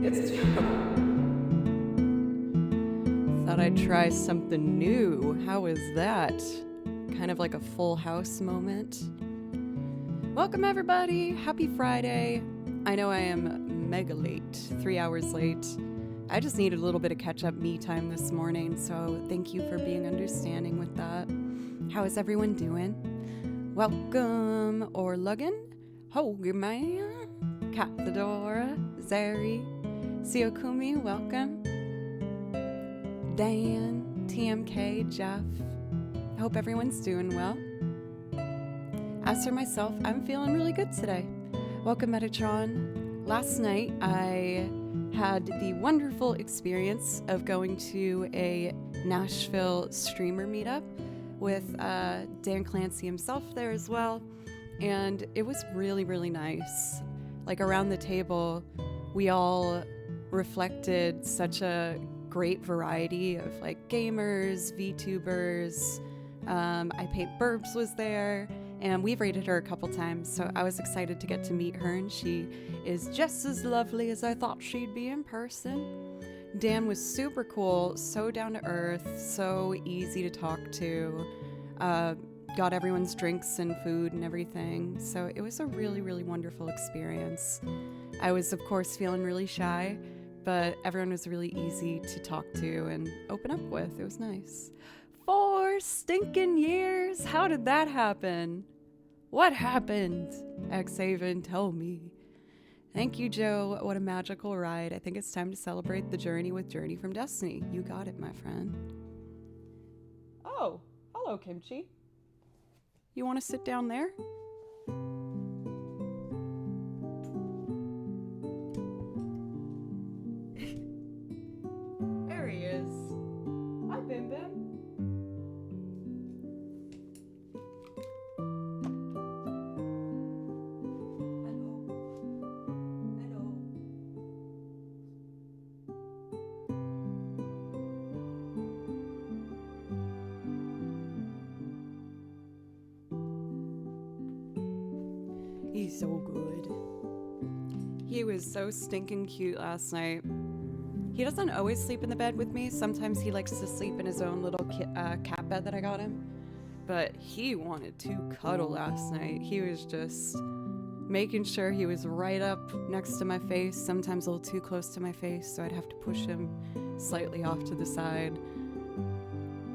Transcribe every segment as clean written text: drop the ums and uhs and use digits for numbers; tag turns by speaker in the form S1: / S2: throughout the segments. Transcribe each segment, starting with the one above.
S1: It's Joe. Thought I'd try something new. How was that? Kind of like a full house moment. Welcome everybody. Happy Friday. I know I am mega late, 3 hours late. I just needed a little bit of catch-up me time this morning, so thank you for being understanding with that. How is everyone doing? Welcome, Orlugin, Hogerman, Cathedora, Zeri, Siokumi, welcome. Dan, TMK, Jeff. I hope everyone's doing well. As for myself, I'm feeling really good today. Welcome, Metatron. Last night, I had the wonderful experience of going to a Nashville streamer meetup with Dan Clancy himself there as well. And it was really, really nice. Like around the table, we all reflected such a great variety of like gamers, VTubers. I Paint Burbs was there, and we've rated her a couple times, so I was excited to get to meet her, and she is just as lovely as I thought she'd be in person. Dan was super cool, so down to earth, so easy to talk to, got everyone's drinks and food and everything, so it was a really, really wonderful experience. I was, of course, feeling really shy, but everyone was really easy to talk to and open up with. It was nice. 4 stinking years? How did that happen? What happened? Xaven, tell me. Thank you, Joe. What a magical ride. I think it's time to celebrate the journey with Journey from Destiny. You got it, my friend. Oh, hello, Kimchi. You want to sit down there? There he is. Hi, Bim Bim. He's so good. He was so stinking cute last night. He doesn't always sleep in the bed with me. Sometimes he likes to sleep in his own little cat bed that I got him. But he wanted to cuddle last night. He was just making sure he was right up next to my face, sometimes a little too close to my face, so I'd have to push him slightly off to the side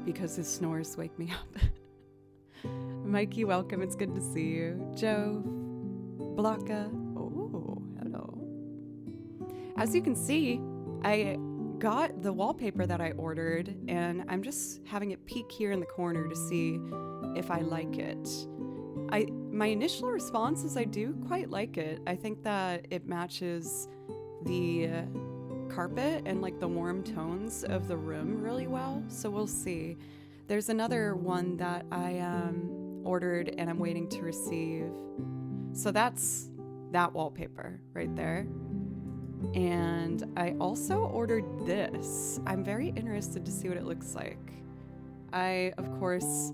S1: because his snores wake me up. Mikey, welcome. It's good to see you. Joe, Blocka. Oh, hello. As you can see, I got the wallpaper that I ordered, and I'm just having it peek here in the corner to see if I like it. My initial response is I do quite like it. I think that it matches the carpet and like the warm tones of the room really well, so we'll see. There's another one that I ordered and I'm waiting to receive. So that's that wallpaper right there. And I also ordered this. I'm very interested to see what it looks like. I, of course,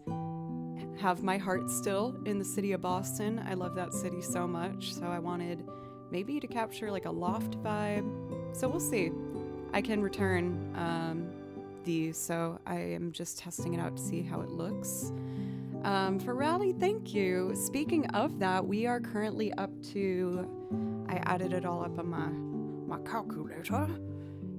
S1: have my heart still in the city of Boston. I love that city so much. So I wanted maybe to capture like a loft vibe. So we'll see. I can return these, so I am just testing it out to see how it looks. For Rally, thank you. Speaking of that, we are currently up to, I added it all up on my calculator,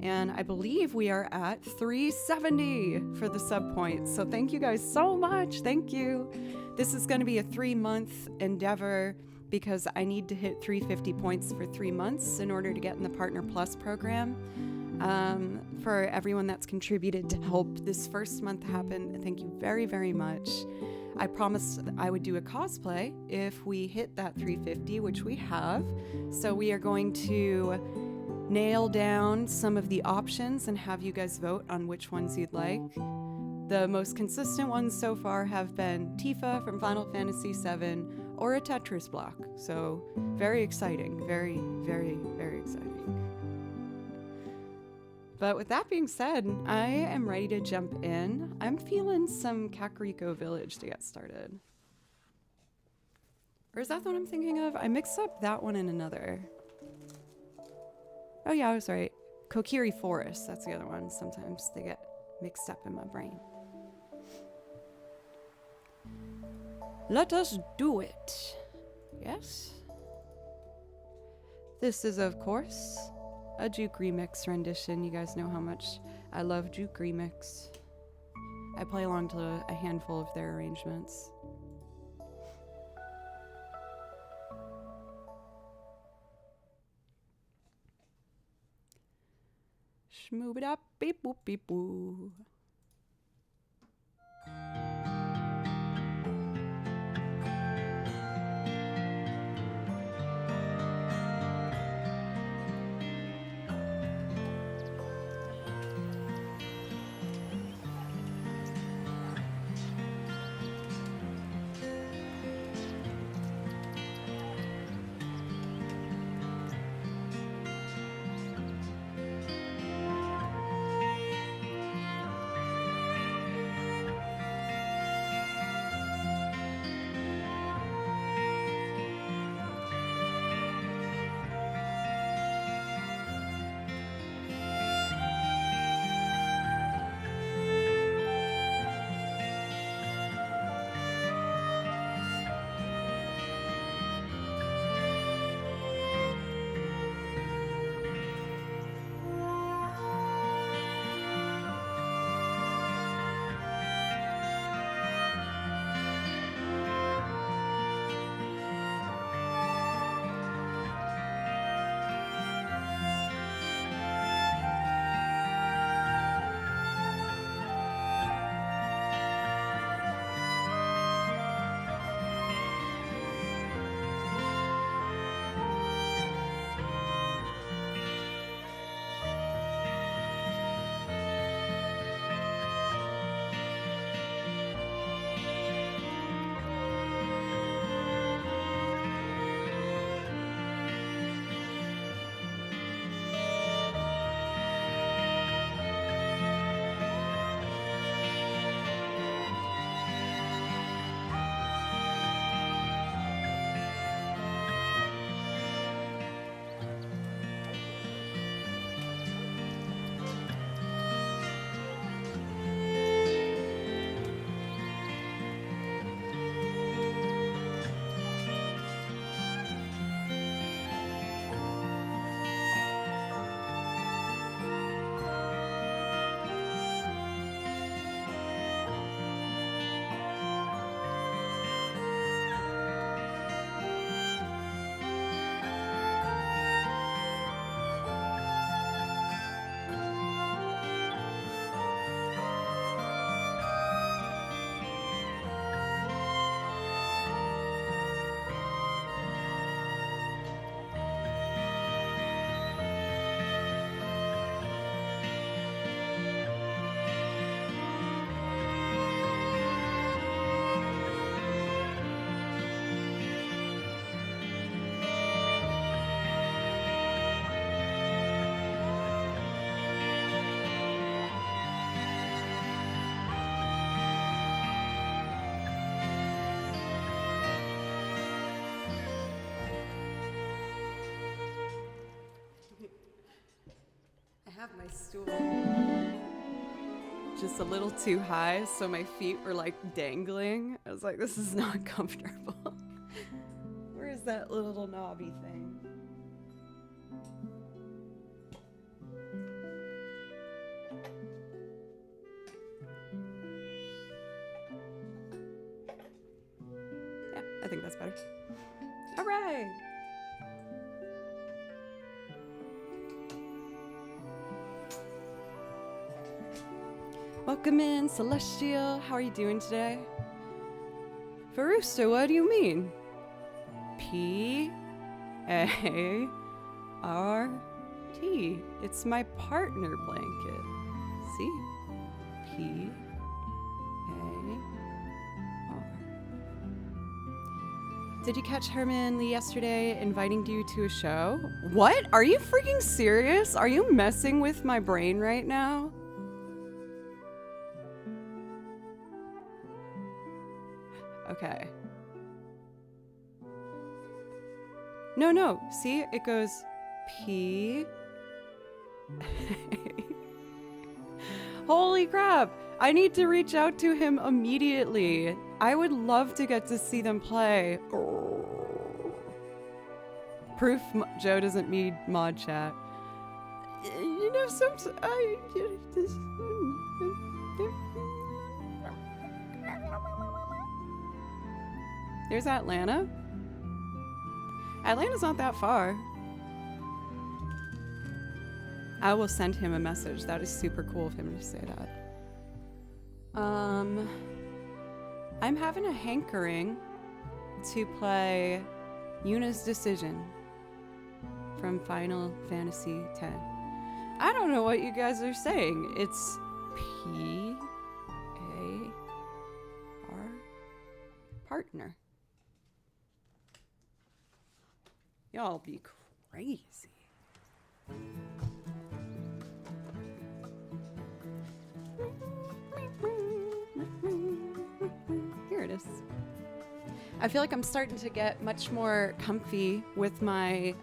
S1: and I believe we are at 370 for the sub points. So thank you guys so much. Thank you. This is going to be a 3-month endeavor because I need to hit 350 points for 3 months in order to get in the Partner Plus program. For everyone that's contributed to help this first month happen, thank you very, very much. I promised I would do a cosplay if we hit that 350, which we have. So we are going to nail down some of the options and have you guys vote on which ones you'd like. The most consistent ones so far have been Tifa from Final Fantasy VII or a Tetris block. So very exciting, very, very, very exciting. But with that being said, I am ready to jump in. I'm feeling some Kakariko Village to get started. Or is that the one I'm thinking of? I mixed up that one and another. Oh yeah, I was right. Kokiri Forest, that's the other one. Sometimes they get mixed up in my brain. Let us do it. Yes? This is, of course, a Juke Remix rendition. You guys know how much I love Juke Remix. I play along to a handful of their arrangements. Shmoob it up, beep boop beep boo. I have my stool just a little too high, so my feet were like dangling. I was like, this is not comfortable. Where is that little knobby thing? Yeah, I think that's better. All right. Welcome in, Celestial. How are you doing today? Farusta, what do you mean? P-A-R-T. It's my partner blanket. See? P-A-R. Did you catch Herman Lee yesterday inviting you to a show? What? Are you freaking serious? Are you messing with my brain right now? Okay. No. See, it goes P Holy crap! I need to reach out to him immediately. I would love to get to see them play. Proof Joe doesn't need mod chat. You know, there's Atlanta. Atlanta's not that far. I will send him a message. That is super cool of him to say that. I'm having a hankering to play Yuna's Decision from Final Fantasy X. I don't know what you guys are saying. It's P-A-R, partner. Y'all be crazy. Here it is. I feel like I'm starting to get much more comfy with my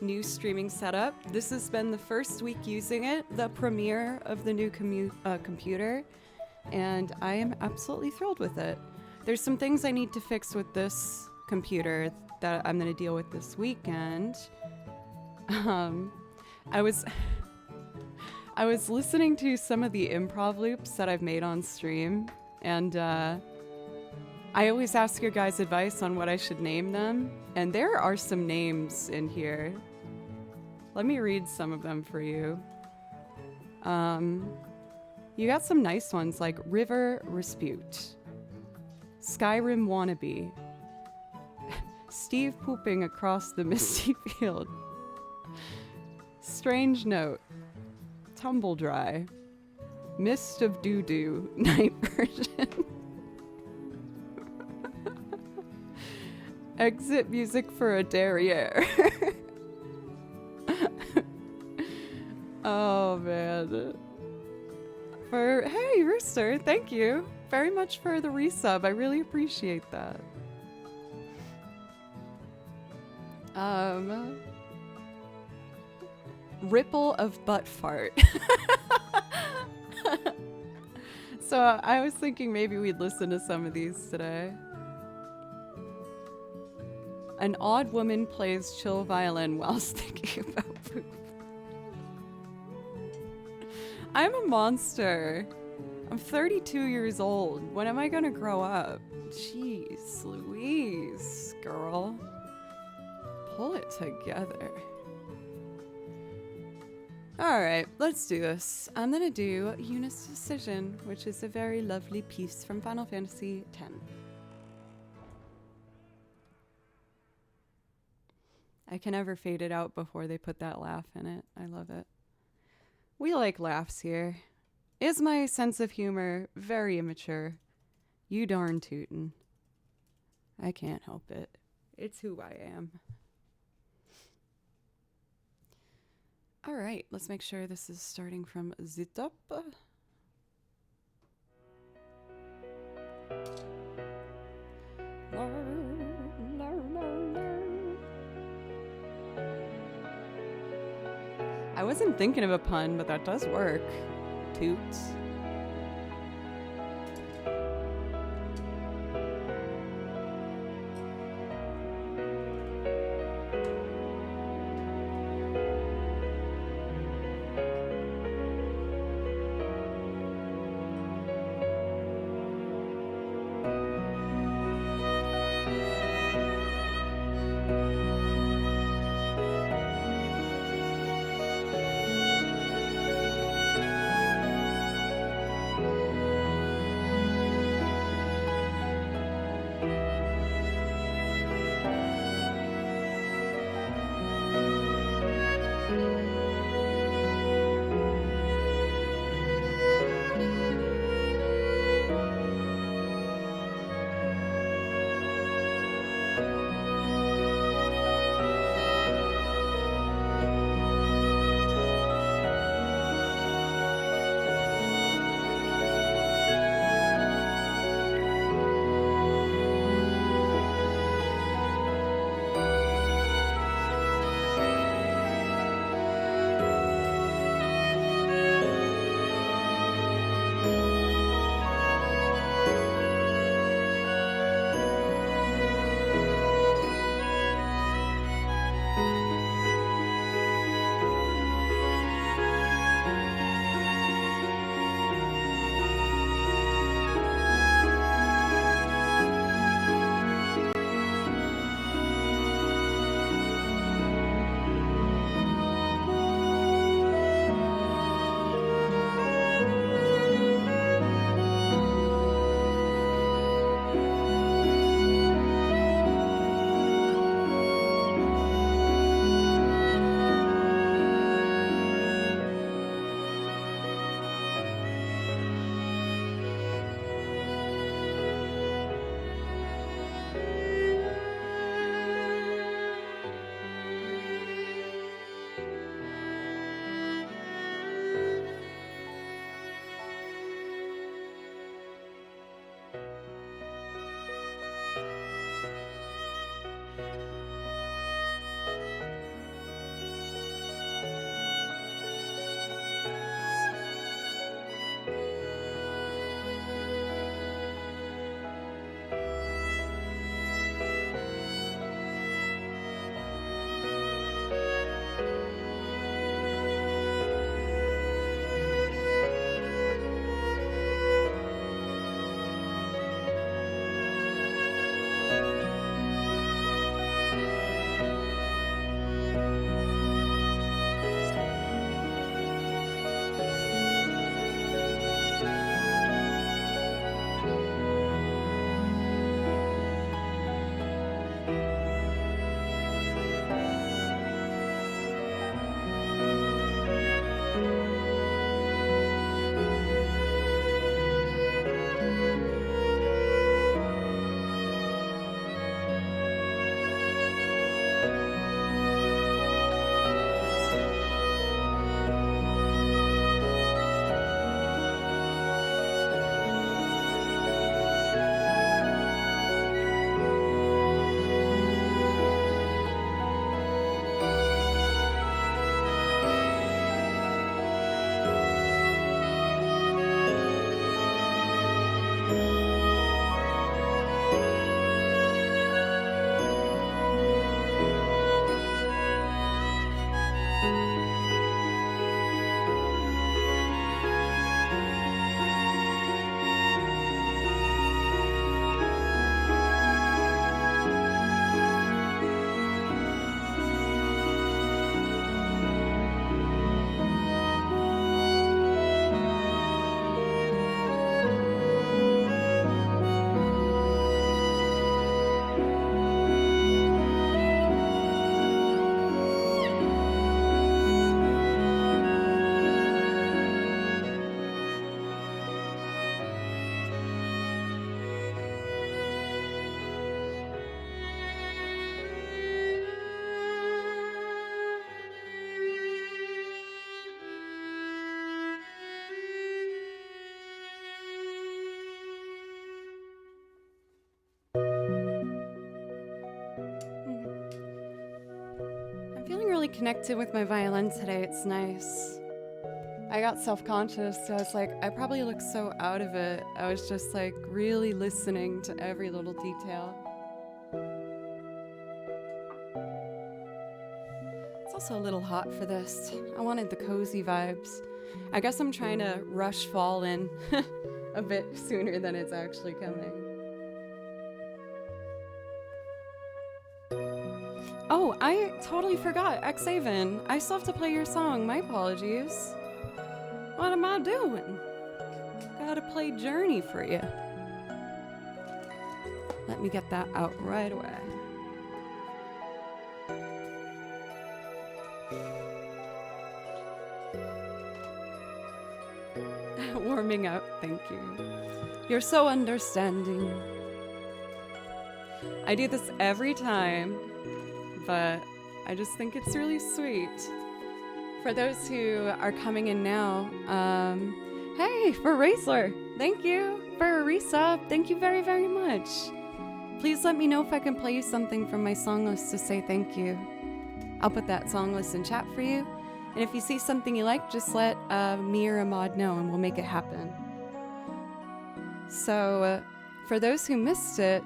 S1: new streaming setup. This has been the first week using it, the premiere of the new computer, and I am absolutely thrilled with it. There's some things I need to fix with this computer that I'm going to deal with this weekend. I was listening to some of the improv loops that I've made on stream, and I always ask your guys' advice on what I should name them, and there are some names in here. Let me read some of them for you. You got some nice ones like River Respute, Skyrim Wannabe, Steve Pooping Across the Misty Field, Strange Note, Tumble Dry, Mist of Doo-Doo, Night Version, Exit Music for a Derriere. Oh man. Hey Rooster, thank you very much for the resub. I really appreciate that. Ripple of Butt Fart. So I was thinking maybe we'd listen to some of these today. An odd woman plays chill violin whilst thinking about poop. I'm a monster. I'm 32 years old. When am I gonna grow up? Jeez Louise, girl. Pull it together. Alright, let's do this. I'm gonna do Yuna's Decision, which is a very lovely piece from Final Fantasy X. I can never fade it out before they put that laugh in it. I love it. We like laughs here. Is my sense of humor very immature? You darn tootin'. I can't help it. It's who I am. Alright, let's make sure this is starting from the top. I wasn't thinking of a pun, but that does work. Toots. really connected with my violin today. It's nice. I got self-conscious, so I was like, I probably look so out of it. I was just like really listening to every little detail. It's also a little hot for this. I wanted the cozy vibes. I guess I'm trying to rush fall in a bit sooner than it's actually coming. Oh, I totally forgot. Xaven, I still have to play your song. My apologies. What am I doing? Gotta play Journey for you. Let me get that out right away. Warming up, thank you. You're so understanding. I do this every time, but I just think it's really sweet. For those who are coming in now, hey, for Raisler, thank you. For a resub, thank you very, very much. Please let me know if I can play you something from my song list to say thank you. I'll put that song list in chat for you. And if you see something you like, just let me or Ahmad know and we'll make it happen. So, for those who missed it,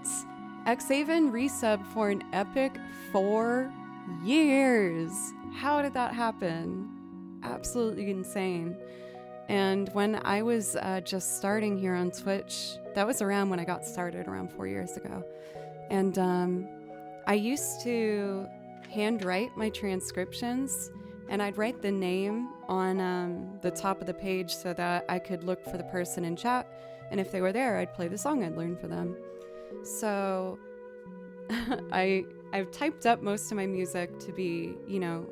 S1: Xaven resubbed for an epic 4 years. How did that happen? Absolutely insane. And when I was just starting here on Twitch, that was around when I got started, around 4 years ago. And I used to handwrite my transcriptions, and I'd write the name on the top of the page so that I could look for the person in chat, and if they were there, I'd play the song I'd learned for them. So I've typed up most of my music to be, you know,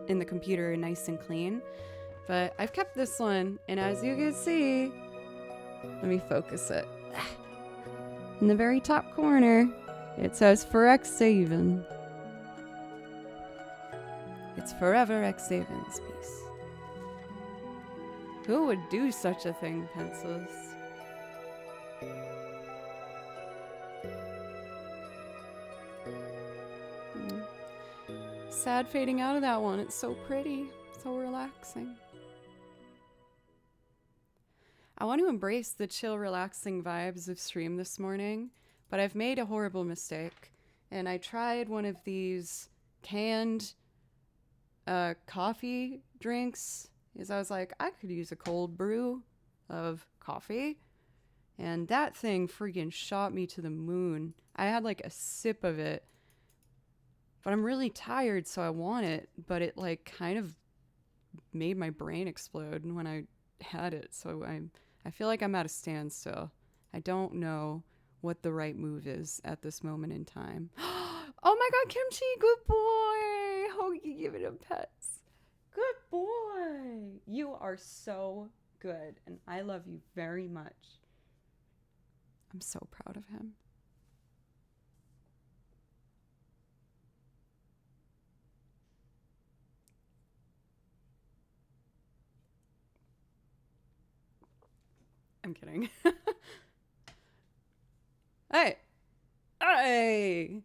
S1: in the computer nice and clean, but I've kept this one, and as you can see, let me focus it. In the very top corner, it says for Xaven. It's forever Xaven's piece. Who would do such a thing, Pencils? Sad fading out of that one. It's so pretty, so relaxing. I want to embrace the chill, relaxing vibes of stream this morning, but I've made a horrible mistake, and I tried one of these canned coffee drinks, because I was like, I could use a cold brew of coffee, and that thing freaking shot me to the moon. I had like a sip of it, but I'm really tired, so I want it, but it like kind of made my brain explode when I had it, so I feel like I'm at a standstill. I don't know what the right move is at this moment in time. Oh my god, Kimchi, good boy! Oh, you give it a pets. Good boy! You are so good, and I love you very much. I'm so proud of him. I'm kidding. Hey! Hey!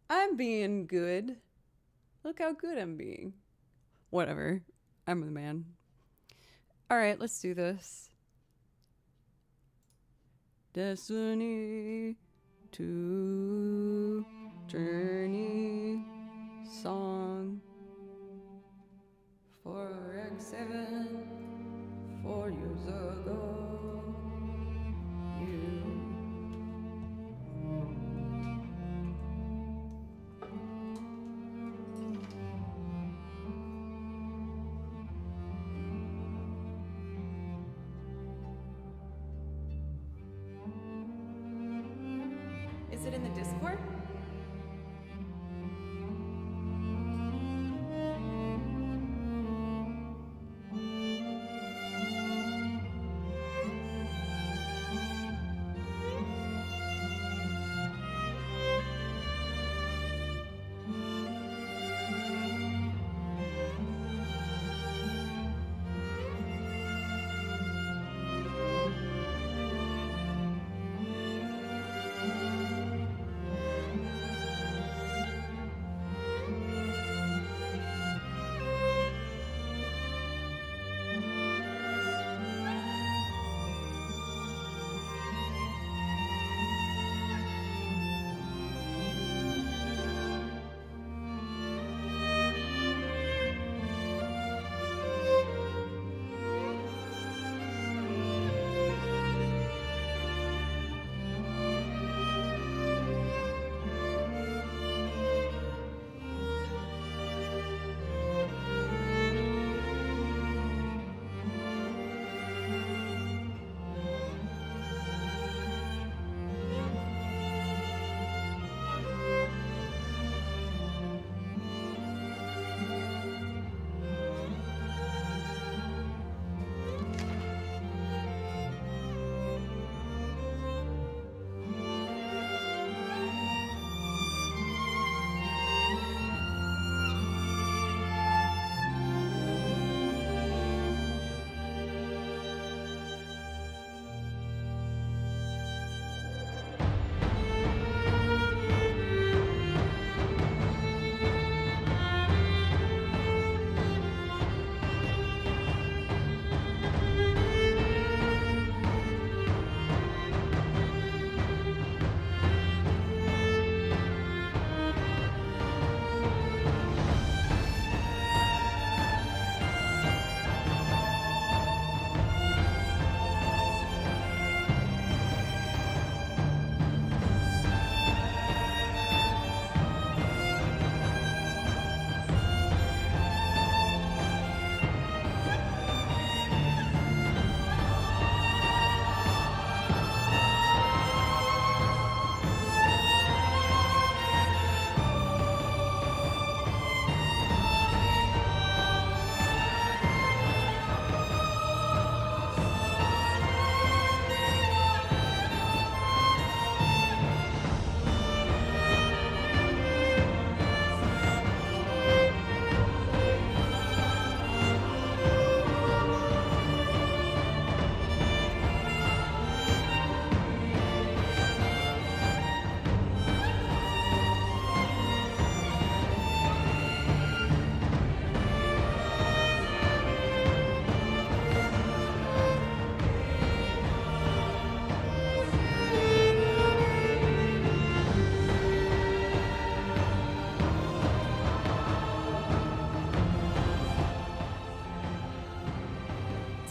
S1: I'm being good. Look how good I'm being. Whatever. I'm the man. Alright, let's do this. Destiny to Journey song for X7 4 years ago. Is it in the Discord?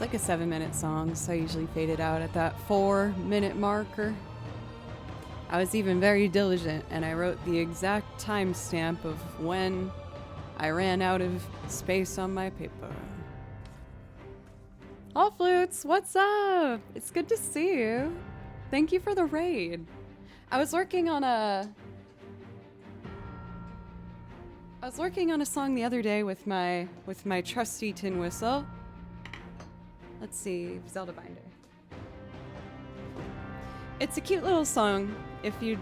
S1: like a 7-minute song, so I usually fade it out at that 4-minute marker. I was even very diligent, and I wrote the exact timestamp of when I ran out of space on my paper. All Flutes, what's up? It's good to see you. Thank you for the raid. I was working on a song the other day with my trusty tin whistle. Let's see, Zelda Binder. It's a cute little song. If you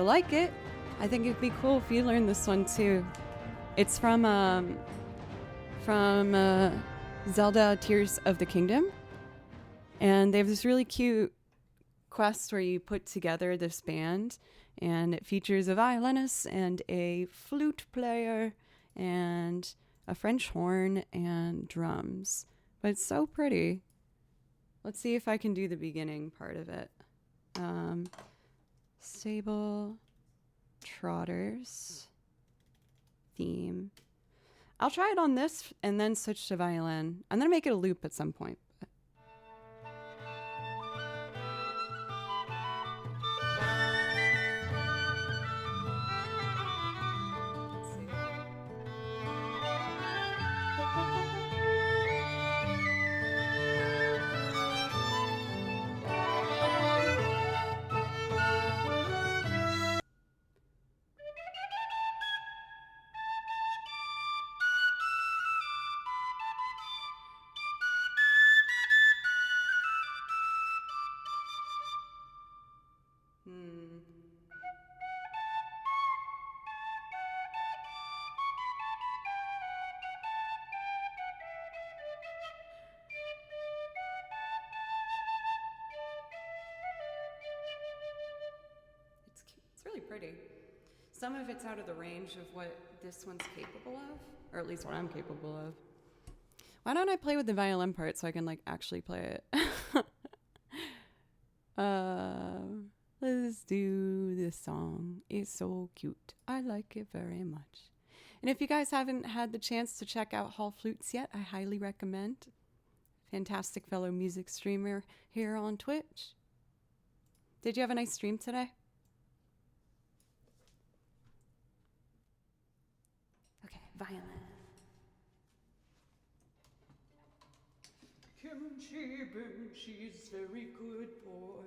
S1: like it, I think it'd be cool if you learn this one too. It's from Zelda Tears of the Kingdom, and they have this really cute quest where you put together this band, and it features a violinist and a flute player and a French horn and drums. But it's so pretty. Let's see if I can do the beginning part of it. Stable Trotters theme. I'll try it on this and then switch to violin. I'm gonna make it a loop at some point. It's really pretty. Some of it's out of the range of what this one's capable of, or at least what I'm capable of. Why don't I play with the violin part so I can like actually play it? Let's do this song. It's so cute. I like it very much. And if you guys haven't had the chance to check out Hall Flutes yet, I highly recommend. Fantastic fellow music streamer here on Twitch. Did you have a nice stream today? Okay, violin. Kimchi Bimchi's very good boy.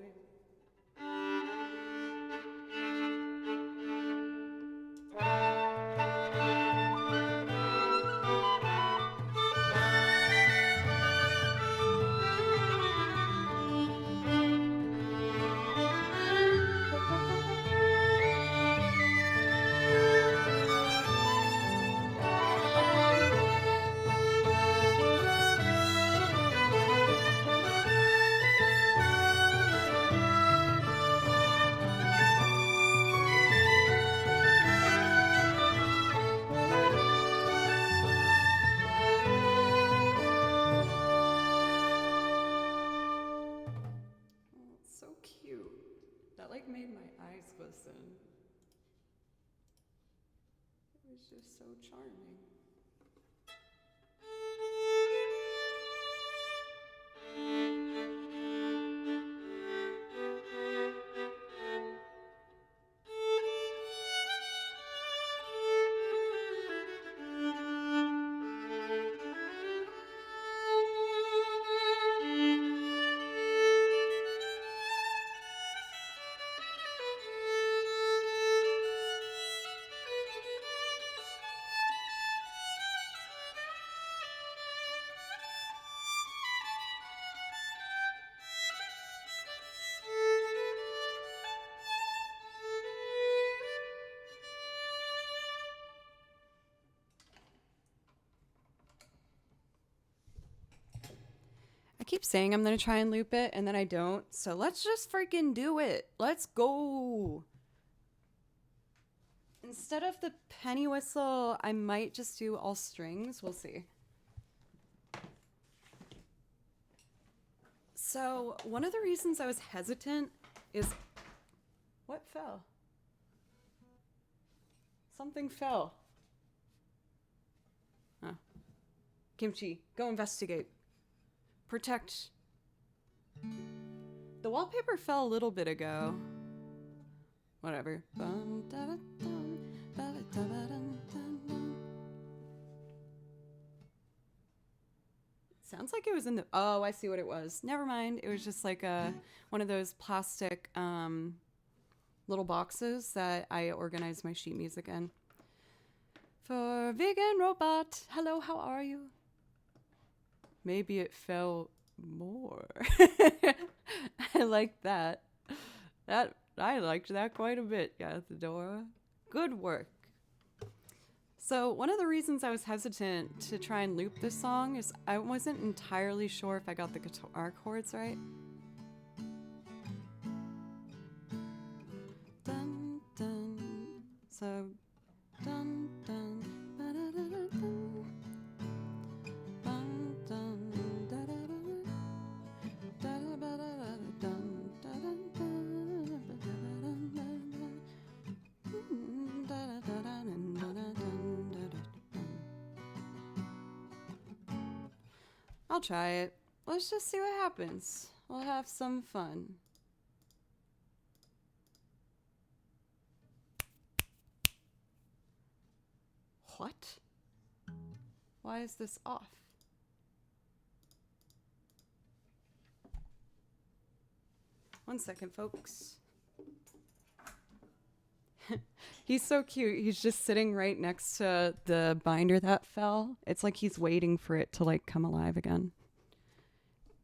S1: Made my eyes glisten. It was just so charming. I keep saying I'm going to try and loop it, and then I don't. So let's just freaking do it. Let's go. Instead of the penny whistle, I might just do all strings. We'll see. So one of the reasons I was hesitant is... What fell? Something fell. Huh. Kimchi, go investigate. Protect. The wallpaper fell a little bit ago. Whatever. Sounds like it was in the... Oh, I see what it was. Never mind. It was just like one of those plastic little boxes that I organize my sheet music in. For vegan robot. Hello, how are you? Maybe it fell more. I like that. I liked that quite a bit, Gathadora. Good work. So one of the reasons I was hesitant to try and loop this song is I wasn't entirely sure if I got the guitar chords right. Dun dun. So dun dun. Ba-da-da-da-dun. Dun dun. Da-da-da-da. Da-da-ba-da-da-dun. I'll try it. Let's just see what happens. We'll have some fun. What? Why is this off? One second, folks. He's so cute. He's just sitting right next to the binder that fell. It's like he's waiting for it to like come alive again.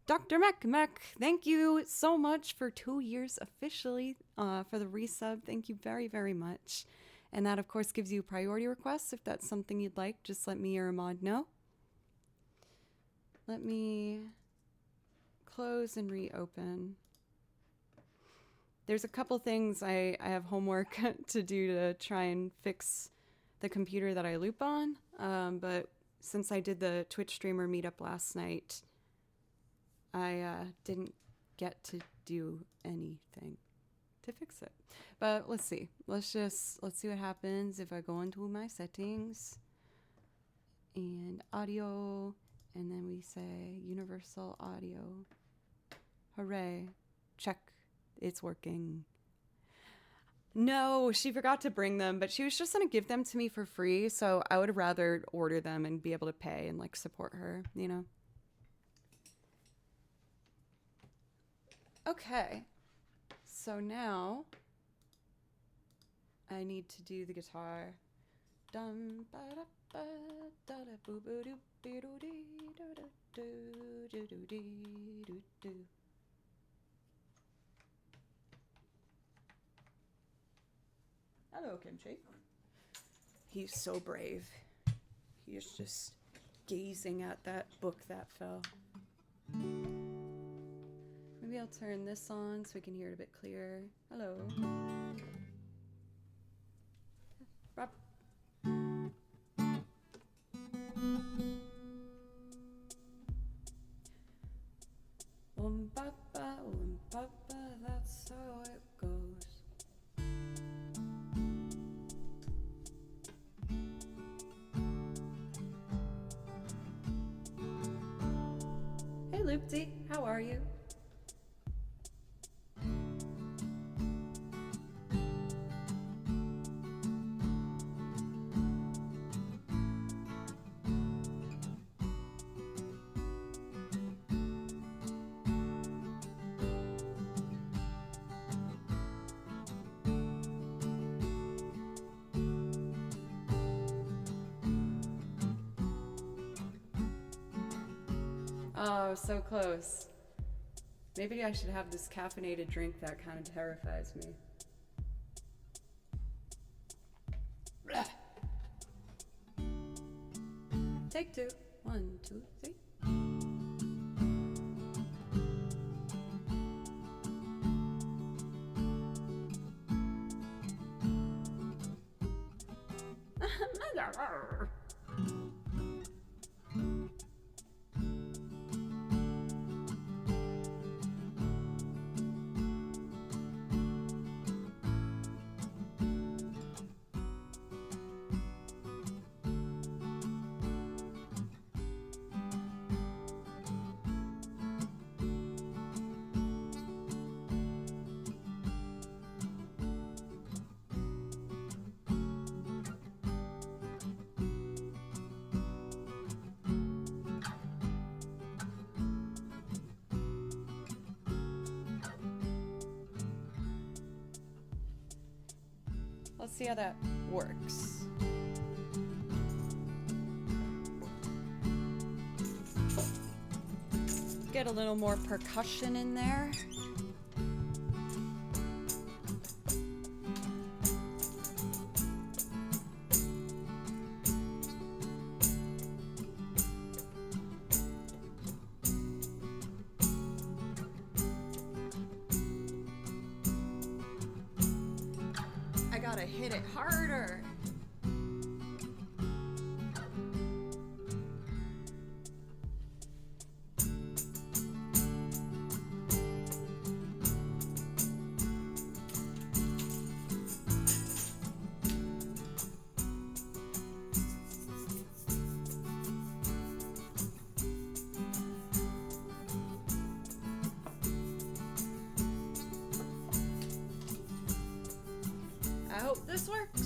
S1: Dr. Mech, thank you so much for 2 years officially for the resub. Thank you very, very much. And that, of course, gives you priority requests. If that's something you'd like, just let me or Ahmad know. Let me close and reopen. There's a couple things I have homework to do to try and fix the computer that I loop on. But since I did the Twitch streamer meetup last night, I didn't get to do anything to fix it. But let's see. Let's see what happens if I go into my settings and audio, and then we say universal audio. Hooray. Check. It's working. No, she forgot to bring them, but she was just going to give them to me for free, so I would rather order them and be able to pay and like support her, you know? Okay. So now I need to do the guitar. Dum ba da ba da da boo boo doo doo doo doo doo doo doo doo doo. Hello, Kimchi. He's so brave. He is just gazing at that book that fell. Maybe I'll turn this on so we can hear it a bit clearer. Hello. Rob. Papa, that's how it goes. Hey, Loopty, how are you? Oh, so close. Maybe I should have this caffeinated drink that kind of terrifies me. Take two. 1, 2, 3. Let's see how that works. Get a little more percussion in there. I gotta hit it harder. I hope this works.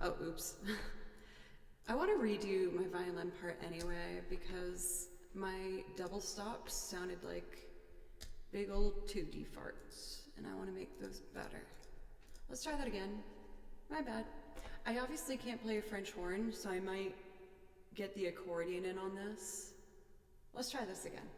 S1: Oh, oops. I want to redo my violin part anyway because my double stops sounded like big old 2D farts, and I want to make those better. Let's try that again. My bad. I obviously can't play a French horn, so I might get the accordion in on this. Let's try this again.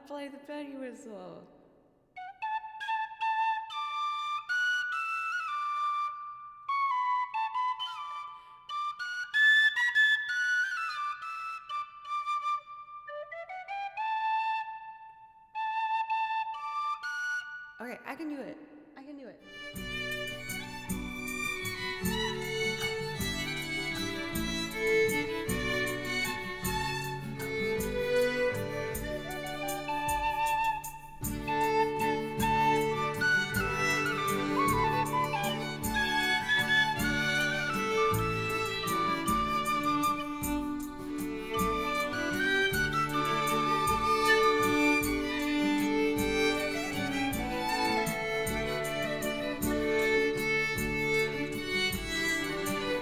S1: play the penny whistle. Okay, I can do it. I can do it.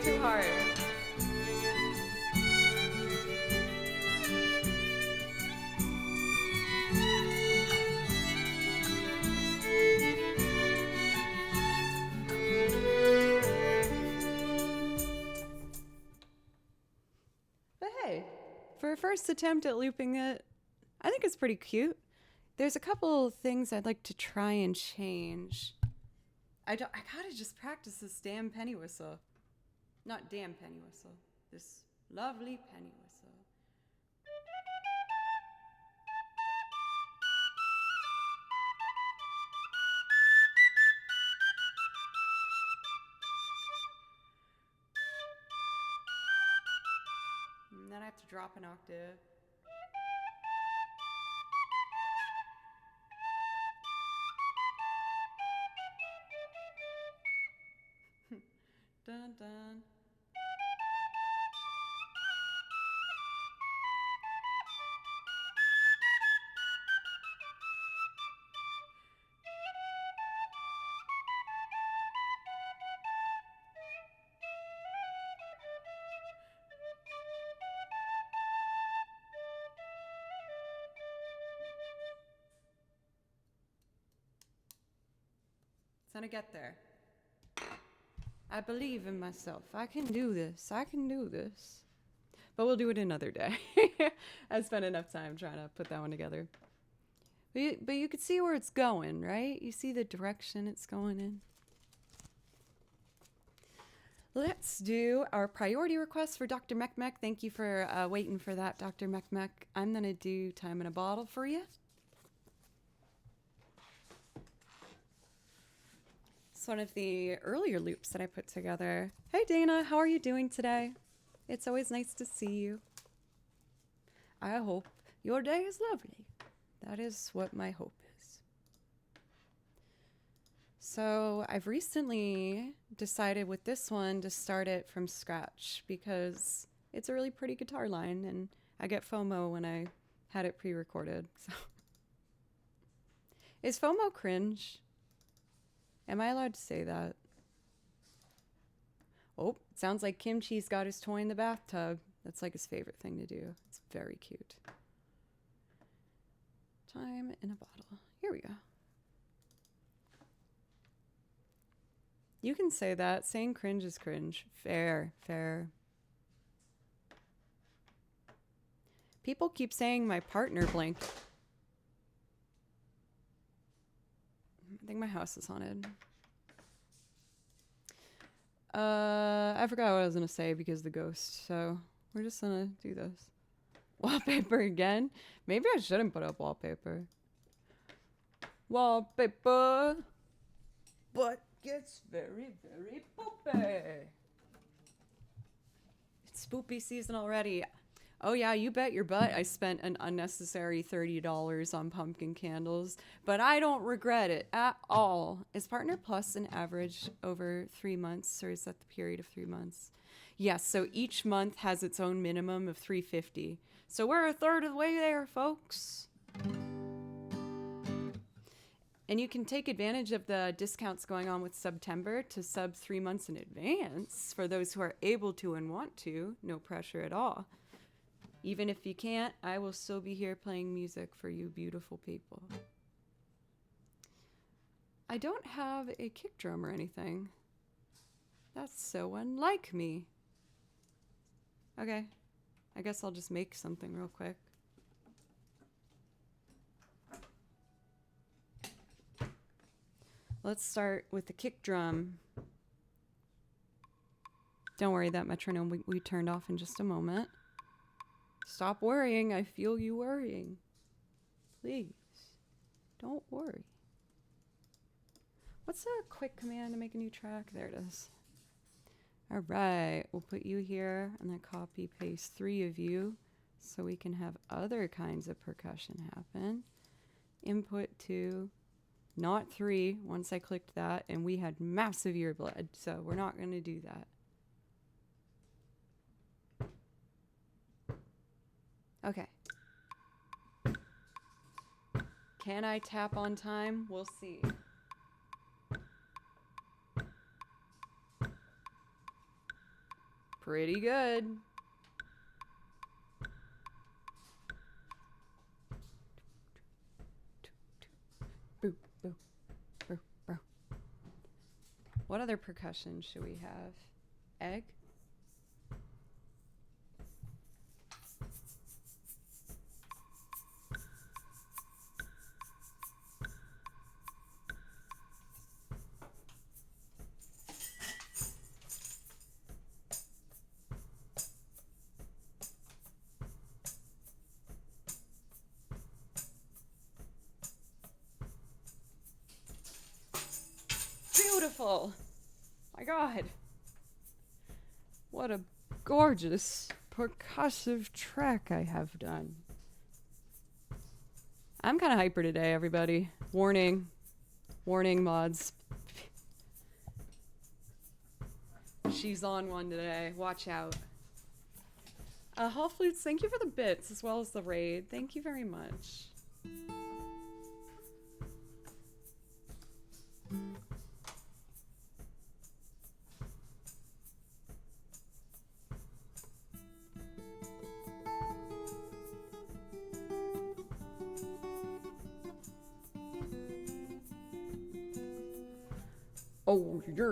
S1: Too hard. But hey, for a first attempt at looping it, I think it's pretty cute. There's a couple things I'd like to try and change. I gotta just practice this damn penny whistle. Not damn penny whistle. This lovely penny whistle. And then I have to drop an octave. Dun dun. It's gonna get there. I believe in myself. I can do this. I can do this. But we'll do it another day. I spent enough time trying to put that one together. But you could see where it's going, right? You see the direction it's going in. Let's do our priority request for Dr. Mekmek. Thank you for waiting for that, Dr. Mekmek. I'm going to do Time in a Bottle for you. It's one of the earlier loops that I put together. Hey, Dana, how are you doing today? It's always nice to see you. I hope your day is lovely. That is what my hope is. So I've recently decided with this one to start it from scratch because it's a really pretty guitar line and I get FOMO when I had it pre-recorded. So. Is FOMO cringe? Am I allowed to say that? Oh, it sounds like Kimchi's got his toy in the bathtub. That's like his favorite thing to do. It's very cute. Time in a bottle. Here we go. You can say that. Saying cringe is cringe. Fair, fair. People keep saying my partner blanked. I think my house is haunted. I forgot what I was gonna say because of the ghost, so we're just gonna do this. Wallpaper again? Maybe I shouldn't put up wallpaper. Wallpaper! But gets very, very poopy. It's spoopy season already. Oh yeah, you bet your butt I spent an unnecessary $30 on pumpkin candles, but I don't regret it at all. Is Partner Plus an average over 3 months, or is that the period of 3 months? Yes, so each month has its own minimum of $3.50. So we're a third of the way there, folks. And you can take advantage of the discounts going on with subtember to sub 3 months in advance for those who are able to and want to. No pressure at all. Even if you can't, I will still be here playing music for you beautiful people. I don't have a kick drum or anything. That's so unlike me. Okay, I guess I'll just make something real quick. Let's start with the kick drum. Don't worry, that metronome we turned off in just a moment. Stop worrying. I feel you worrying. Please, don't worry. What's a quick command to make a new track? There it is. All right, we'll put you here and then copy paste 3 of you so we can have other kinds of percussion happen. Input 2, not 3, once I clicked that, and we had massive ear blood, so we're not going to do that. Okay. Can I tap on time? We'll see. Pretty good. Boo, boo, boo, boo. What other percussion should we have? Egg? Beautiful. My God. What a gorgeous percussive track I have done. I'm kind of hyper today, everybody. Warning. Warning, mods. She's on one today. Watch out. Hall Flutes, thank you for the bits as well as the raid. Thank you very much. Oh, yeah.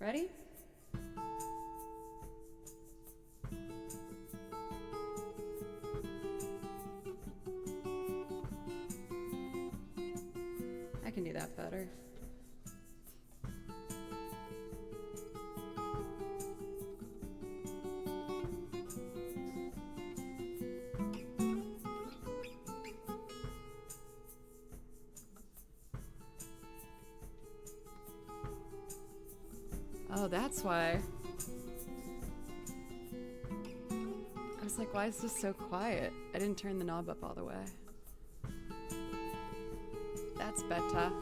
S1: Ready? I can do that better. Oh, that's why. I was like, why is this so quiet? I didn't turn the knob up all the way. That's better.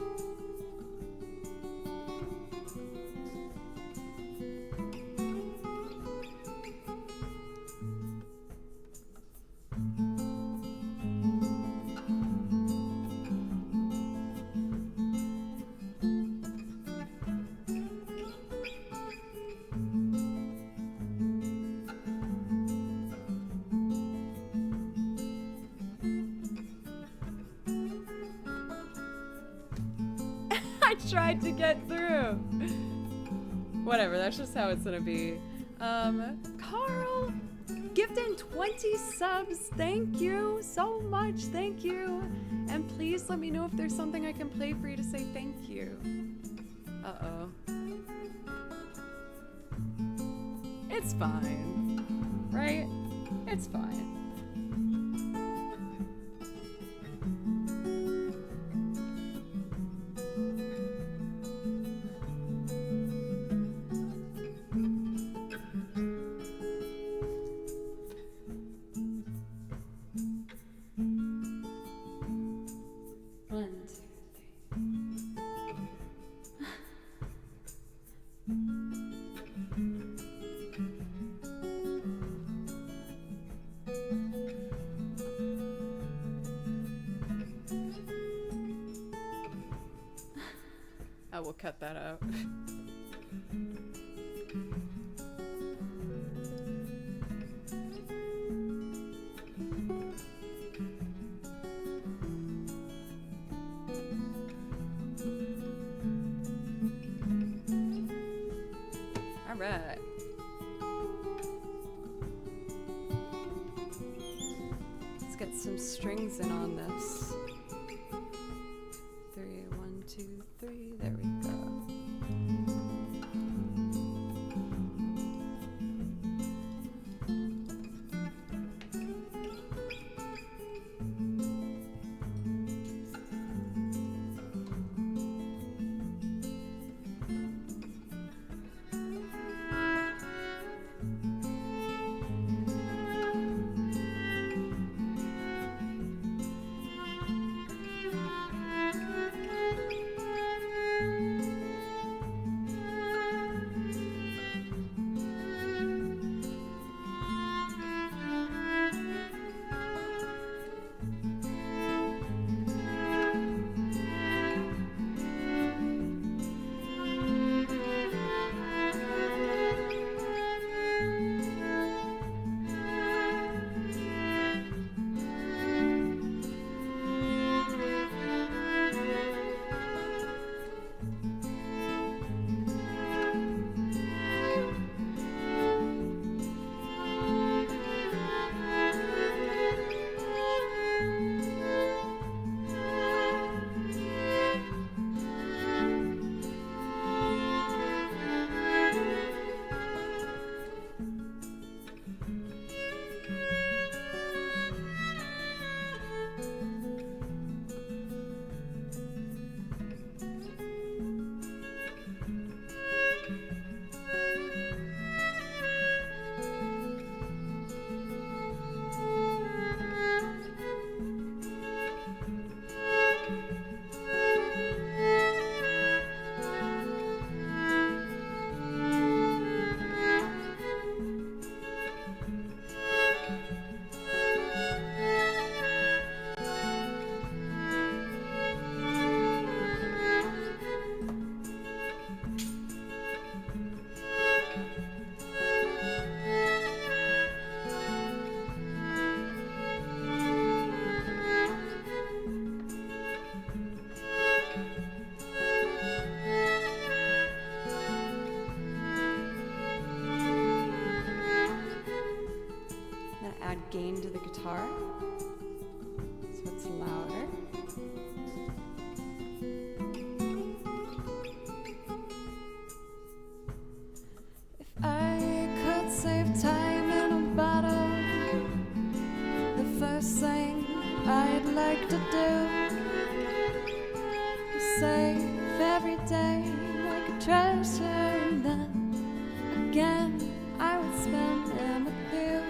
S1: Tried to get through. Whatever, that's just how it's gonna be. Carl, gifted 20 subs. Thank you so much. Thank you. And please let me know if there's something I can play for you to say thank you. Uh-oh. It's fine. Right? It's fine. I will cut that out. All right. Let's Let's get some strings in on this. 3, 1, 2, 3, there we go. Add gain to the guitar so it's louder. If I could save time in a bottle, the first thing I'd like to do is save every day like a treasure, and then again I would spend them with you.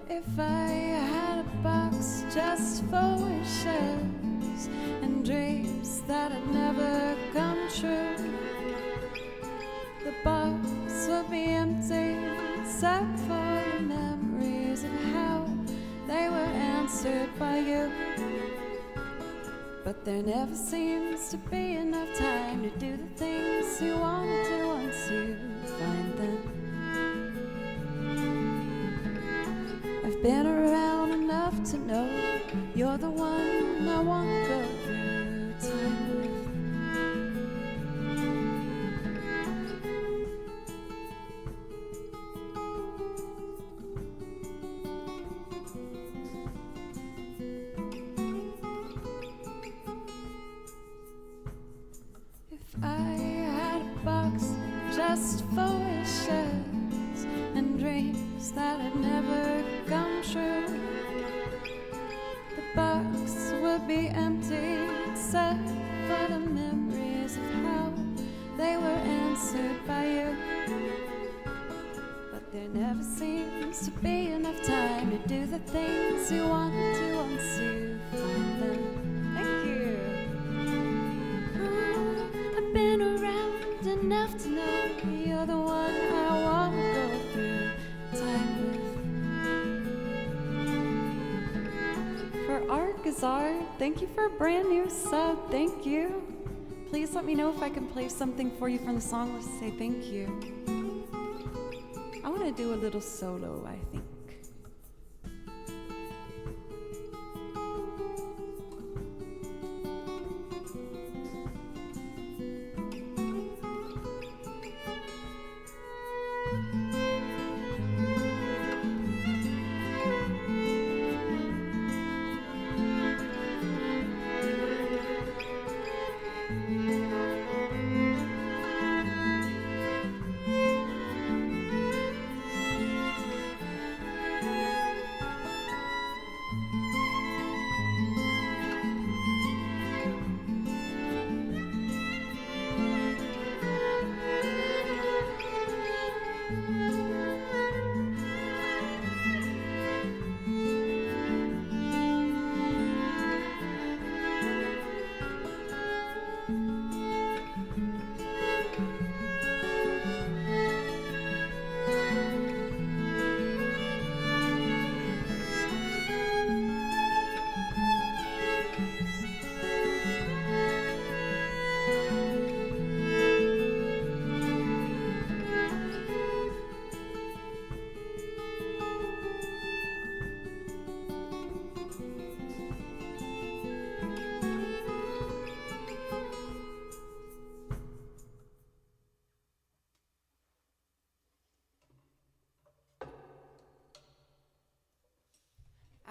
S1: If I had a box just for wishes and dreams that had never come true, the box would be empty except for the memories of how they were answered by you. But there never seems to be enough time to do the things you want to do once you find them. I've been around enough to know you're the one I want to go through time with. If I had a box just for wishes and dreams that had never come true, the box would be empty except for the memories of how they were answered by you. But there never seems to be enough time to do the things you want to once you find them. Thank you. Oh, I've been around enough to know you're the one I want to go through time with. For Art Gazard, thank you for a brand new sub. Thank you. Please let me know if I can play something for you from the song list to say thank you. I want to do a little solo, I think.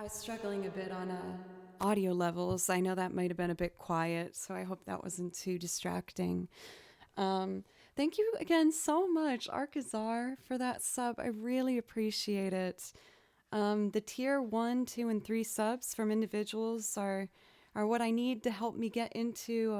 S1: I was struggling a bit on audio levels. I know that might have been a bit quiet, so I hope that wasn't too distracting. Thank you again so much, Arkazar, for that sub. I really appreciate it. The tier 1, 2, and 3 subs from individuals are what I need to help me get into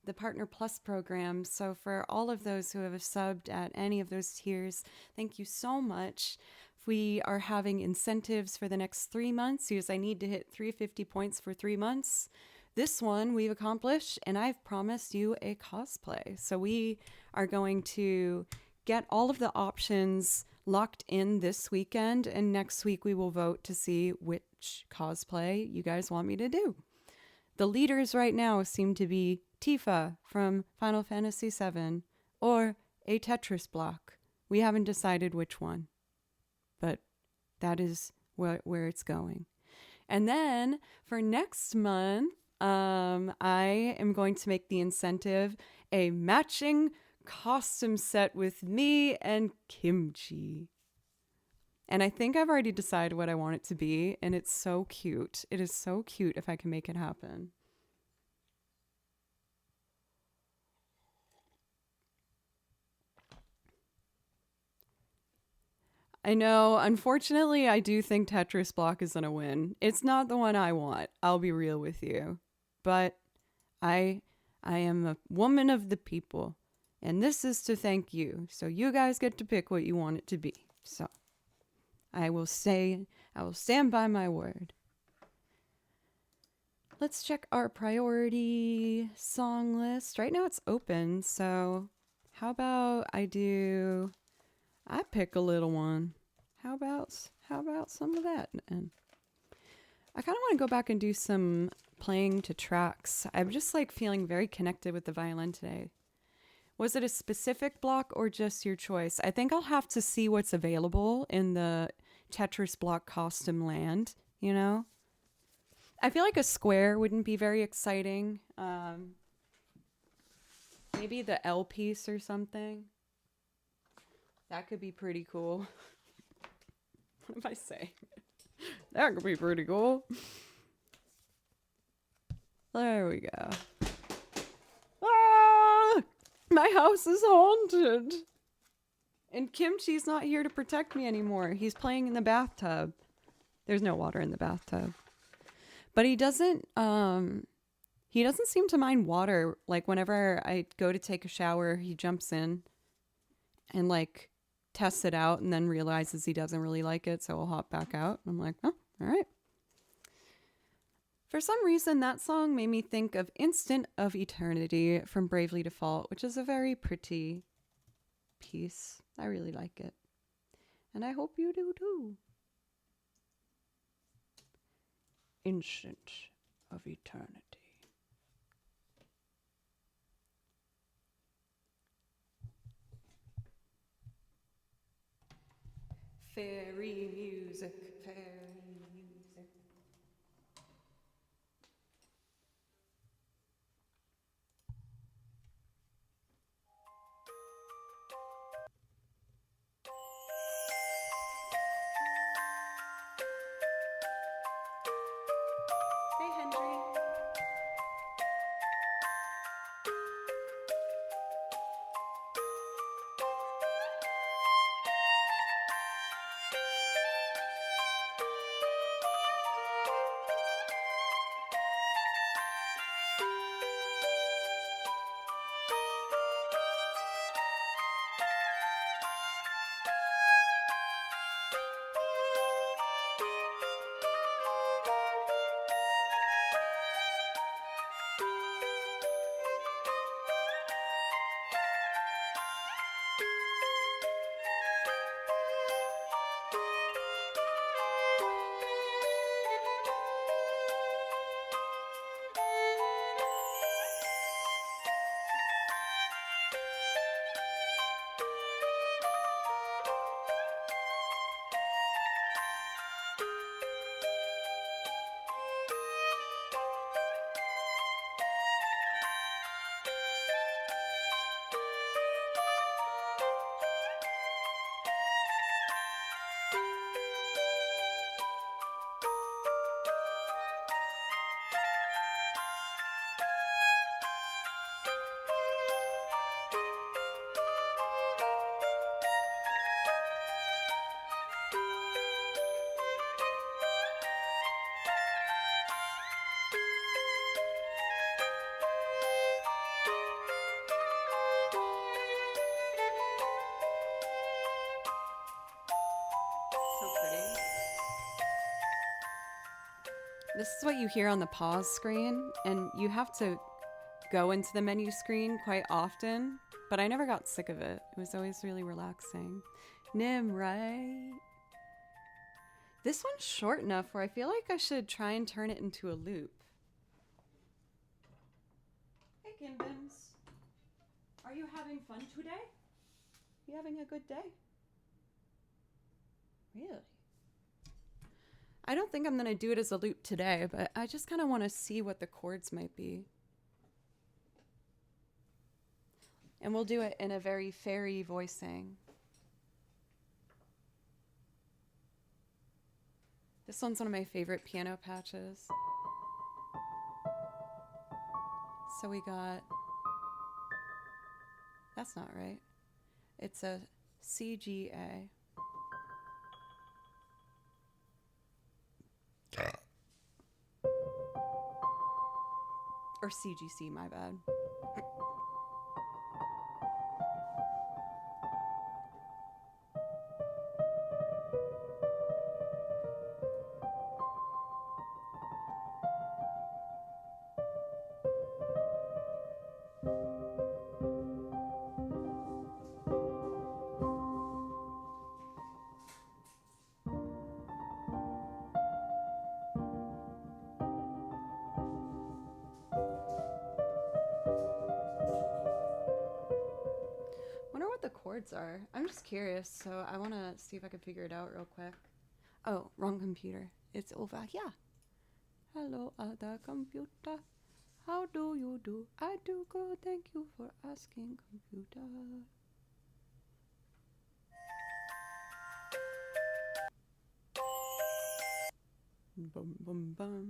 S1: the Partner Plus program. So for all of those who have subbed at any of those tiers, thank you so much. We are having incentives for the next 3 months because I need to hit 350 points for 3 months. This one we've accomplished, and I've promised you a cosplay. So we are going to get all of the options locked in this weekend, and next week we will vote to see which cosplay you guys want me to do. The leaders right now seem to be Tifa from Final Fantasy VII or a Tetris block. We haven't decided which one, but that is where it's going. And then for next month, I am going to make the incentive a matching costume set with me and Kimchi. And I think I've already decided what I want it to be, and it's so cute. It is so cute if I can make it happen. I know, unfortunately, I do think Tetris Block is going to win. It's not the one I want, I'll be real with you. But I am a woman of the people, and this is to thank you. So you guys get to pick what you want it to be. So I will stand by my word. Let's check our priority song list. Right now it's open, so how about I pick a little one. How about some of that? And I kind of want to go back and do some playing to tracks. I'm just like feeling very connected with the violin today. Was it a specific block or just your choice? I think I'll have to see what's available in the Tetris block costume land, you know? I feel like a square wouldn't be very exciting. Maybe the L piece or something. That could be pretty cool. What am I saying? That could be pretty cool. There we go. Ah! My house is haunted. And Kimchi's not here to protect me anymore. He's playing in the bathtub. There's no water in the bathtub. But he doesn't seem to mind water. Like whenever I go to take a shower, he jumps in and like tests it out and then realizes he doesn't really like it, so he'll hop back out. I'm like, oh, all right. For some reason, that song made me think of Instant of Eternity from Bravely Default, which is a very pretty piece. I really like it. And I hope you do too. Instant of Eternity. Fairy music, fairy music. Hey, Henry. So pretty. This is what you hear on the pause screen, and you have to go into the menu screen quite often, but I never got sick of it. It was always really relaxing. Nim, right? This one's short enough where I feel like I should try and turn it into a loop. Hey, Gimbins. Are you having fun today? You having a good day? Really? I don't think I'm going to do it as a loop today, but I just kind of want to see what the chords might be. And we'll do it in a very fairy voicing. This one's one of my favorite piano patches. So we got... That's not right. It's a CGA. Or CGC, my bad. Are. I'm just curious, so I want to see if I can figure it out real quick. Oh, wrong computer. It's over here. Hello, other computer. How do you do? I do good. Thank you for asking, computer. Bum, bum, bum.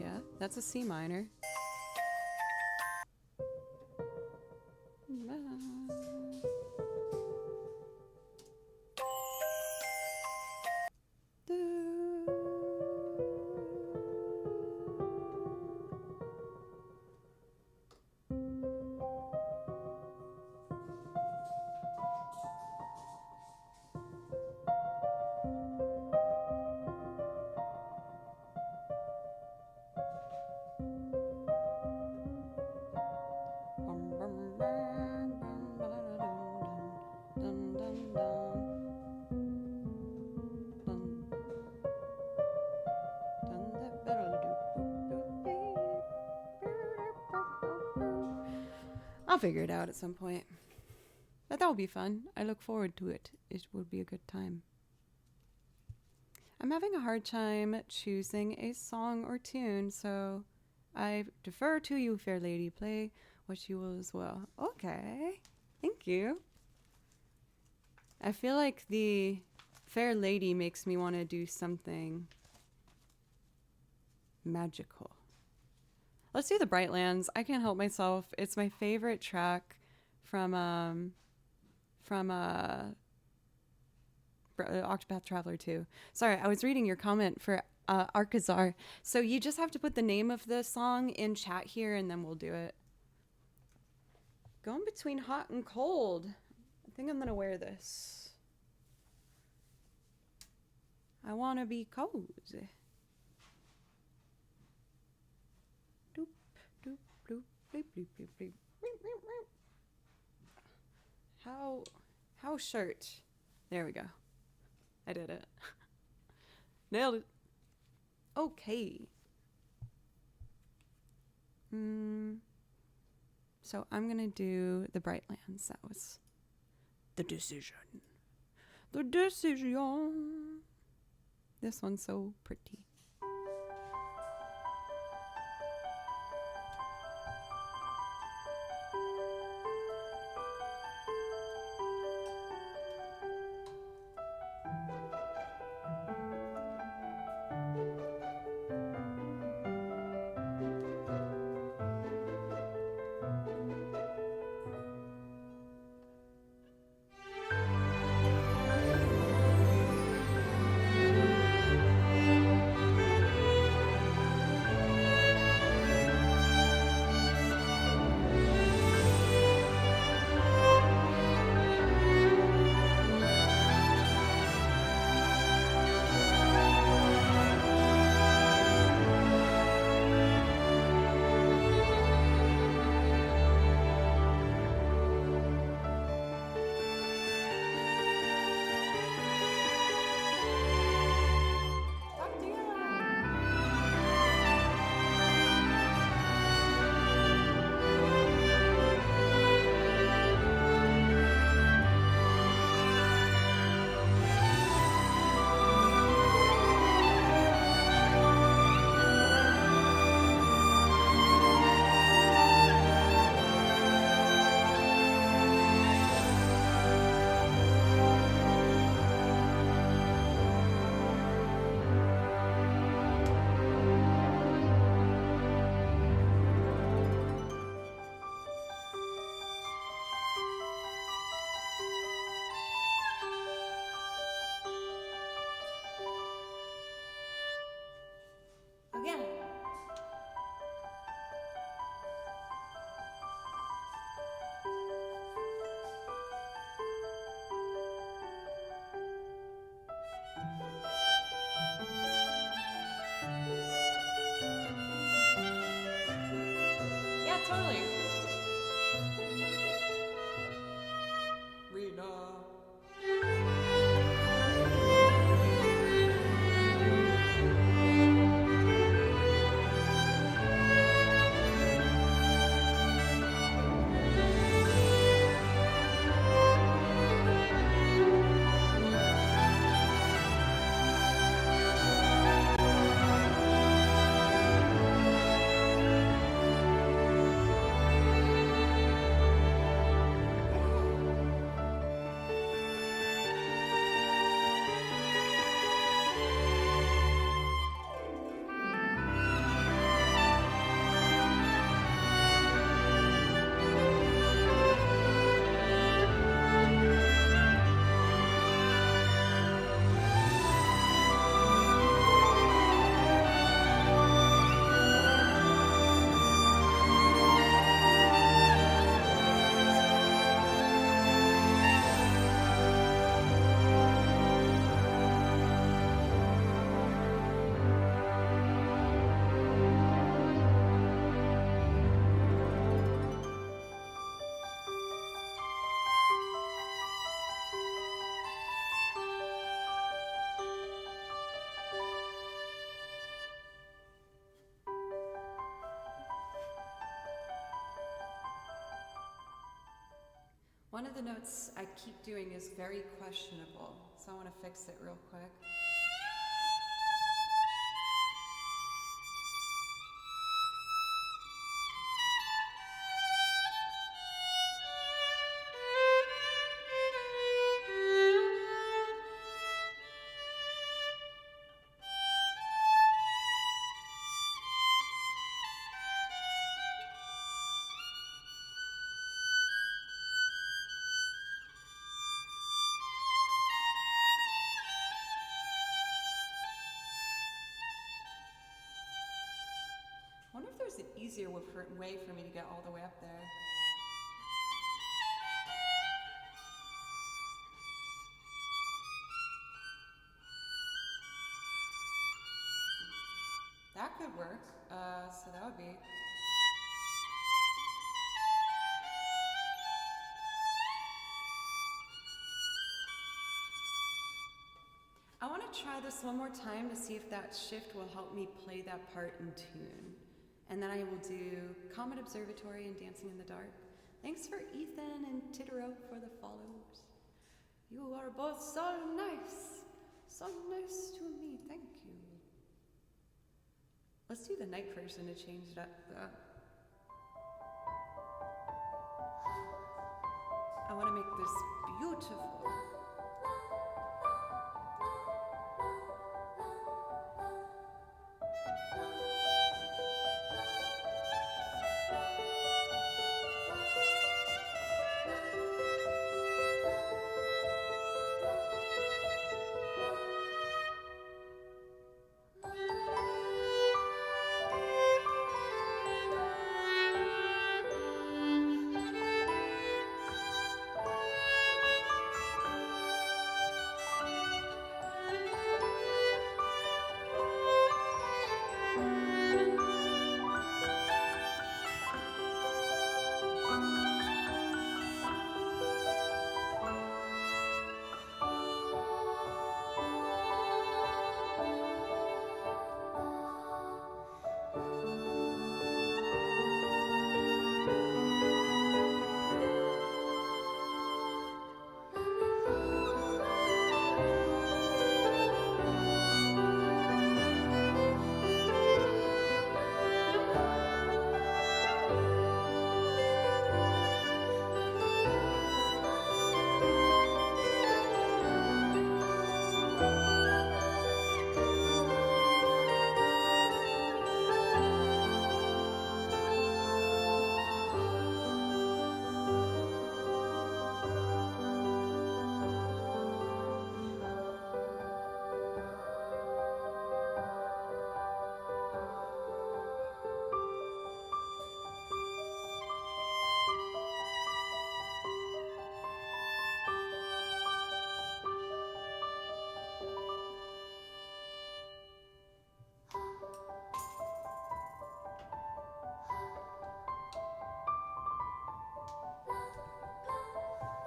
S1: Yeah, that's a C minor. I'll figure it out at some point. But that will be fun. I look forward to it. It will be a good time. I'm having a hard time choosing a song or tune, so I defer to you, fair lady. Play what you will as well. Okay. Thank you. I feel like the fair lady makes me want to do something magical. Let's do the Brightlands. I can't help myself. It's my favorite track from Octopath Traveler 2. Sorry, I was reading your comment for Arkazar. So you just have to put the name of the song in chat here, and then we'll do it. Going between hot and cold. I think I'm gonna wear this. I wanna be cozy. Bleep, bleep, bleep, bleep. How shirt? There we go. I did it. Nailed it. Okay. So I'm gonna do the Brightlands. That was the decision. The decision. This one's so pretty. One of the notes I keep doing is very questionable, so I want to fix it real quick. I wonder if there's an easier way for me to get all the way up there. That could work. So that would be... I want to try this one more time to see if that shift will help me play that part in tune. And then I will do Comet Observatory and Dancing in the Dark. Thanks for Ethan and Titero for the follows. You are both so nice. So nice to me. Thank you. Let's do the night version to change it up. I want to make this beautiful.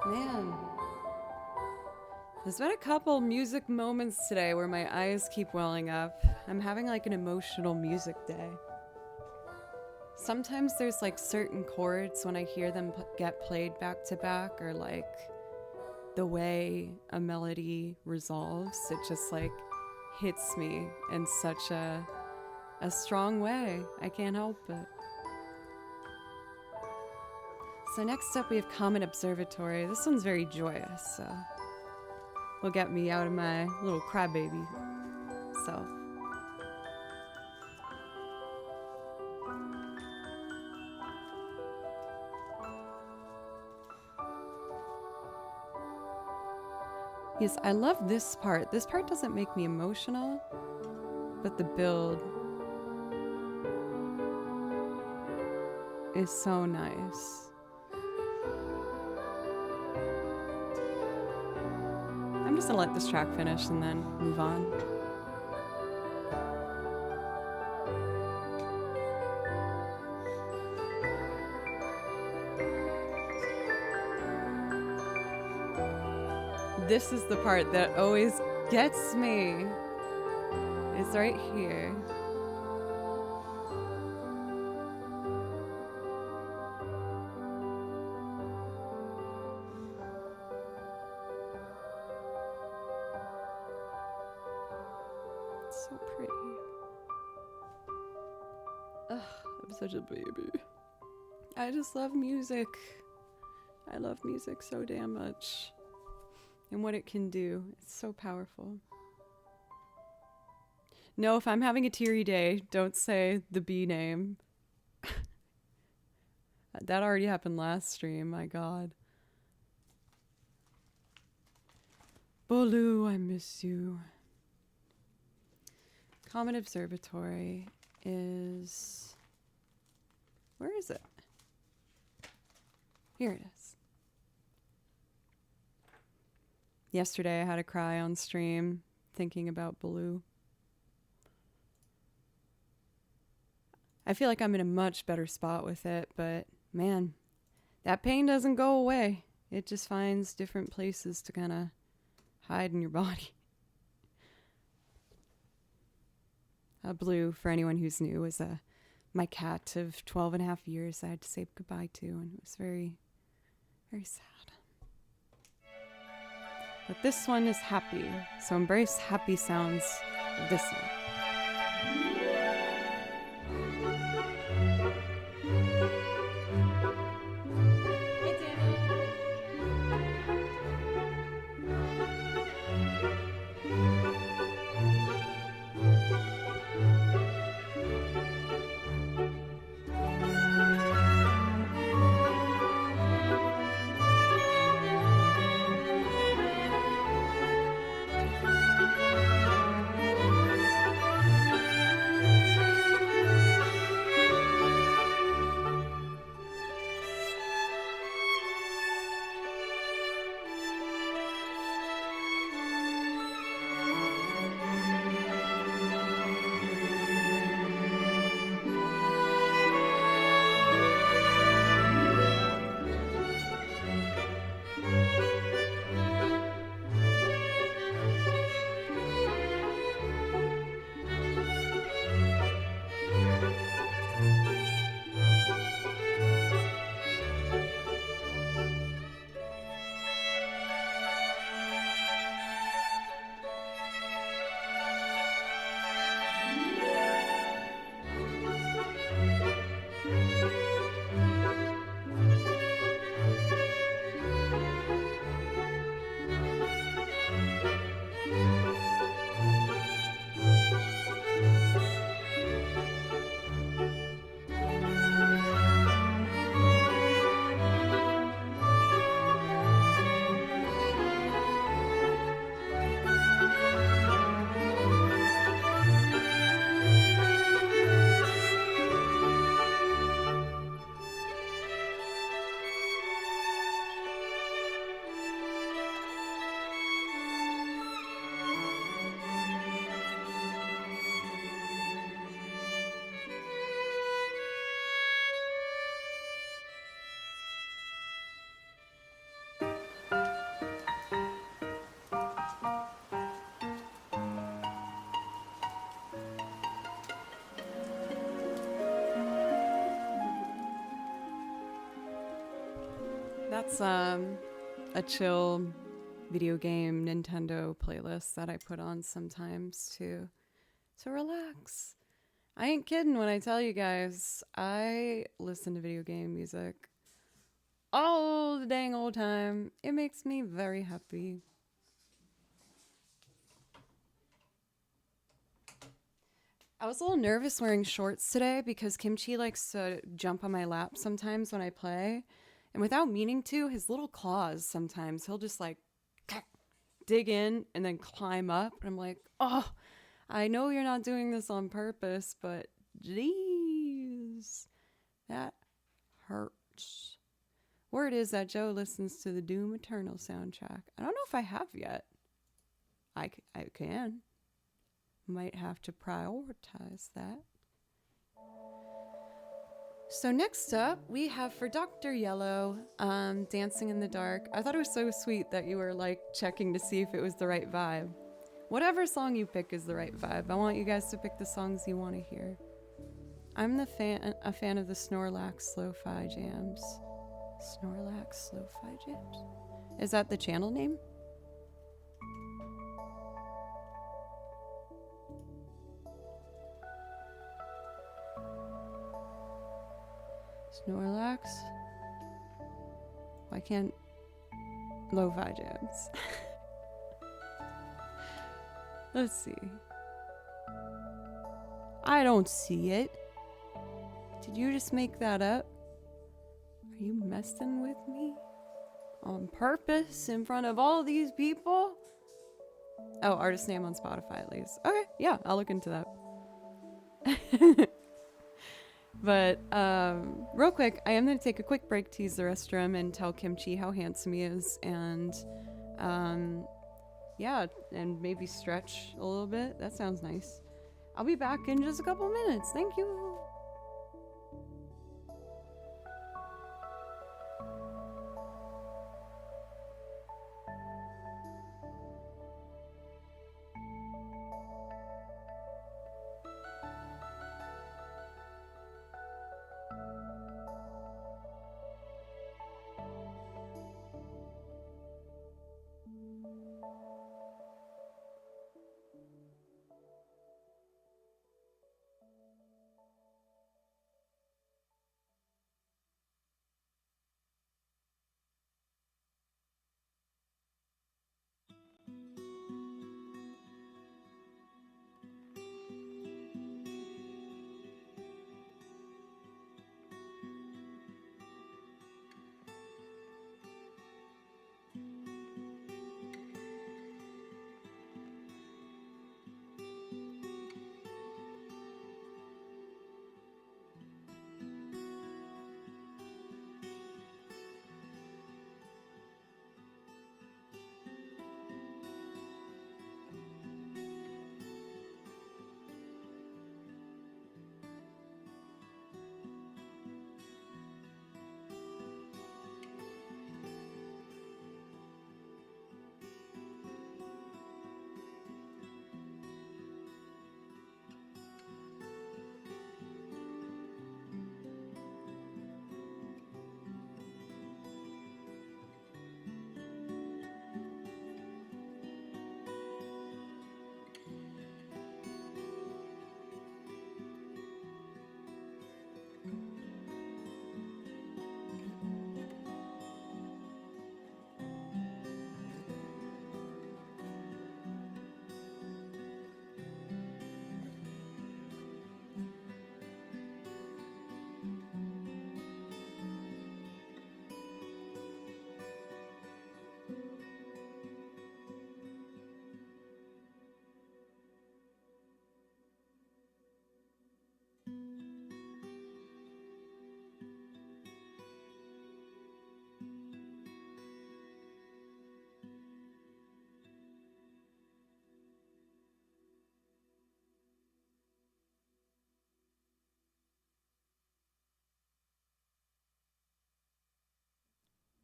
S1: Man, there's been a couple music moments today where my eyes keep welling up. I'm having like an emotional music day. Sometimes there's like certain chords when I hear them get played back to back, or like the way a melody resolves, it just like hits me in such a strong way. I can't help it. So next up we have Comet Observatory. This one's very joyous, so will get me out of my little crybaby self. Yes, I love this part. This part doesn't make me emotional, but the build is so nice. I'm just gonna let this track finish and then move on. This is the part that always gets me. It's right here. so pretty. Ugh, I'm such a baby. I just love music. I love music so damn much. And what it can do. It's so powerful. No, if I'm having a teary day, don't say the bee name. That already happened last stream, my god. Bolu, I miss you. Comet Observatory is... Where is it? Here it is. Yesterday I had a cry on stream thinking about Baloo. I feel like I'm in a much better spot with it, but man, that pain doesn't go away. It just finds different places to kind of hide in your body. Blue, for anyone who's new, was my cat of 12 and a half years I had to say goodbye to, and it was very, very sad. But this one is happy, so embrace happy sounds of this one. That's a chill video game Nintendo playlist that I put on sometimes to relax. I ain't kidding when I tell you guys, I listen to video game music all the dang old time. It makes me very happy. I was a little nervous wearing shorts today because Kimchi likes to jump on my lap sometimes when I play. And without meaning to, his little claws sometimes, he'll just like dig in and then climb up. And I'm like, oh, I know you're not doing this on purpose, but jeez, that hurts. Word is that Joe listens to the Doom Eternal soundtrack. I don't know if I have yet. I can. Might have to prioritize that. So next up, we have for Dr. Yellow, Dancing in the Dark. I thought it was so sweet that you were like checking to see if it was the right vibe. Whatever song you pick is the right vibe. I want you guys to pick the songs you want to hear. I'm a fan of the Snorlax Lo-Fi Jams. Snorlax Lo-Fi Jams? Is that the channel name? Snorlax? Why can't lo-fi jams? Let's see. I don't see it. Did you just make that up? Are you messing with me? On purpose in front of all these people? Oh, artist name on Spotify at least. Okay, yeah, I'll look into that. But real quick, I am going to take a quick break to use the restroom and tell Kimchi how handsome he is. And yeah, and maybe stretch a little bit. That sounds nice. I'll be back in just a couple minutes. Thank you.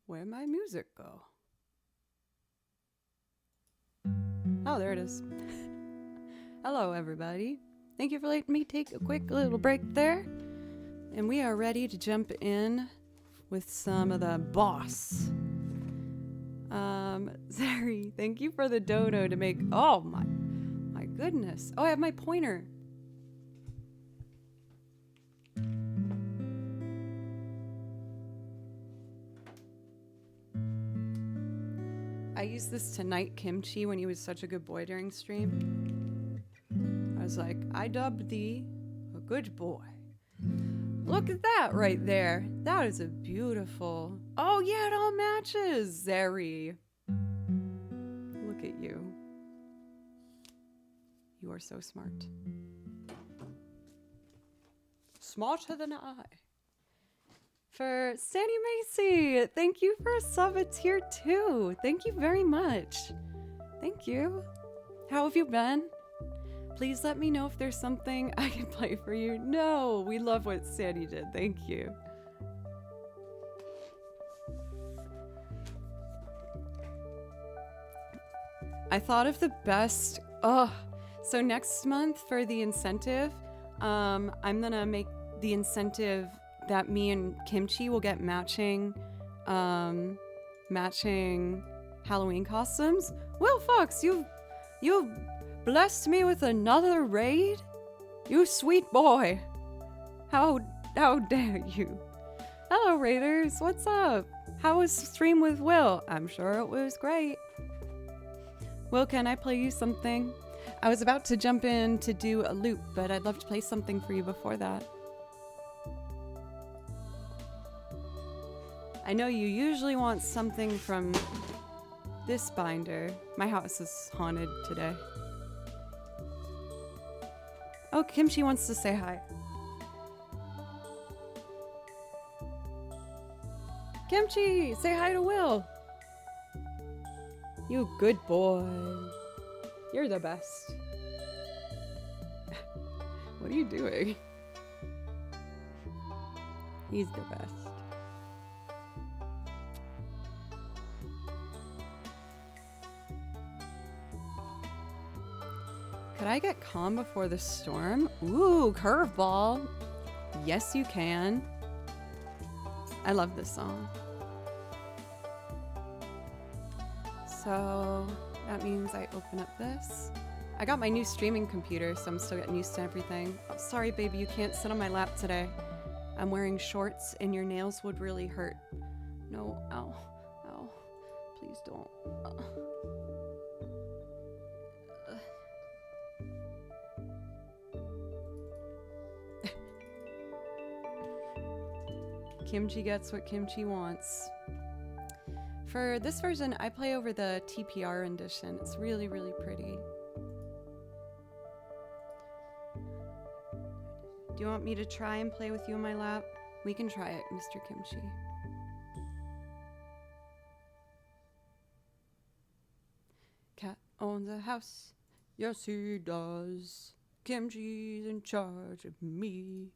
S1: Where'd my music go? Oh, there it is. Hello, everybody. Thank you for letting me take a quick little break there. And we are ready to jump in with some of the boss. Zari, thank you for the dodo to make... Oh, my goodness. Oh, I have my pointer. I used this to knight Kimchi when he was such a good boy during stream. I was like, I dubbed thee a good boy. Look at that right there. That is a beautiful... Oh yeah, it all matches, Zeri. Look at you. You are so smart. Smarter than I. For Sandy Macy, thank you for a sub. It's here too. Thank you very much. Thank you. How have you been? Please let me know if there's something I can play for you. No, we love what Sandy did. Thank you. I thought of the best. So next month for the incentive, I'm gonna make the incentive that me and Kimchi will get matching Halloween costumes. Will Fox, you've blessed me with another raid? You sweet boy. How dare you? Hello, Raiders. What's up? How was stream with Will? I'm sure it was great. Will, can I play you something? I was about to jump in to do a loop, but I'd love to play something for you before that. I know you usually want something from this binder. My house is haunted today. Oh, Kimchi wants to say hi. Kimchi, say hi to Will. You good boy. You're the best. What are you doing? He's the best. Could I get calm before the storm? Ooh, curveball. Yes, you can. I love this song. So that means I open up this. I got my new streaming computer, so I'm still getting used to everything. Oh, sorry, baby, you can't sit on my lap today. I'm wearing shorts and your nails would really hurt. No, ow, ow. Please don't. Kimchi gets what Kimchi wants. For this version, I play over the TPR rendition. It's really, really pretty. Do you want me to try and play with you in my lap? We can try it, Mr. Kimchi. Cat owns a house. Yes, he does. Kimchi's in charge of me.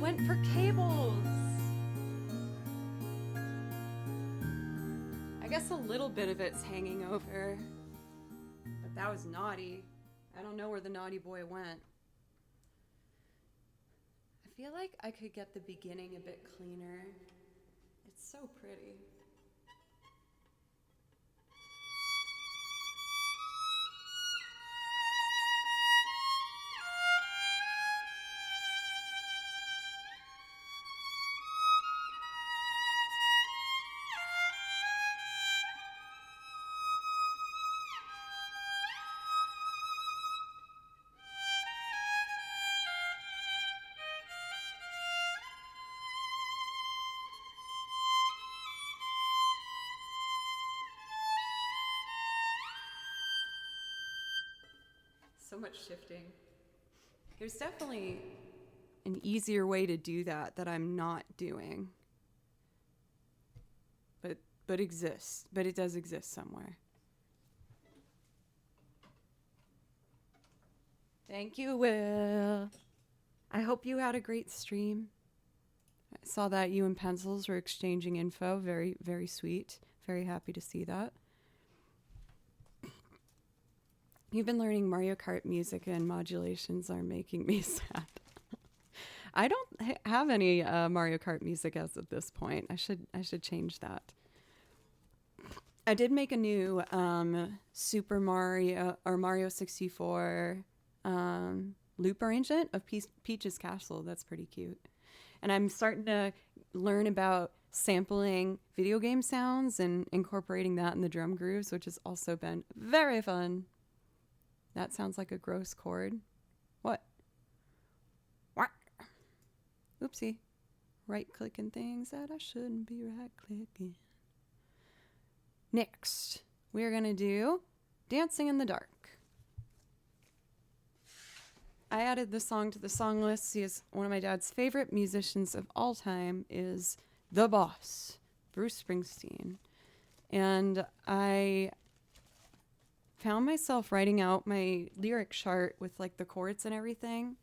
S1: Went for cables. I guess a little bit of it's hanging over, but that was naughty. I don't know where the naughty boy went. I feel like I could get the beginning a bit cleaner. It's so pretty. So much shifting. There's definitely an easier way to do that I'm not doing. But exists. But it does exist somewhere. Thank you, Will. I hope you had a great stream. I saw that you and Pencils were exchanging info. Very, very sweet. Very happy to see that. You've been learning Mario Kart music and modulations are making me sad. I don't have any Mario Kart music as of this point. I should change that. I did make a new Super Mario or Mario 64 loop arrangement of Peach's Castle. That's pretty cute. And I'm starting to learn about sampling video game sounds and incorporating that in the drum grooves, which has also been very fun. That sounds like a gross chord. What? Oopsie. Right-clicking things that I shouldn't be right-clicking. Next, we're going to do Dancing in the Dark. I added this song to the song list. He is one of my dad's favorite musicians of all time is the boss, Bruce Springsteen. And I found myself writing out my lyric chart with like the chords and everything.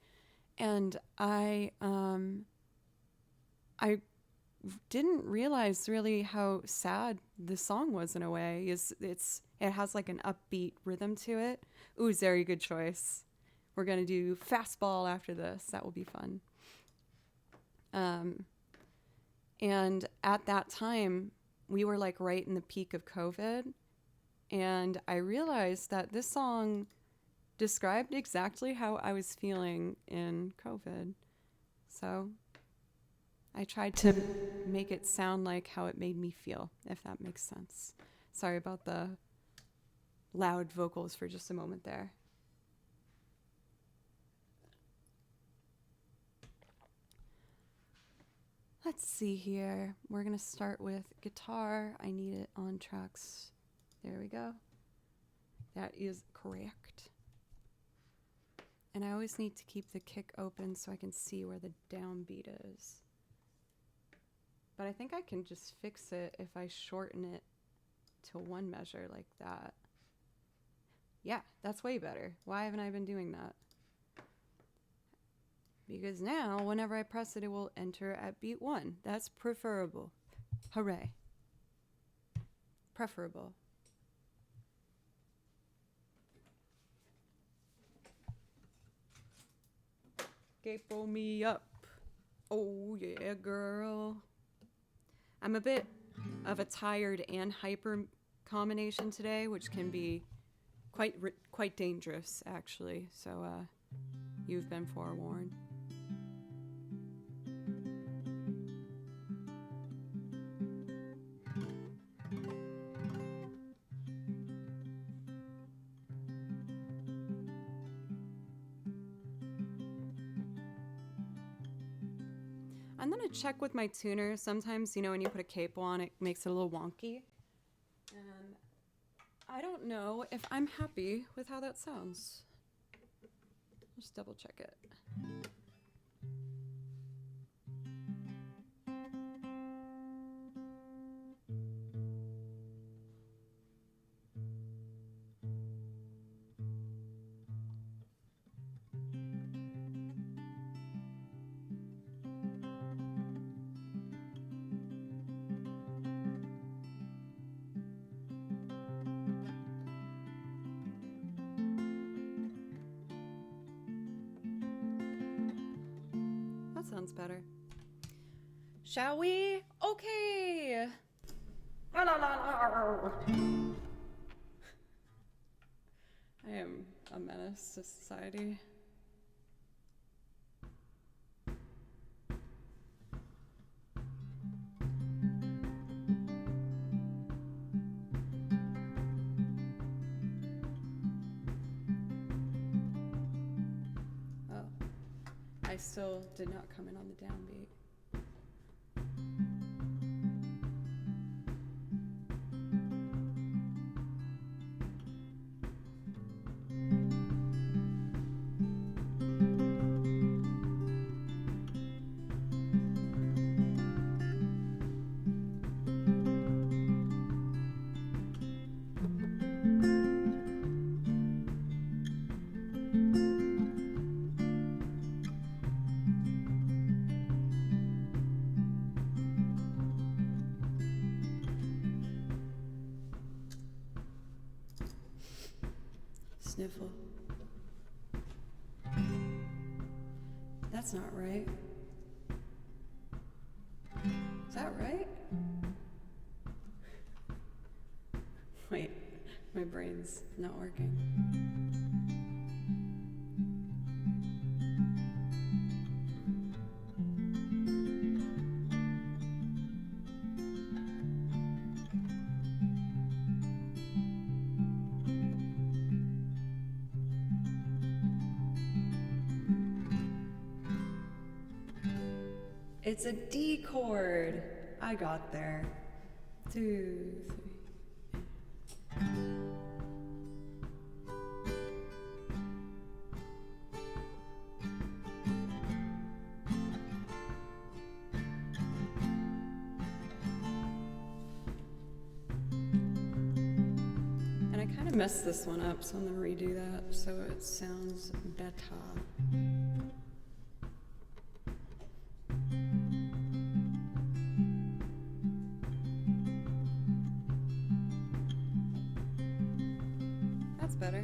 S1: And I didn't realize really how sad the song was in a way. It has like an upbeat rhythm to it. Ooh, very good choice. We're going to do fastball after this. That will be fun. And at that time, we were like right in the peak of COVID. And I realized that this song described exactly how I was feeling in COVID. So I tried to make it sound like how it made me feel, if that makes sense. Sorry about the loud vocals for just a moment there. Let's see here. We're going to start with guitar. I need it on tracks. There we go. That is correct. And I always need to keep the kick open so I can see where the downbeat is. But I think I can just fix it if I shorten it to one measure like that. Yeah, that's way better. Why haven't I been doing that? Because now, whenever I press it, it will enter at beat 1. That's preferable. Hooray. Preferable. Capo me up. Oh yeah, girl. I'm a bit of a tired and hyper combination today, which can be quite dangerous, actually. So you've been forewarned. I'm gonna check with my tuner. Sometimes, you know, when you put a capo on, it makes it a little wonky. And I don't know if I'm happy with how that sounds. Just double check it. sounds better. Shall we? Okay. I am a menace to society. I still did not come in on the downbeat. Sniffle. That's not right. Is that right? Wait, my brain's not working. It's a D chord. I got there. 2, 3. And I kind of messed this one up, so I'm gonna redo that so it sounds better. Better.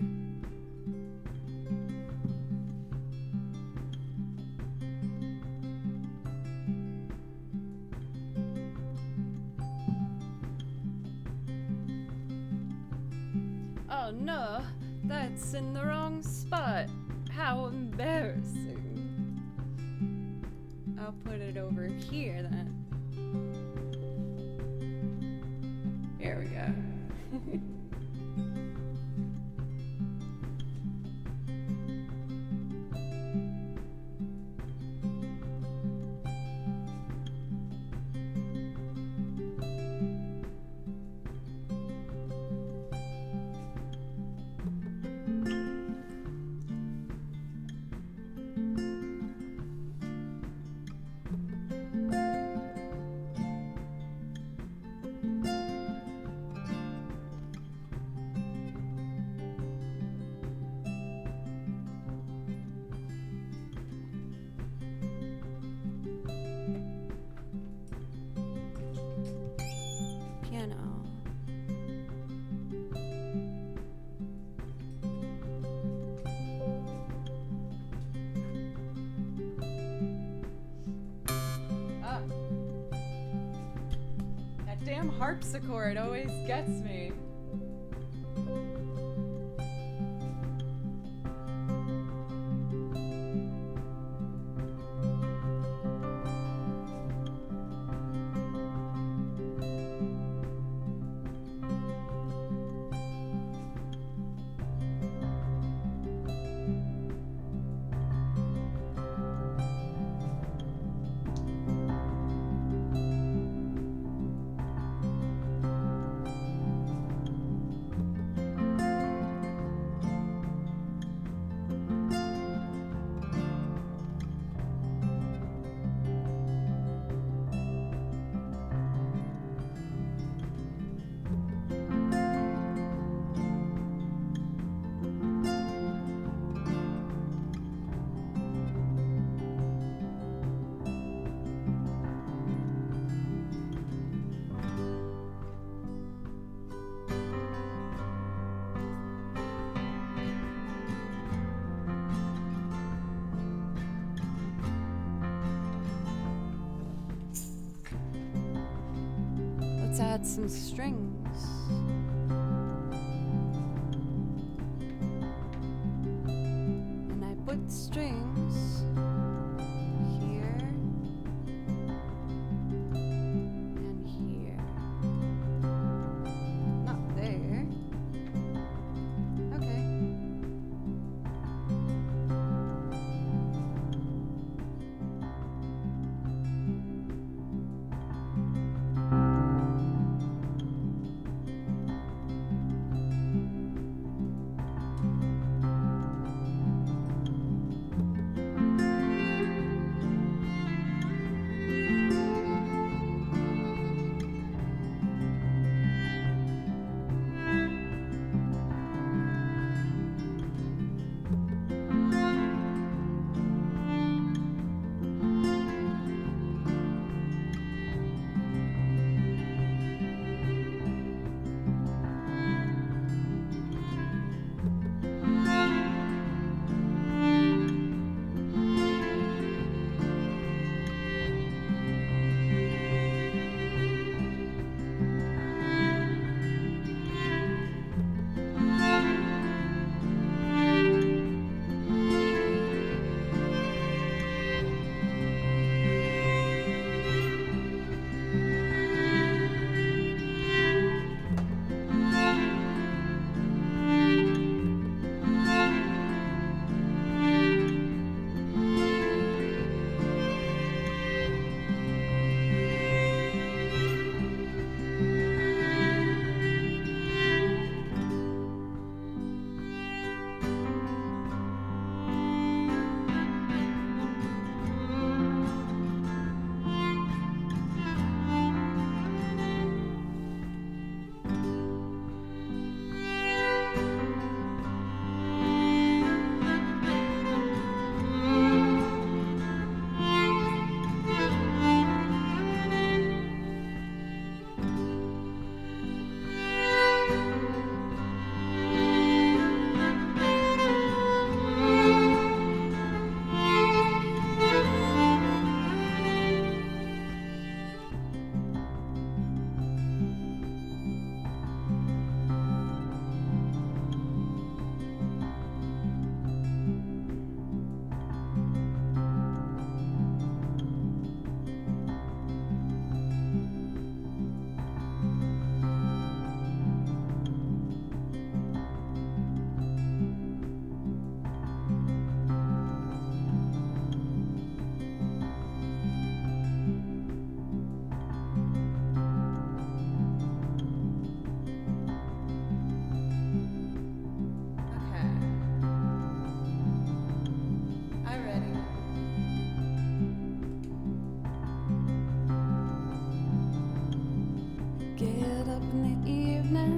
S1: Oh no, that's in the wrong spot. How embarrassing. I'll put it over here then. Here we go. Damn harpsichord always gets me. Let's add some strings. And I put strings here and here. Not there. Okay. Get up in the evening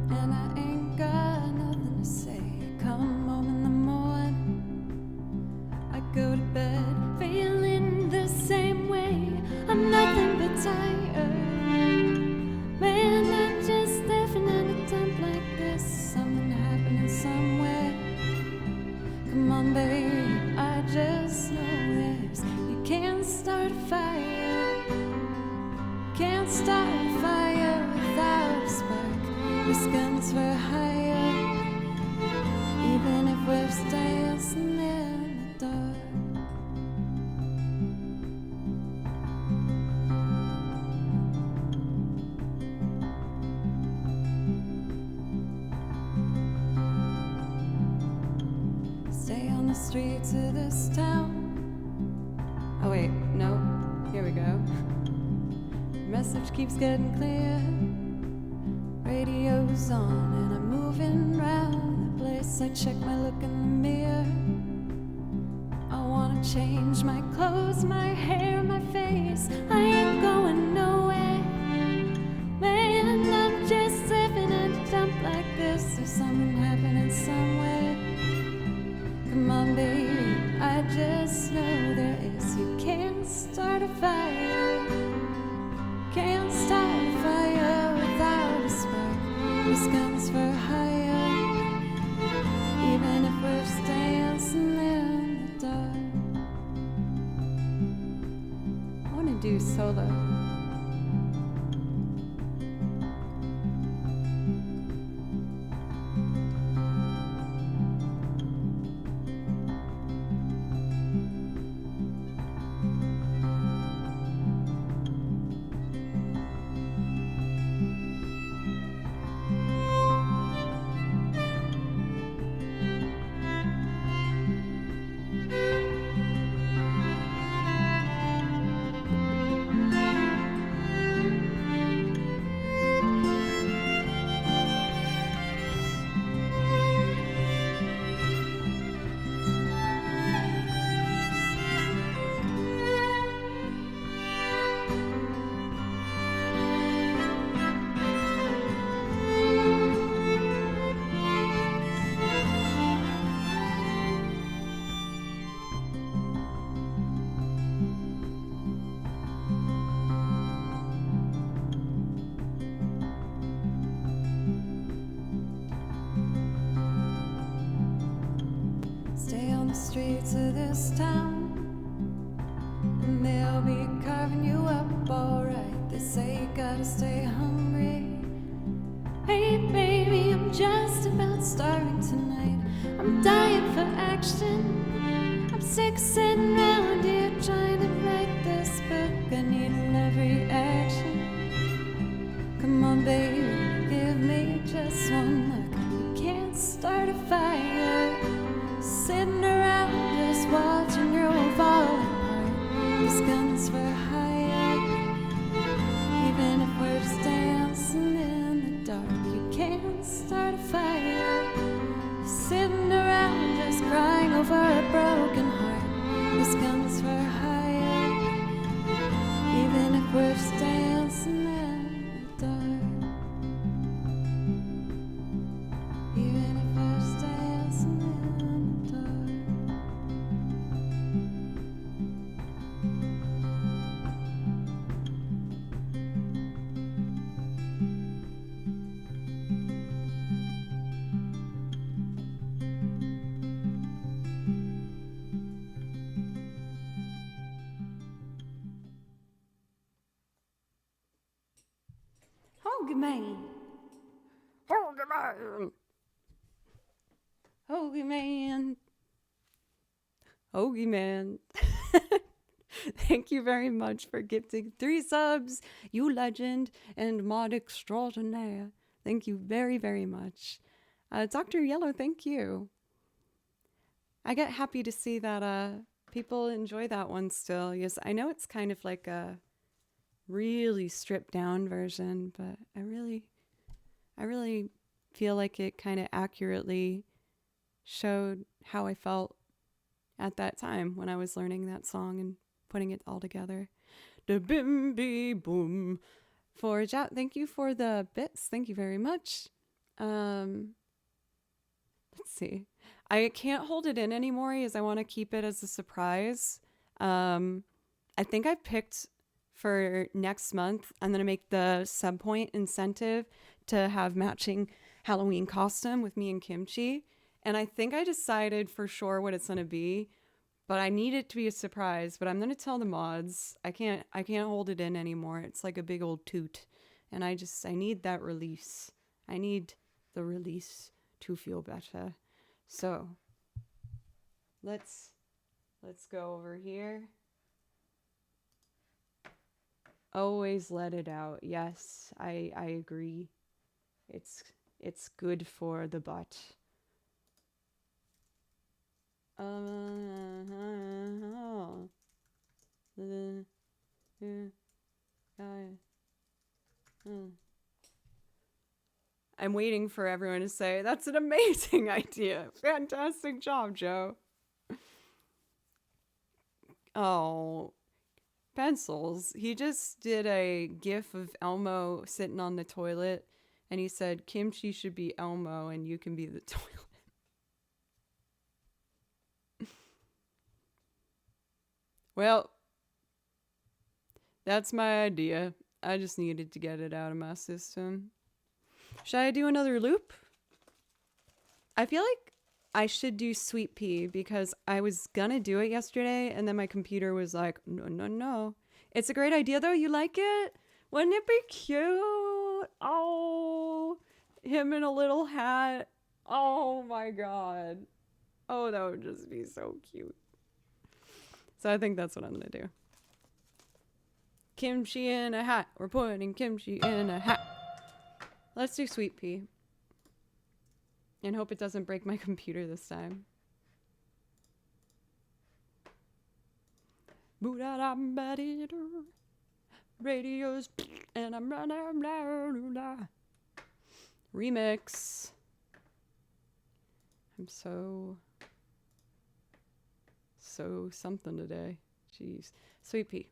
S1: and I ain't got nothing to say. I come home in the morning, I go to bed feeling the same way. I'm nothing but tired. Man, I'm just living in a dump like this. Something happening somewhere. Come on, babe, I just know this. You can't start a fire. Can't start a fire without a spark. This gun's for hire, even if we're dancing in the dark. Stay on the streets of this town. Oh wait, no, here we go. Message keeps getting clear. Radio's on and I'm moving around the place. I check my look in the mirror. I wanna change my clothes, my hair, my face. I ain't going nowhere. Man, I'm just living in a dump like this. There's something happening somewhere. Come on, baby, I just know there is. You can't start a fire. Can't start a fire without a spark. This gun's for hire, even if we're dancing in the dark. I wanna do solo. streets of this town, and they'll be carving you up alright. They say you gotta stay hungry. Hey baby, I'm just about starving tonight. I'm dying for action. I'm sick of sitting around here trying to write this book. I need a love reaction. Come on baby, give me just one look. You can't start a fire sitting around just watching your world fall apart. This gun's for hire. Even if we're just dancing in the dark, you can't start a fire sitting around just crying over a broken heart. This gun's for hire. Even if we're just dancing in the dark. Even if we're just dancing in the dark. Hoagie man. Hoagie man. Hoagie man. Hoagie man. Thank you very much for gifting 3 subs, you legend and mod extraordinaire. Thank you very, very much. Dr. Yellow, thank you. I get happy to see that people enjoy that one still. Yes, I know it's kind of like a really stripped down version, but I really feel like it kind of accurately showed how I felt at that time when I was learning that song and putting it all together. The bimby boom. For Jat, thank you for the bits. Thank you very much. Let's see. I can't hold it in anymore as I want to keep it as a surprise. I think I picked for next month, I'm going to make the sub point incentive to have matching Halloween costume with me and Kimchi. And I think I decided for sure what it's going to be, but I need it to be a surprise. But I'm going to tell the mods. I can't hold it in anymore. It's like a big old toot. And I need that release. I need the release to feel better. So let's go over here. Always let it out. Yes, I agree. It's good for the butt. I'm waiting for everyone to say, that's an amazing idea. Fantastic job, Joe. Oh, pencils. He just did a gif of Elmo sitting on the toilet, and he said, Kimchi should be Elmo, and you can be the toilet. Well, that's my idea. I just needed to get it out of my system. Should I do another loop? I feel like I should do Sweet Pea because I was gonna do it yesterday and then my computer was like, no. It's a great idea though. You like it? Wouldn't it be cute? Oh, him in a little hat. Oh my god. Oh, that would just be so cute. So I think that's what I'm gonna do. Kimchi in a hat. We're putting kimchi in a hat. Let's do Sweet Pea. And hope it doesn't break my computer this time. Radios and I'm running. Remix. I'm so something today. Jeez. Sweet Pea.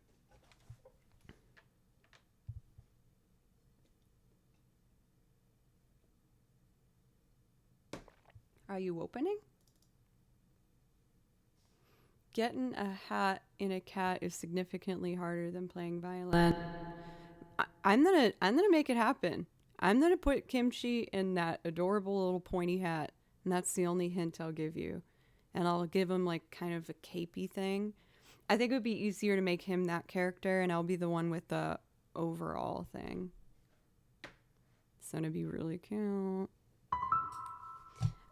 S1: Are you opening? Getting a hat in a cat is significantly harder than playing violin. I'm gonna make it happen. I'm gonna put Kimchi in that adorable little pointy hat, and that's the only hint I'll give you. and I'll give him like kind of a capey thing. I think it would be easier to make him that character, and I'll be the one with the overall thing. It's gonna be really cute.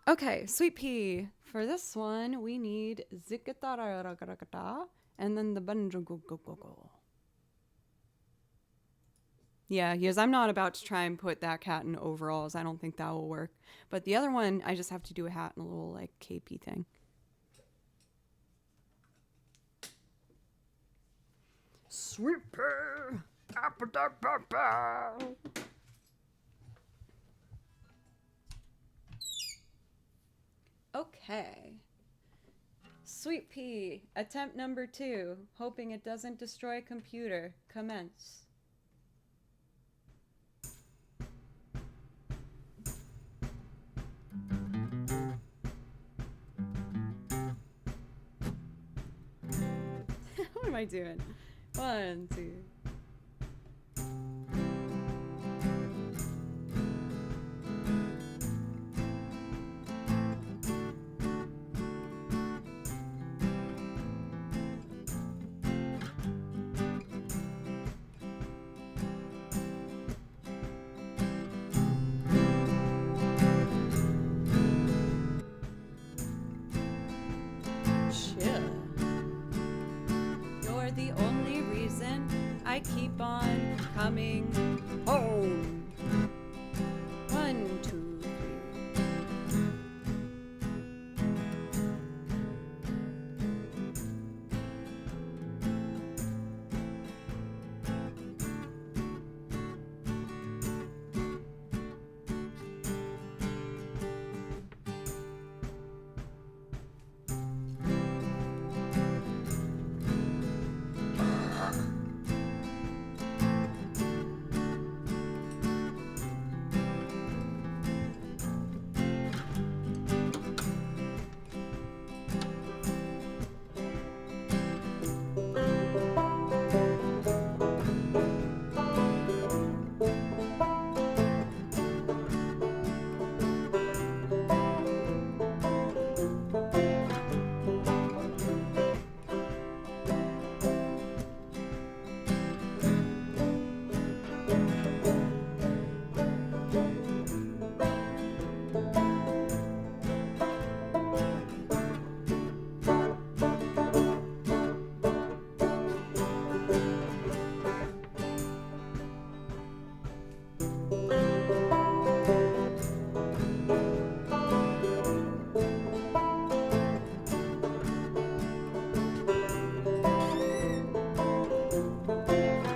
S1: Okay, Sweet Pea. For this one, we need Zikatara and then the Banjo Go Go Go Go. Yeah, because I'm not about to try and put that cat in overalls. I don't think that will work. But the other one, I just have to do a hat and a little like capey thing. Sweet Pea. Okay. Sweet Pea, attempt number 2. Hoping it doesn't destroy computer. Commence. What am I doing? 1, 2. You're the only reason I keep on coming home. 1, 2, 3.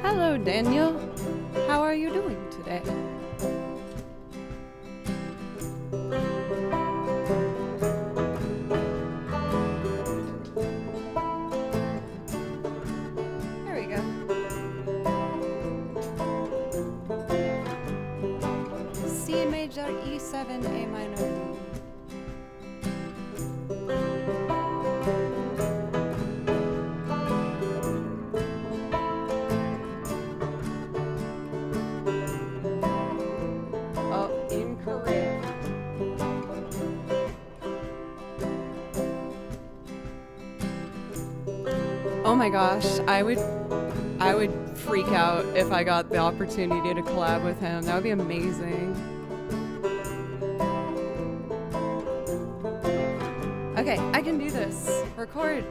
S1: Hello, Daniel. How are you doing today? There we go. C major, E7, A minor. Oh my gosh, I would freak out if I got the opportunity to collab with him. That would be amazing. Okay, I can do this. Record.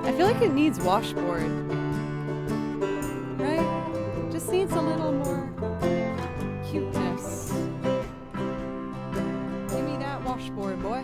S1: I feel like it needs washboard, right? Just needs a little more cuteness. Give me that washboard, boy.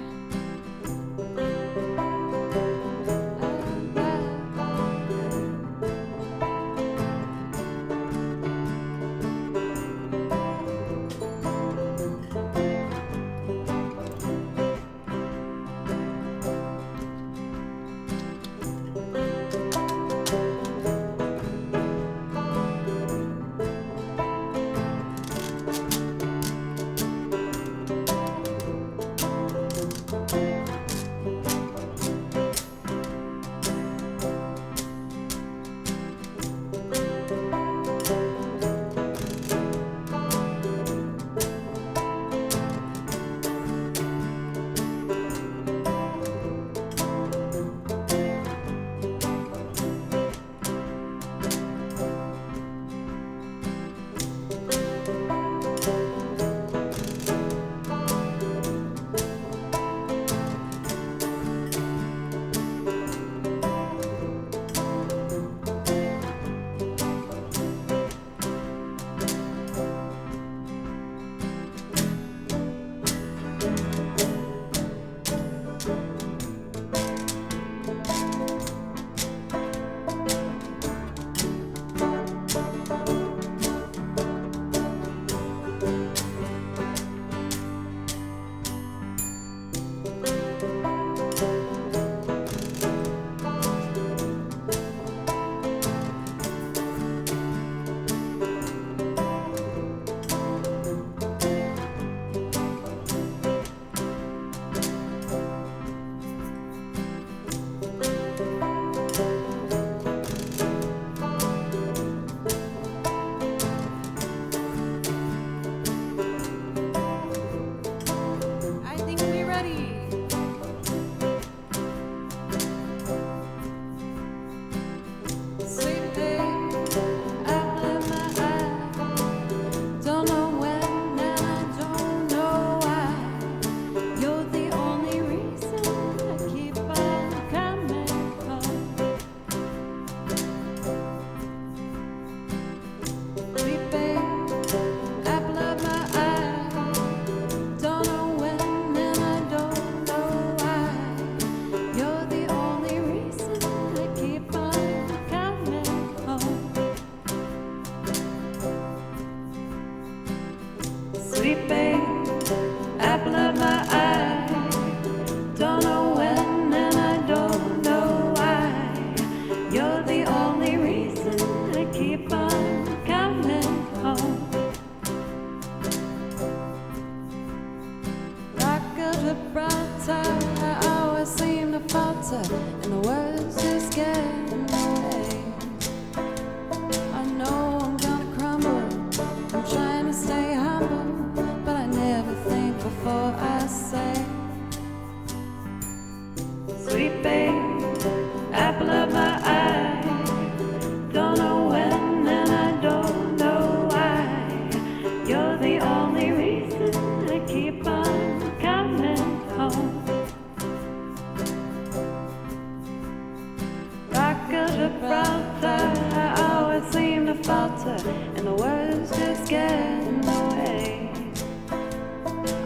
S1: falter, and the words just get in the way.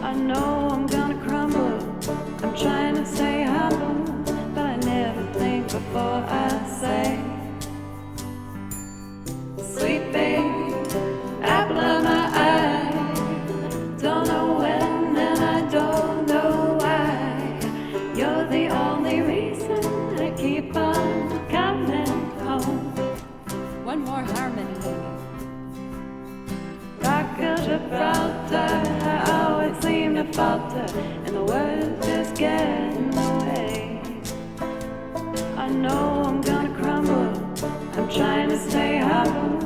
S1: I know I'm gonna crumble, I'm trying to stay humble, but I never think before I say, sweet babe, apple of my eye, don't know when and I don't know why, you're the only reason I keep on coming home. One more harmony. Rock of Gibraltar, I always seem to falter, and the words just get in the way. I know I'm gonna crumble, I'm trying to stay humble,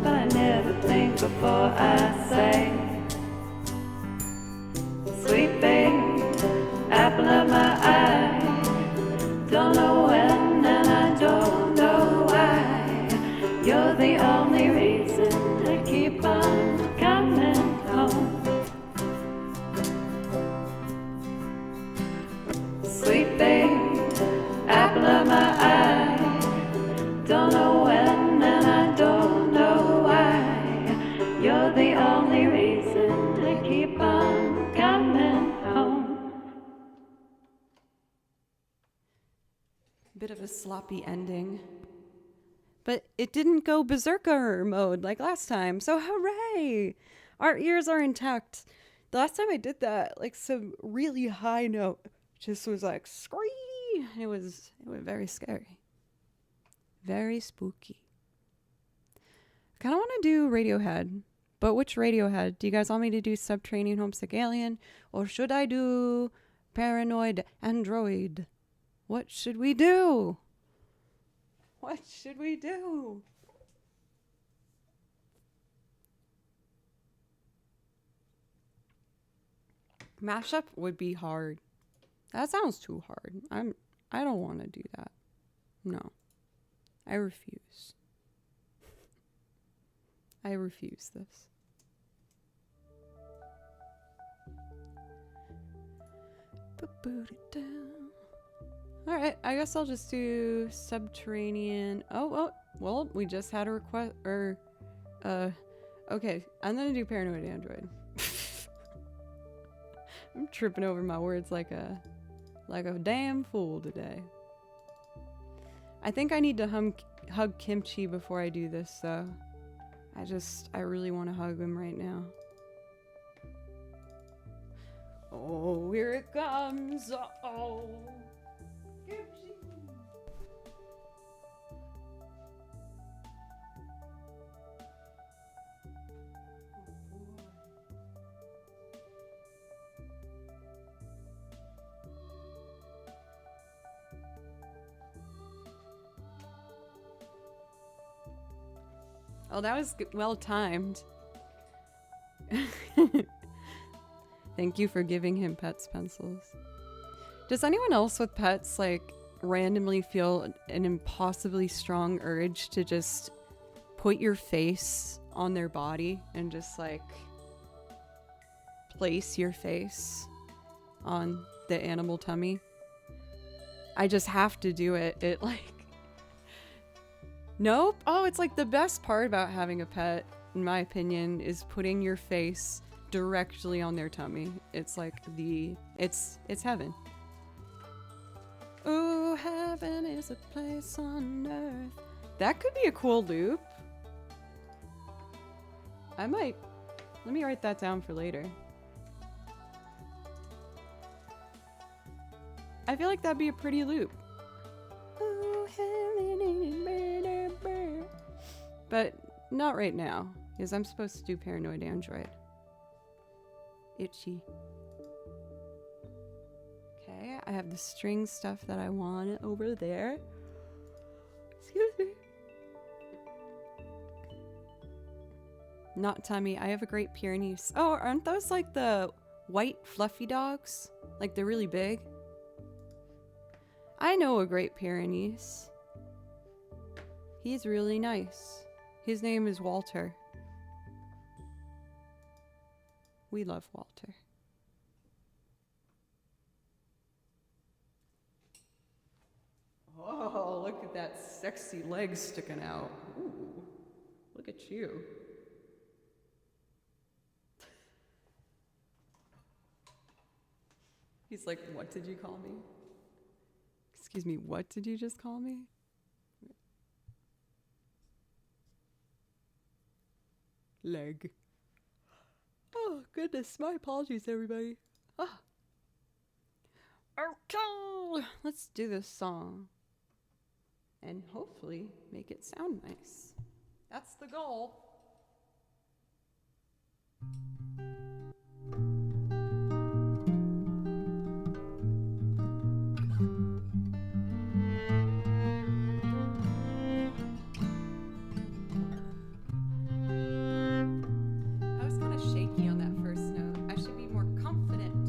S1: but I never think before I say, sweet babe, apple of my eye, don't know when and I don't know why, you're the only reason I keep on coming home. Sweet babe, apple of my eye, don't know when and I don't know why, you're the only reason I keep on coming home. Bit of a sloppy ending, but it didn't go berserker mode like last time, so hooray! Our ears are intact. The last time I did that, like some really high note just was like scream. It was very scary, very spooky. I kind of want to do Radiohead, but which Radiohead? Do you guys want me to do Subterranean Homesick Alien, or should I do Paranoid Android? What should we do? What should we do? Mashup would be hard. That sounds too hard. I don't want to do that. No. I refuse. I refuse this. Alright, I guess I'll just do Subterranean. Oh, well, we just had a request, okay, I'm gonna do Paranoid Android. I'm tripping over my words like a damn fool today. I think I need to hug Kimchi before I do this, though. I really want to hug him right now. Oh, here it comes. Oh, Kimchi. Oh, that was well timed. Thank you for giving him pets pencils. Does anyone else with pets like randomly feel an impossibly strong urge to just put your face on their body and just like place your face on the animal tummy? I just have to do it. It like Nope. Oh, it's like the best part about having a pet, in my opinion, is putting your face directly on their tummy. It's like it's heaven. Oh, heaven is a place on earth. That could be a cool loop. Let me write that down for later. I feel like that'd be a pretty loop. But not right now, because I'm supposed to do Paranoid Android. Itchy. Okay, I have the string stuff that I want over there. Excuse me. Not tummy. I have a Great Pyrenees. Oh, aren't those like the white fluffy dogs? Like they're really big? I know a Great Pyrenees. He's really nice. His name is Walter. We love Walter. Oh, look at that sexy leg sticking out. Ooh, look Look at you. He's like, what did you call me? Excuse me, what did you just call me? Leg. Oh, goodness. My apologies, everybody. Ah. Okay, let's do this song. And hopefully make it sound nice. That's the goal. I was kind of shaky on that first note. I should be more confident.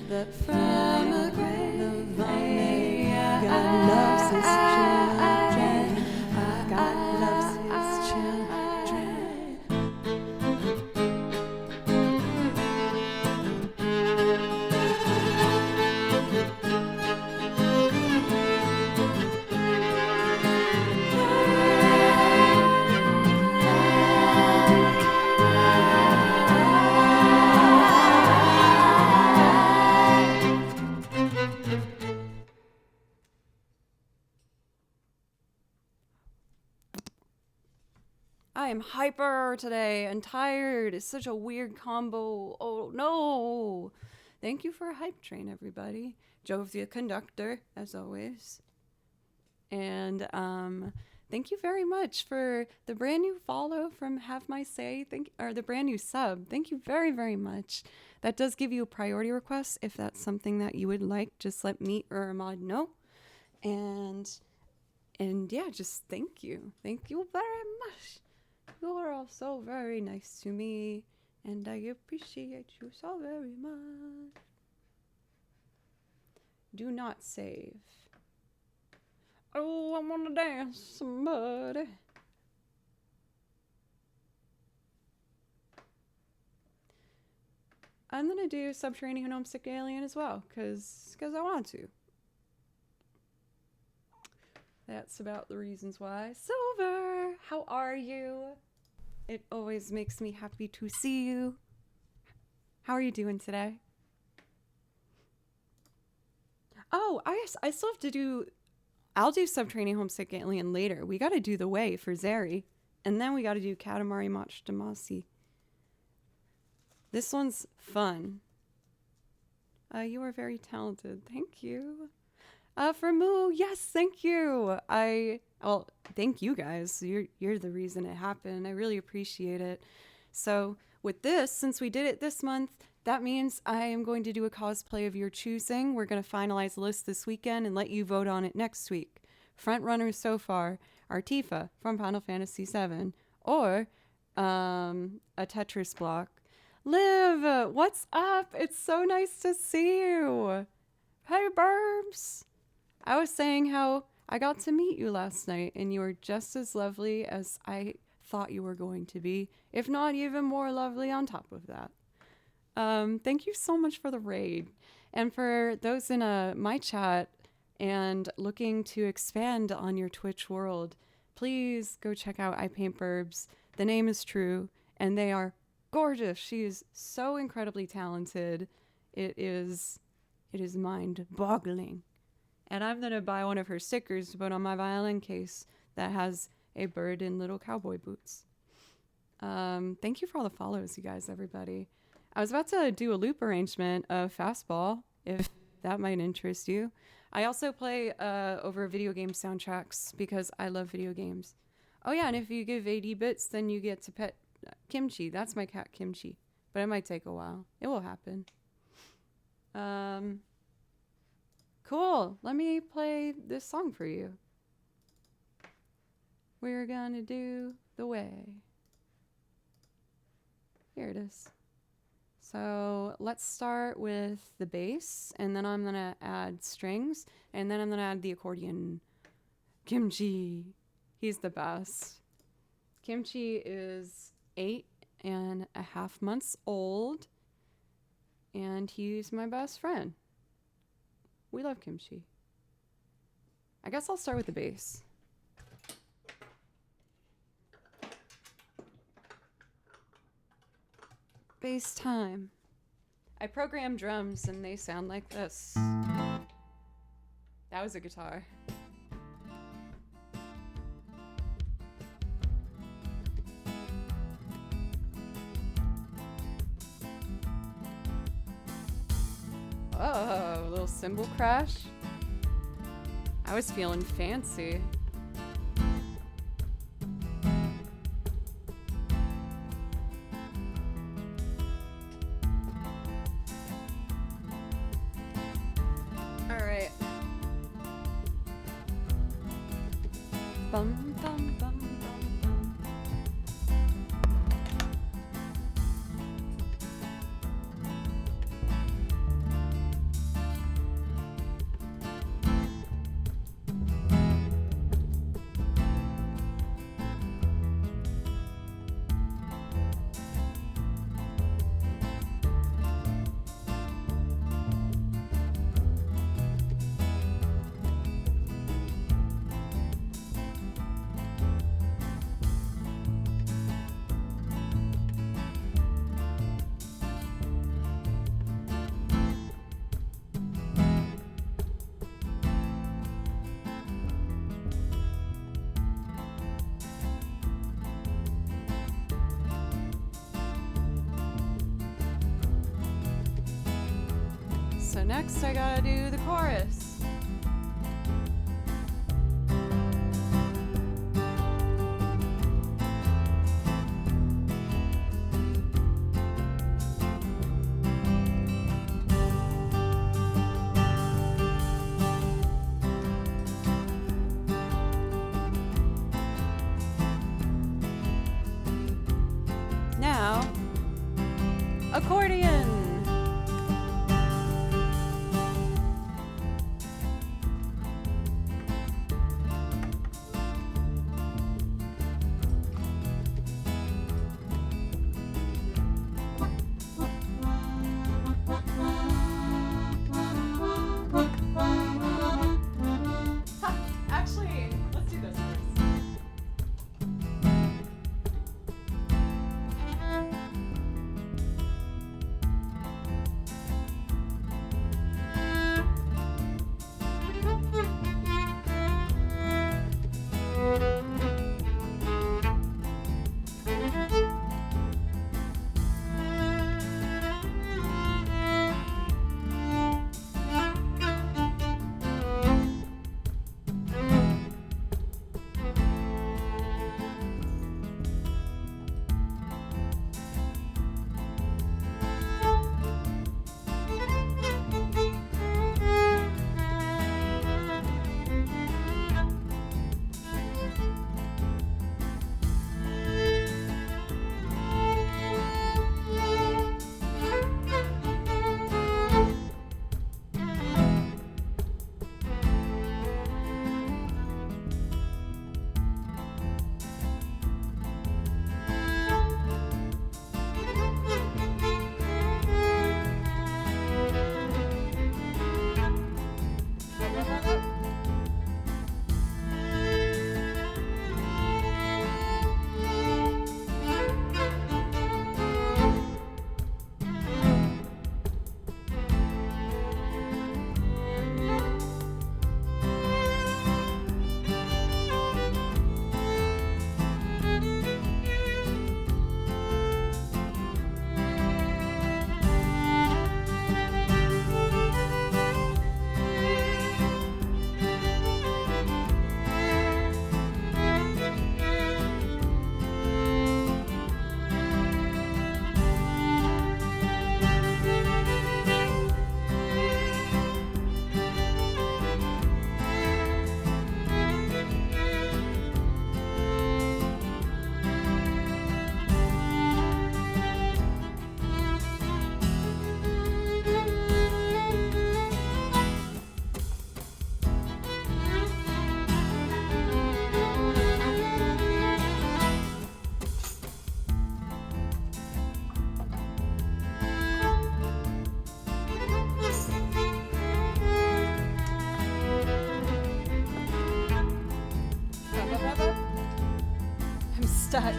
S1: the pomegranate, the vomit. God loves his children. God loves his children. I am hyper today and tired. It's such a weird combo. Oh no. Thank you for a hype train, everybody. Jove the conductor, as always. And thank you very much for the brand new follow from Have My Say. Or the brand new sub. Thank you very, very much. That does give you a priority request. If that's something that you would like, just let me or Ahmad know. And yeah, just thank you. Thank you very much. You are all so very nice to me, and I appreciate you so very much. Do not save. Oh, I want to dance somebody. I'm going to do Subterranean Homesick Alien as well, because I want to. That's about the reasons why. Silver, how are you? It always makes me happy to see you. How are you doing today? Oh, I still have to do... I'll do Subterranean Homesick Alien later. We got to do The Way for Zeri. And then we got to do Katamari Mach Damasi. This one's fun. You are very talented. Thank you. For Moo, yes, thank you. Well, thank you guys. You're the reason it happened. I really appreciate it. So with this, since we did it this month, that means I am going to do a cosplay of your choosing. We're going to finalize the list this weekend and let you vote on it next week. Front runners so far are Tifa from Final Fantasy VII or a Tetris block. Liv, what's up? It's so nice to see you. Hey, Burbs. I was saying how I got to meet you last night, and you were just as lovely as I thought you were going to be, if not even more lovely on top of that. Thank you so much for the raid. And for those in my chat and looking to expand on your Twitch world, please go check out I Paint Burbs. The name is true, and they are gorgeous. She is so incredibly talented. It is mind-boggling. And I'm going to buy one of her stickers to put on my violin case that has a bird in little cowboy boots. Thank you for all the follows, you guys, everybody. I was about to do a loop arrangement of Fastball, if that might interest you. I also play over video game soundtracks because I love video games. Oh yeah, and if you give 80 bits, then you get to pet Kimchi. That's my cat, Kimchi. But it might take a while. It will happen. Cool. Let me play this song for you. We're gonna do The Way. Here it is. So let's start with the bass, and then I'm gonna add strings, and then I'm gonna add the accordion. Kimchi. He's the best. Kimchi is 8.5 months old, and he's my best friend. We love Kimchi. I guess I'll start with the bass. Bass time. I program drums and they sound like this. That was a guitar. Oh, a little cymbal crash. I was feeling fancy. All right. Bum, bum, bum, bum, bum. So next I gotta do the chorus. Now, accordion. Actually, let's do this first. I'm stuck.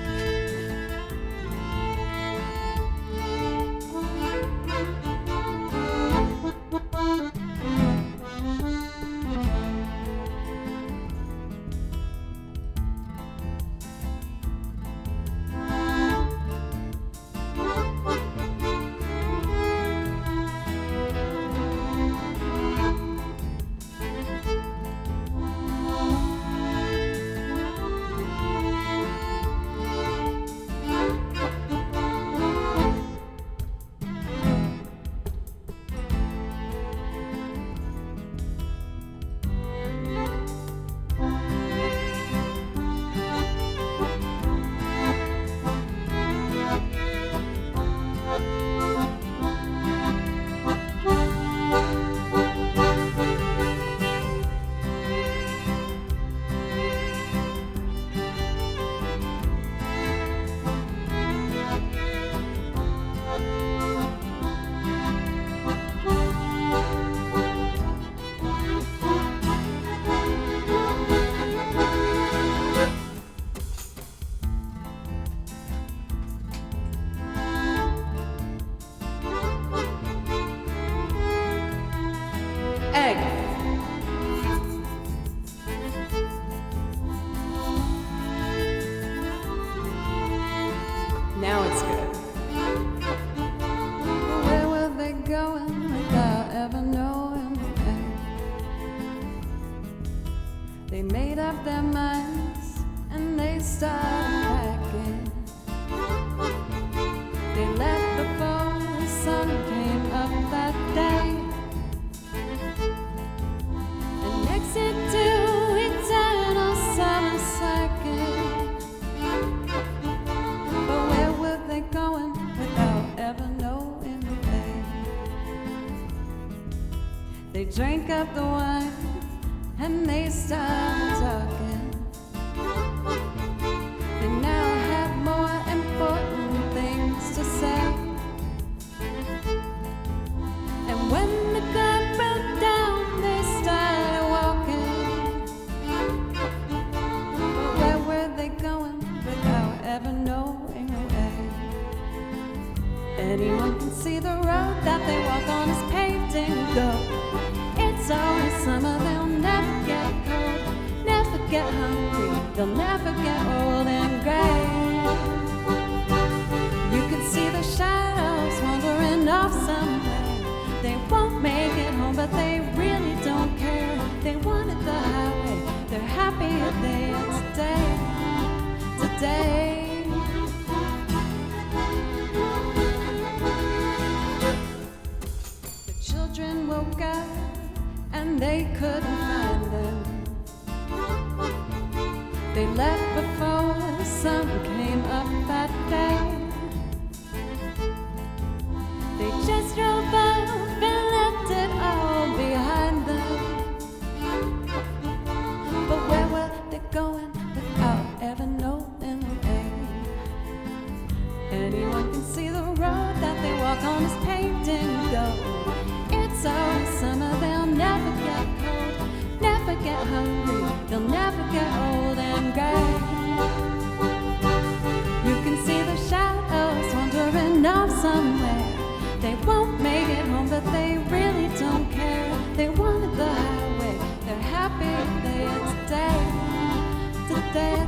S1: Egg. Now it's good. Where were they going without ever knowing? their minds and they started packing. They left before the sun came up that day. And exit to eternal summer slacking. But where were they going without ever knowing the way? They drank up the wine and they started talking. They now have more important things to say. And when the club broke down, they started walking. But where were they going without ever knowing the way? Anyone can see the road that they walk on is paved in gold. It's always summer, they'll never get cold, never get hungry, they'll never get old and gray. You can see the shadows wandering off somewhere. They won't make it home, but they really don't care. They wanted the highway, they're happier there today, today. The children woke up and they couldn't find them. They left before the sun came up that day. They just drove up and left it all behind them. But where were they going without ever knowing the way? Anyone can see the road that they walk on is paved in gold. It's always summer, they'll never get cold, never get hungry, they'll never get old and gray. You can see the shadows wandering off somewhere. They won't make it home, but they really don't care. They wanted the highway, they're happy there today, today.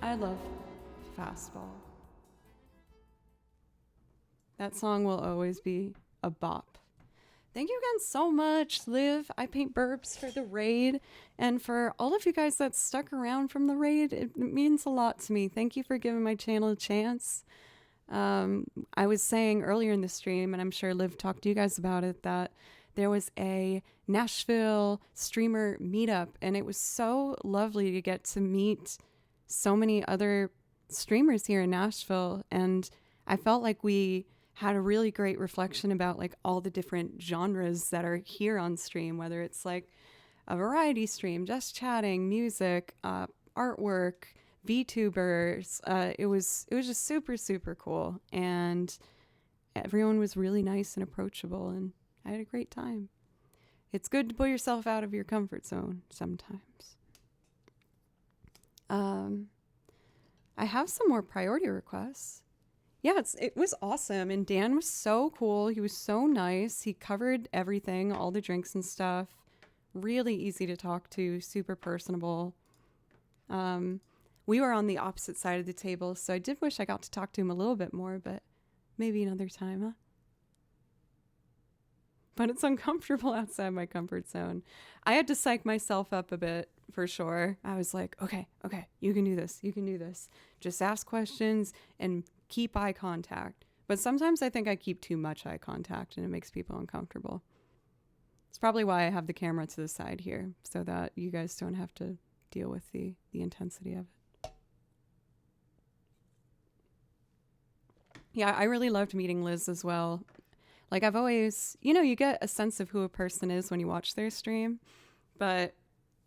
S1: I love Fastball. That song will always be a bop. Thank you again so much, Liv. I Paint Burps for the raid, and for all of you guys that stuck around from the raid. It means a lot to me. Thank you for giving my channel a chance. I was saying earlier in the stream, and I'm sure Liv talked to you guys about it, that there was a Nashville streamer meetup, and it was so lovely to get to meet so many other streamers here in Nashville. And I felt like we had a really great reflection about like all the different genres that are here on stream, whether it's like a variety stream, just chatting, music, artwork, VTubers. It was just super, super cool. And everyone was really nice and approachable, and I had a great time. It's good to put yourself out of your comfort zone sometimes. I have some more priority requests. Yeah, it was awesome. And Dan was so cool. He was so nice. He covered everything, all the drinks and stuff. Really easy to talk to, super personable. We were on the opposite side of the table, so I did wish I got to talk to him a little bit more, but maybe another time, huh? But it's uncomfortable outside my comfort zone. I had to psych myself up a bit, for sure. I was like, okay, you can do this. You can do this. Just ask questions and keep eye contact. But sometimes I think I keep too much eye contact and it makes people uncomfortable. It's probably why I have the camera to the side here, so that you guys don't have to deal with the intensity of it. Yeah, I really loved meeting Liz as well. Like, I've always, you get a sense of who a person is when you watch their stream. But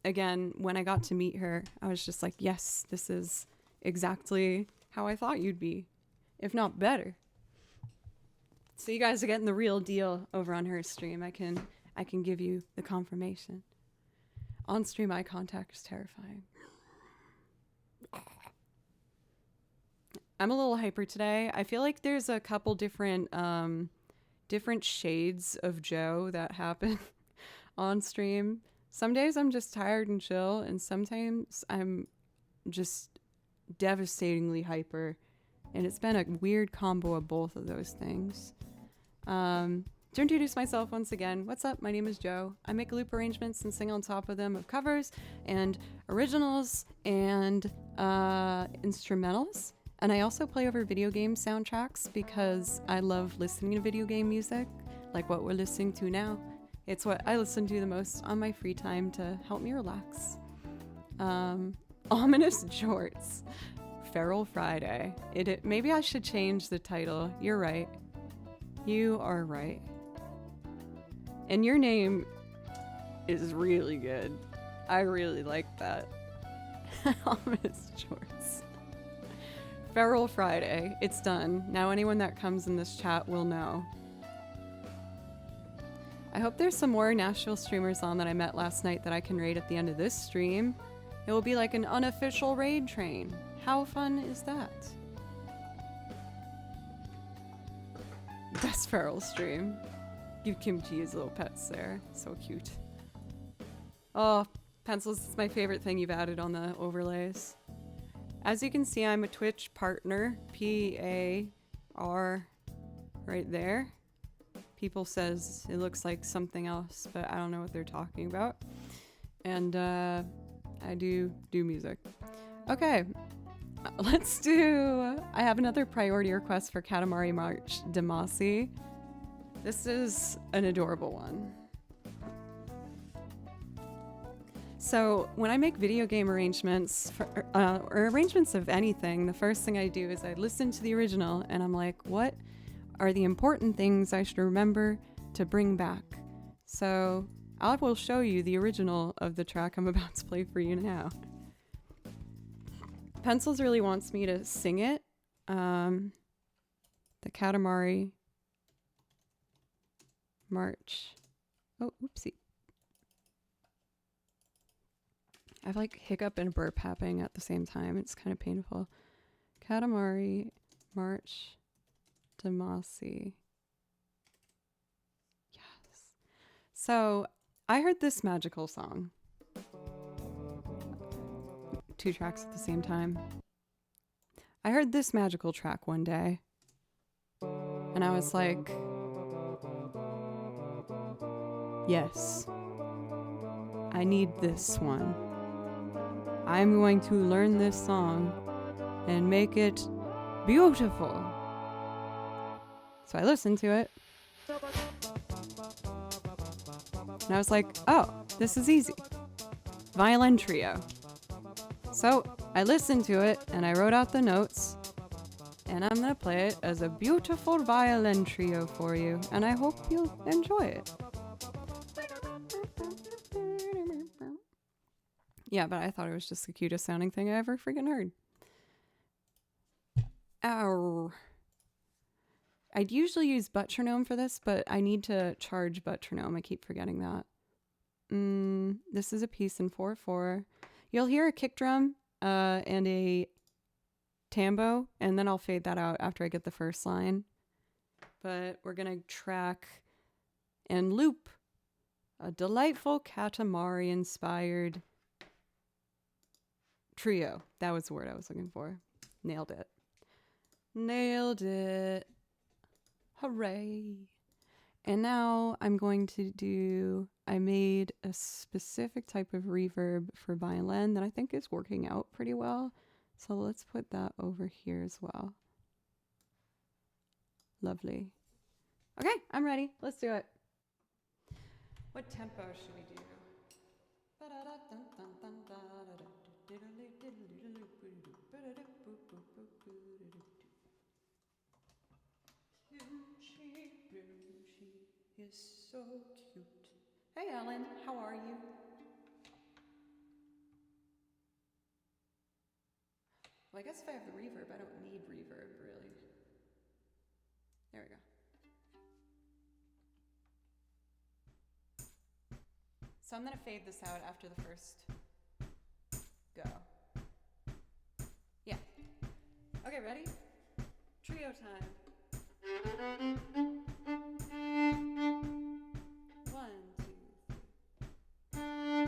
S1: again, when I got to meet her, I was just like, yes, this is exactly how I thought you'd be, if not better. So you guys are getting the real deal over on her stream. I can give you the confirmation. On stream eye contact is terrifying. I'm a little hyper today. I feel like there's a couple different shades of Joe that happen on stream. Some days I'm just tired and chill, and sometimes I'm just devastatingly hyper. And it's been a weird combo of both of those things. To introduce myself once again, what's up? My name is Joe. I make loop arrangements and sing on top of them of covers and originals and instrumentals. And I also play over video game soundtracks because I love listening to video game music, like what we're listening to now. It's what I listen to the most on my free time to help me relax. Ominous Jorts. Feral Friday. Maybe I should change the title. You're right. You are right. And your name is really good. I really like that. Ominous Jorts. Feral Friday. It's done. Now anyone that comes in this chat will know. I hope there's some more Nashville streamers on that I met last night that I can raid at the end of this stream. It will be like an unofficial raid train. How fun is that? Best feral stream. Give Kimchi his little pets there. So cute. Oh, pencils is my favorite thing you've added on the overlays. As you can see, I'm a Twitch partner. P-A-R right there. People says it looks like something else, but I don't know what they're talking about. And I do music. Okay, let's do... I have another priority request for Katamari March Demasi. This is an adorable one. So when I make video game arrangements, or arrangements of anything, the first thing I do is I listen to the original and I'm like, what are the important things I should remember to bring back? So I will show you the original of the track I'm about to play for you now. Pencils really wants me to sing it. The Katamari March. Oh, oopsie. I have like hiccup and burp happening at the same time. It's kind of painful. Katamari March Demasi. Yes. So I heard this magical song. 2 tracks at the same time. I heard this magical track one day. And I was like, yes, I need this one. I'm going to learn this song and make it beautiful. So I listened to it. And I was like, oh, this is easy. Violin trio. So I listened to it and I wrote out the notes. And I'm going to play it as a beautiful violin trio for you. And I hope you'll enjoy it. Yeah, but I thought it was just the cutest sounding thing I ever freaking heard. Ow. I'd usually use Buttronome for this, but I need to charge Buttronome. I keep forgetting that. This is a piece in 4/4. You'll hear a kick drum and a tambo, and then I'll fade that out after I get the first line. But we're going to track and loop a delightful Katamari-inspired trio. That was the word I was looking for. Nailed it. Nailed it. Hooray. And now I'm going to do, I made a specific type of reverb for violin that I think is working out pretty well. So let's put that over here as well. Lovely. Okay, I'm ready. Let's do it. What tempo should we do? Is so cute. Hey Ellen, how are you? Well, I guess if I have the reverb, I don't need reverb, really. There we go. So I'm gonna fade this out after the first go. Yeah. Okay, ready? Trio time. 1, 2, 3.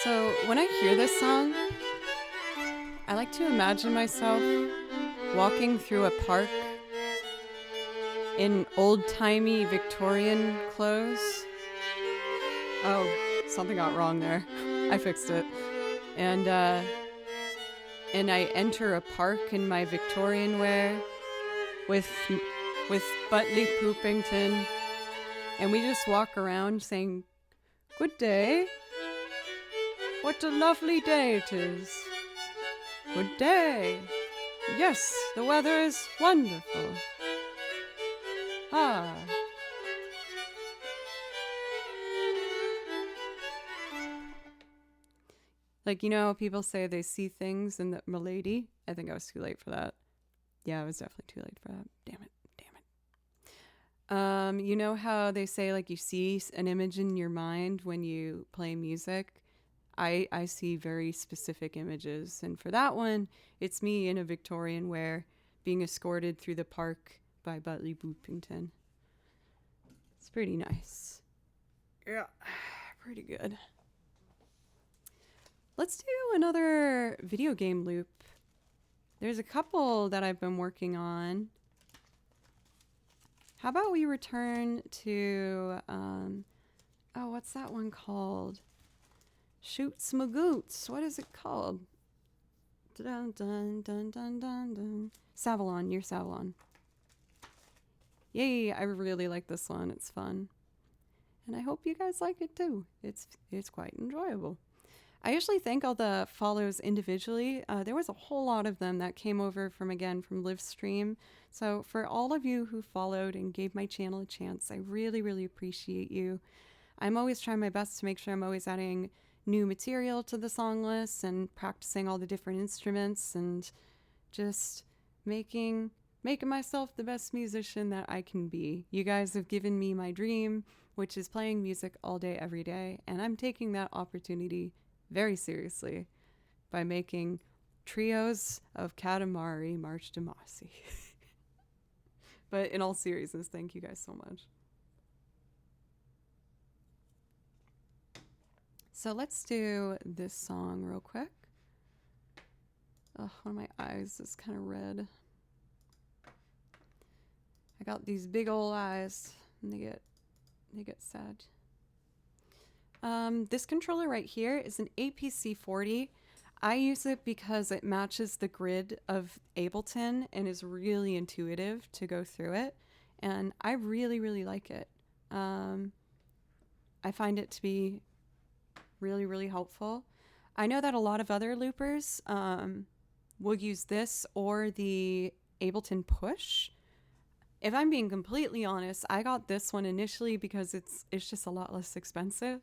S1: So when I hear this song, I like to imagine myself walking through a park in old-timey Victorian clothes. Oh, something got wrong there. I fixed it. And I enter a park in my Victorian wear with Butley Poopington, and we just walk around saying, "Good day. What a lovely day it is. Good day. Yes, the weather is wonderful. Ah." Like, you know, people say they see things in the Milady. I think I was too late for that. Yeah, I was definitely too late for that. Damn it. You know how they say, like, you see an image in your mind when you play music? I see very specific images. And for that one, it's me in a Victorian wear being escorted through the park by Butley Boopington. It's pretty nice. Yeah, pretty good. Let's do another video game loop. There's a couple that I've been working on. How about we return to, oh, what's that one called? Shoots Magoots. What is it called? Dun dun dun dun dun dun. Savalon, near Savalon. Yay, I really like this one. It's fun. And I hope you guys like it too. It's quite enjoyable. I usually thank all the follows individually. There was a whole lot of them that came over from Livestream. So for all of you who followed and gave my channel a chance, I really, really appreciate you. I'm always trying my best to make sure I'm always adding new material to the song list and practicing all the different instruments and just making myself the best musician that I can be. You guys have given me my dream, which is playing music all day, every day, and I'm taking that opportunity very seriously by making trios of Katamari March to Marcy. But in all seriousness, thank you guys so much. So let's do this song real quick. Oh, one of my eyes is kind of red. I got these big old eyes and they get sad. This controller right here is an APC40. I use it because it matches the grid of Ableton and is really intuitive to go through it. And I really, really like it. I find it to be really, really helpful. I know that a lot of other loopers will use this or the Ableton Push. If I'm being completely honest, I got this one initially because it's just a lot less expensive.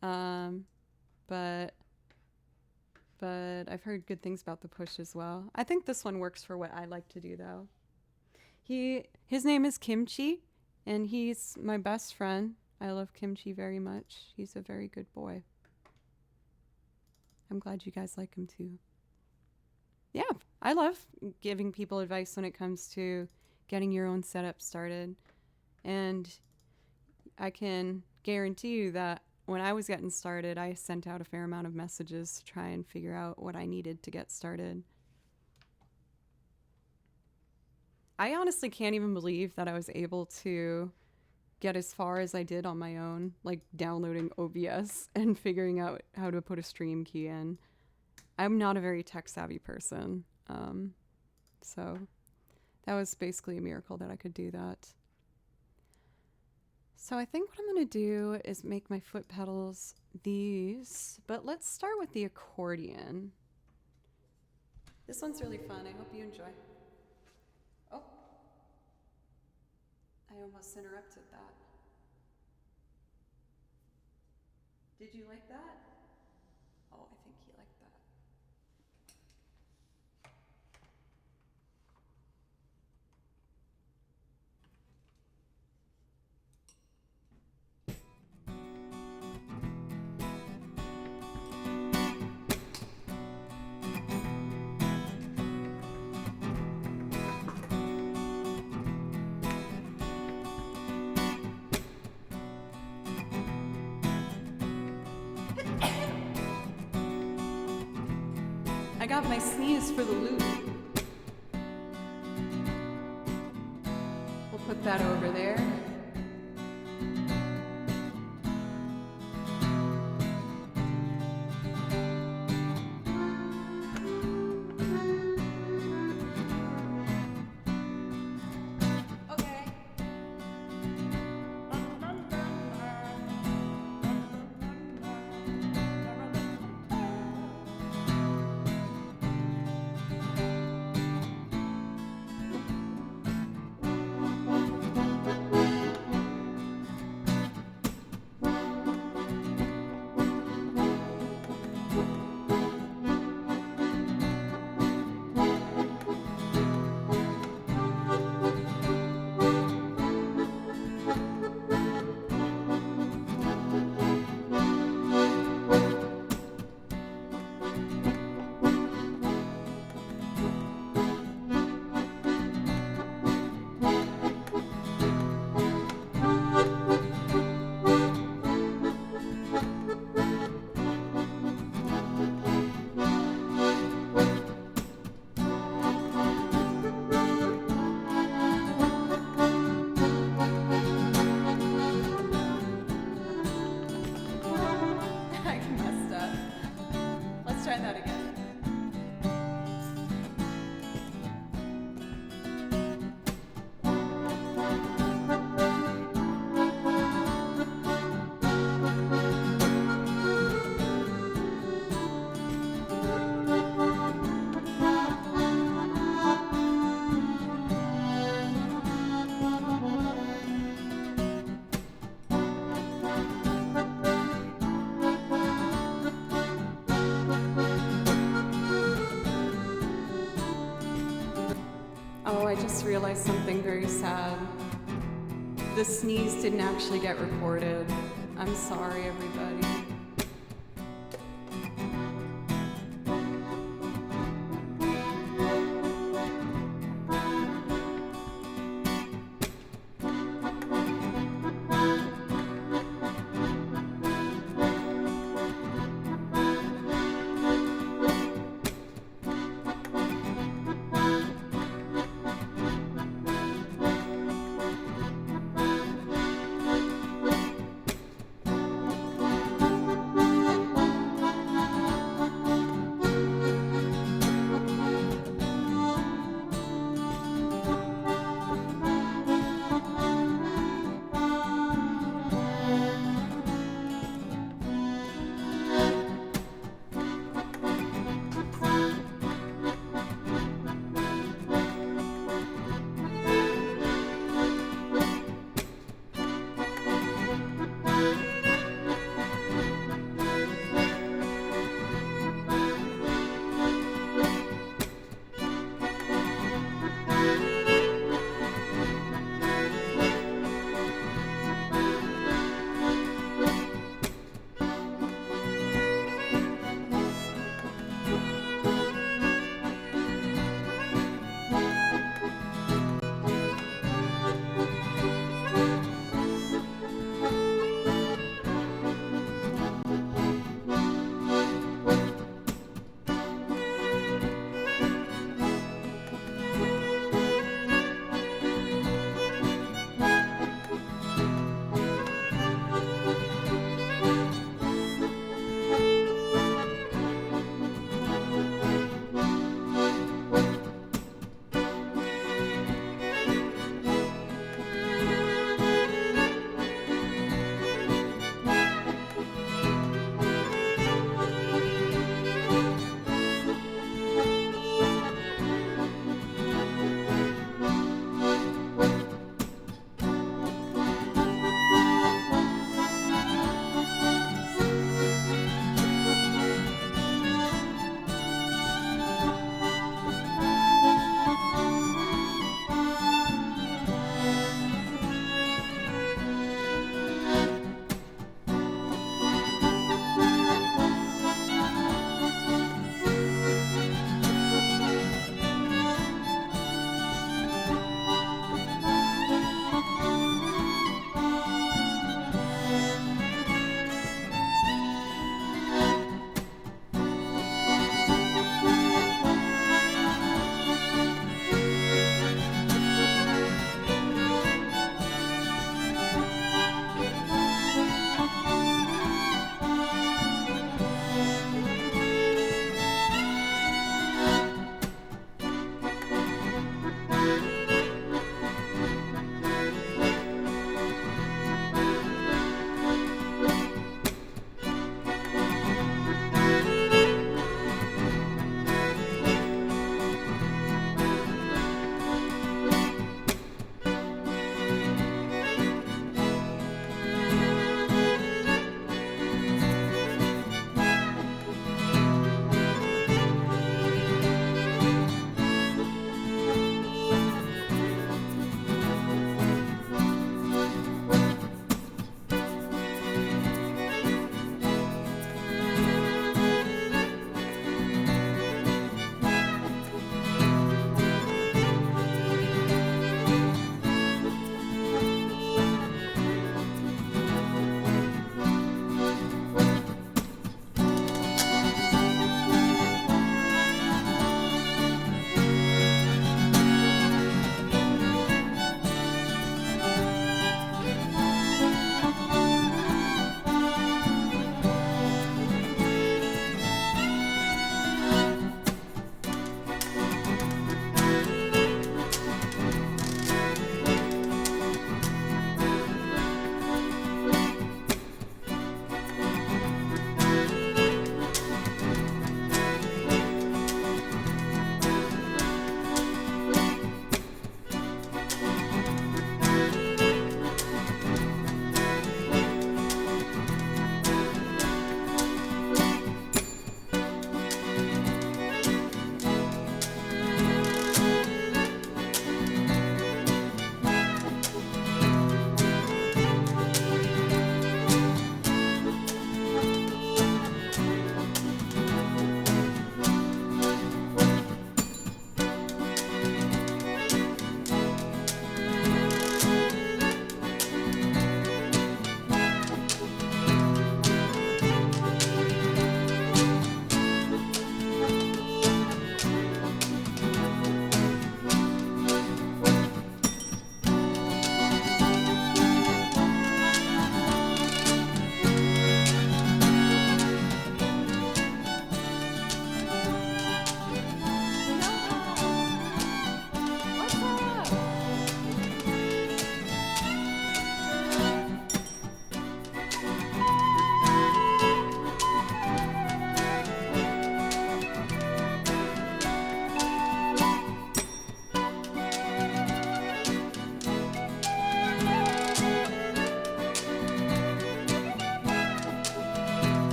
S1: But I've heard good things about the Push as well. I think this one works for what I like to do though. His name is Kimchi and he's my best friend. I love Kimchi very much. He's a very good boy. I'm glad you guys like him too. Yeah, I love giving people advice when it comes to getting your own setup started. And I can guarantee you that when I was getting started, I sent out a fair amount of messages to try and figure out what I needed to get started. I honestly can't even believe that I was able to get as far as I did on my own, like downloading OBS and figuring out how to put a stream key in. I'm not a very tech savvy person. So that was basically a miracle that I could do that. So I think what I'm going to do is make my foot pedals these, but let's start with the accordion. This one's really fun. I hope you enjoy. Oh, I almost interrupted that. Did you like that? Oh, I think he liked that. got my sneeze for the loop. We'll put that over there. Try that again. Oh, I just realized something very sad. The sneeze didn't actually get recorded. I'm sorry, everybody.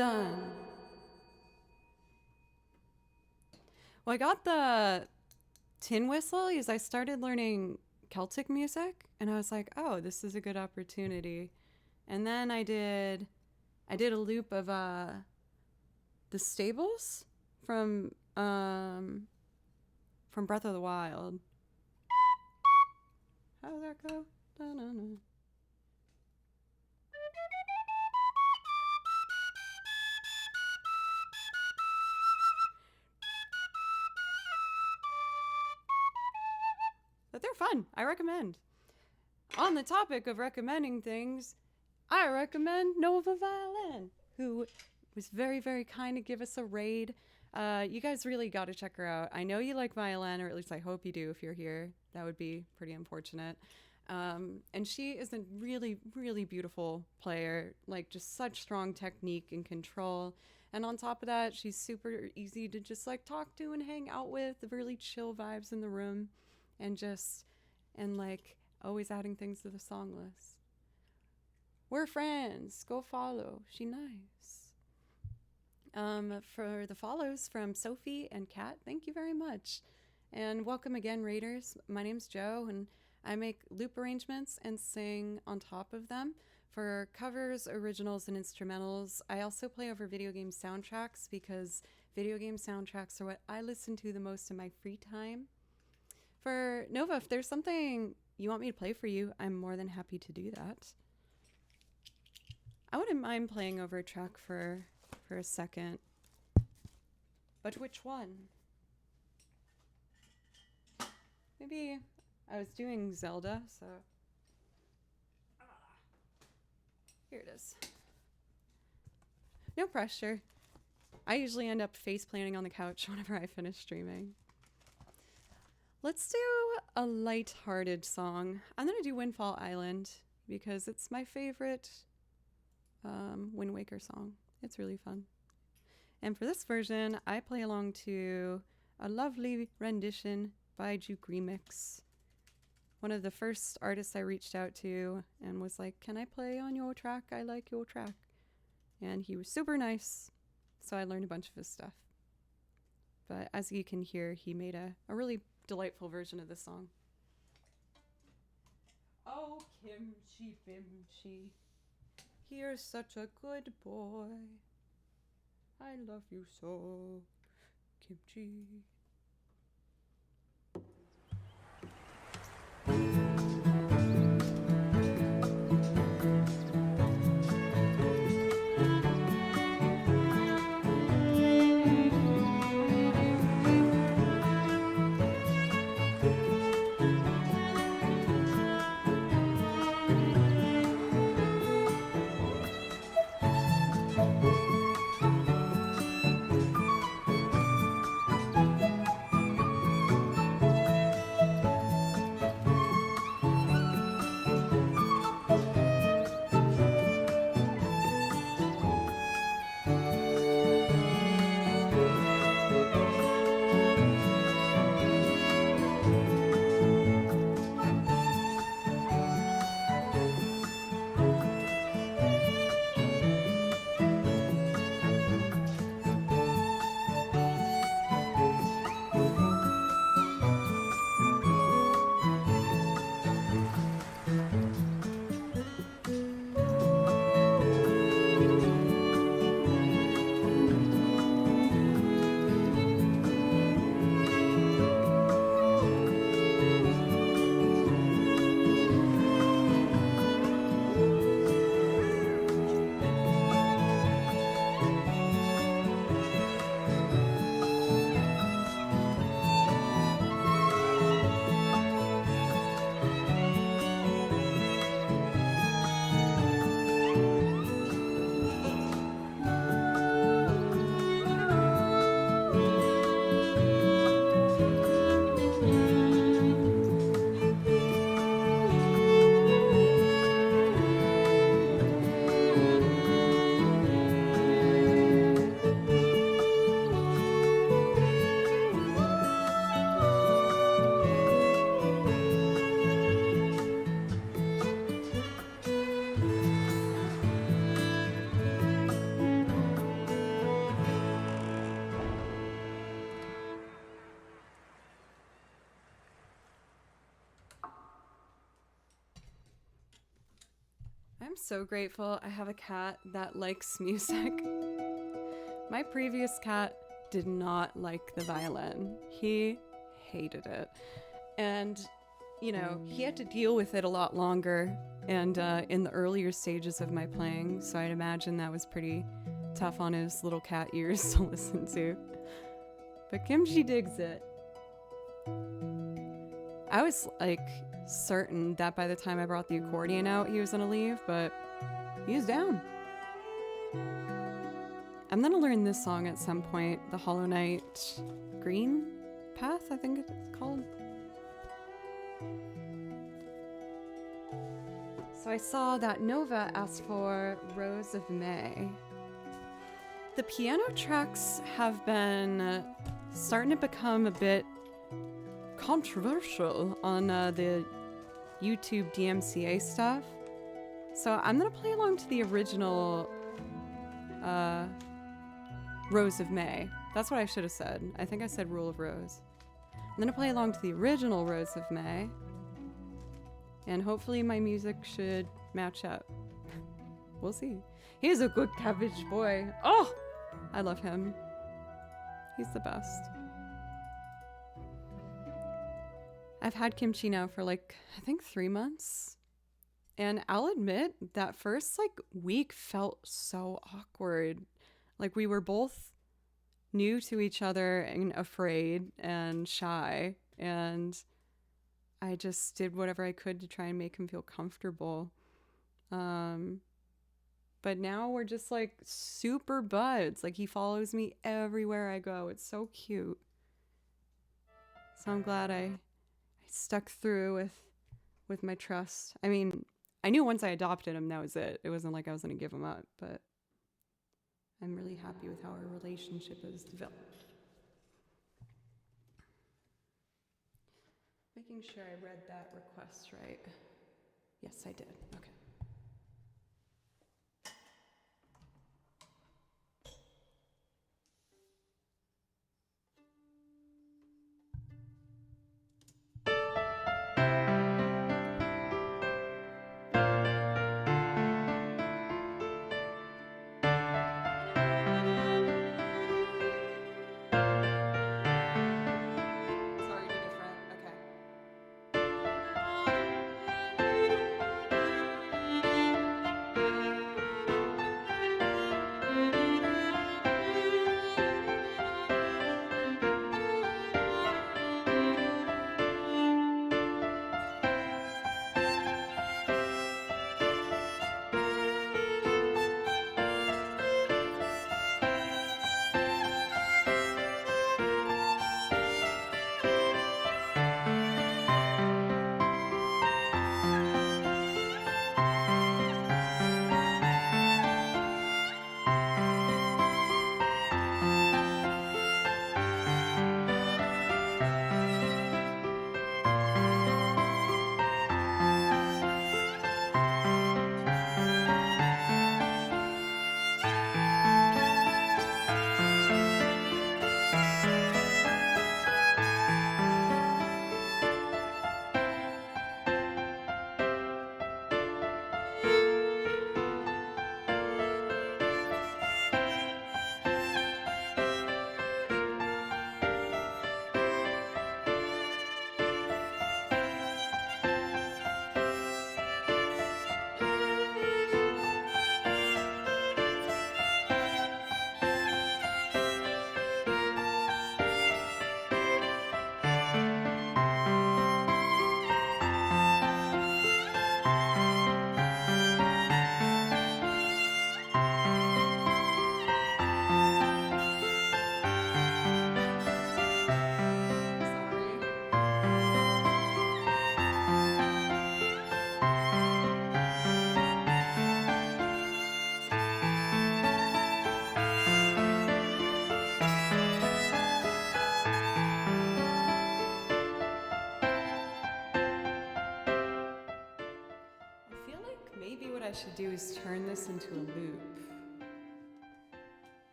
S1: Done. Well, I got the tin whistle because I started learning Celtic music, and I was like, oh, this is a good opportunity. And then I did a loop of the stables from Breath of the Wild. How does that go? Da-na-na. But they're fun. I recommend. On the topic of recommending things, I recommend Nova Violin, who was very, very kind to give us a raid. You guys really got to check her out. I know you like violin, or at least I hope you do if you're here. That would be pretty unfortunate. And she is a really, really beautiful player, like just such strong technique and control. And on top of that, she's super easy to just like talk to and hang out with, the really chill vibes in the room, and like always adding things to the song list. We're friends. Go follow. She nice. For the follows from Sophie and Kat, thank you very much. And welcome again, Raiders. My name's Joe, and I make loop arrangements and sing on top of them for covers, originals, and instrumentals. I also play over video game soundtracks because video game soundtracks are what I listen to the most in my free time. For Nova, if there's something you want me to play for you, I'm more than happy to do that. I wouldn't mind playing over a track for a second. But which one? Maybe I was doing Zelda, so... Here it is. No pressure. I usually end up face planting on the couch whenever I finish streaming. Let's do a light-hearted song. I'm gonna do Windfall Island because it's my favorite Wind Waker song. It's really fun. And for this version, I play along to a lovely rendition by Juke Remix. One of the first artists I reached out to and was like, can I play on your track? I like your track. And he was super nice, so I learned a bunch of his stuff. But as you can hear, he made a really delightful version of this song. Oh, Kimchi Bimchi, you're such a good boy. I love you so, Kimchi. I'm so grateful I have a cat that likes music. My previous cat did not like the violin. He hated it. And, you know, he had to deal with it a lot longer and in the earlier stages of my playing, so I'd imagine that was pretty tough on his little cat ears to listen to. But Kimchi digs it. I was like certain that by the time I brought the accordion out, he was gonna leave, but he's down. I'm gonna learn this song at some point, the Hollow Knight Green Path, I think it's called. So I saw that Nova asked for Rose of May. The piano tracks have been starting to become a bit controversial on the YouTube DMCA stuff. So I'm gonna play along to the original Rose of May. That's what I should have said. I think I said Rule of Rose. I'm gonna play along to the original Rose of May. And hopefully my music should match up. We'll see. He's a good cabbage boy. Oh! I love him. He's the best. I've had Kimchi now for like, I think 3 months. And I'll admit that first like week felt so awkward. Like we were both new to each other and afraid and shy. And I just did whatever I could to try and make him feel comfortable. But now we're just like super buds. Like he follows me everywhere I go. It's so cute. So I'm glad I stuck through with my trust. I mean, I knew once I adopted him, that was it. It wasn't like I was going to give him up, but I'm really happy with how our relationship has developed. Making sure I read that request right. Yes, I did. Okay. Maybe what I should do is turn this into a loop.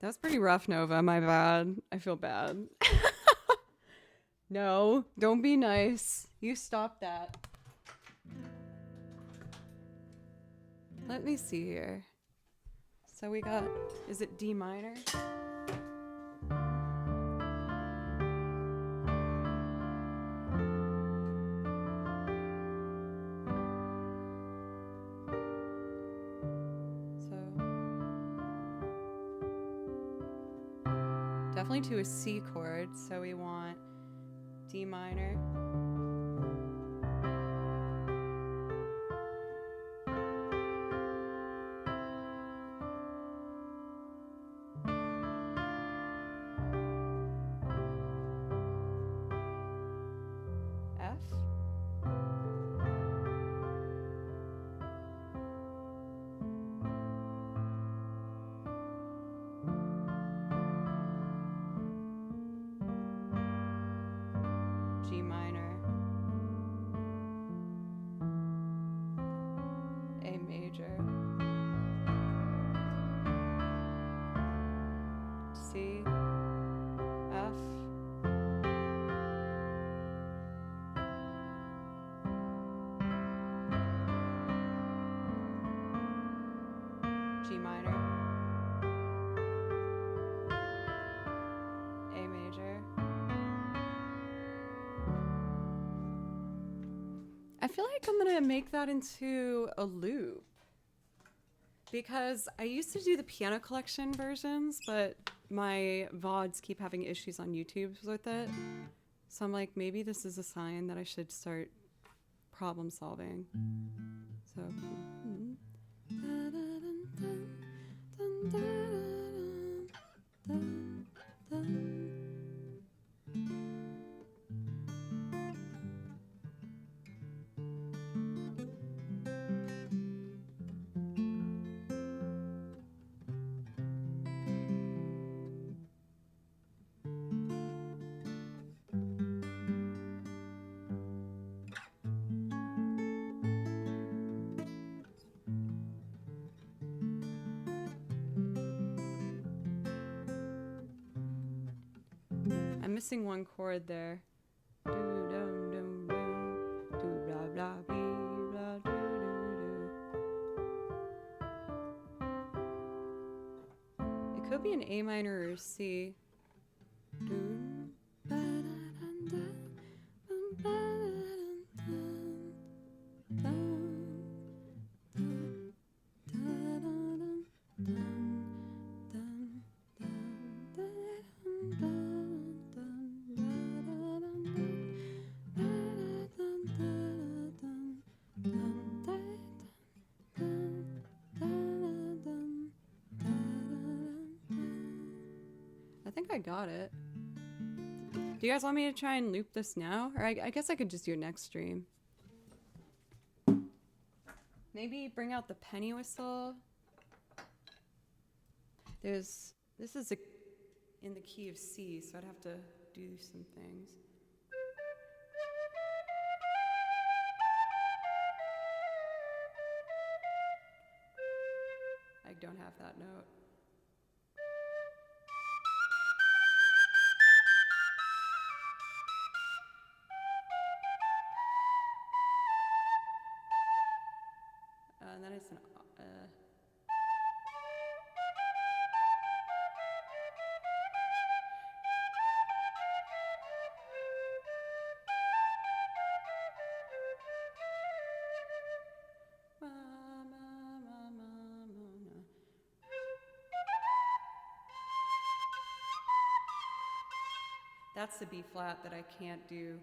S1: That was pretty rough, Nova. My bad. I feel bad. No, don't be nice. You stop that. Let me see here. So we got, is it D minor? Definitely to a C chord, so we want D minor. F. G minor, A major, C, F, G minor, A major. I feel like I'm gonna make that into a loop because I used to do the piano collection versions, but my VODs keep having issues on YouTube with it. So I'm like, maybe this is a sign that I should start problem solving. So. I'm missing one chord there. It could be an A minor or C. I think I got it. Do you guys want me to try and loop this now? Or I guess I could just do it next stream. Maybe bring out the penny whistle. This is in the key of C, so I'd have to do some things. I don't have that note. And then it's an that's the B flat that I can't do.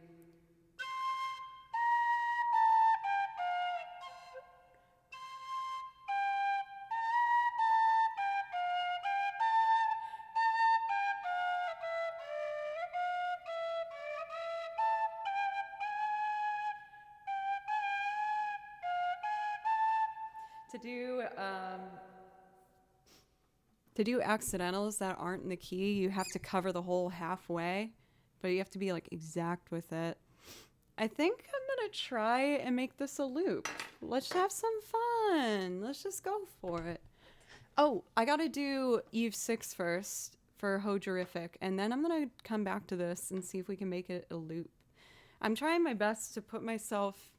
S1: To do accidentals that aren't in the key, you have to cover the whole halfway, but you have to be like exact with it. I think I'm gonna try and make this a loop. Let's have some fun. Let's just go for it. Oh, I gotta do Eve 6 first for Hojerific, and then I'm gonna come back to this and see if we can make it a loop. I'm trying my best to put myself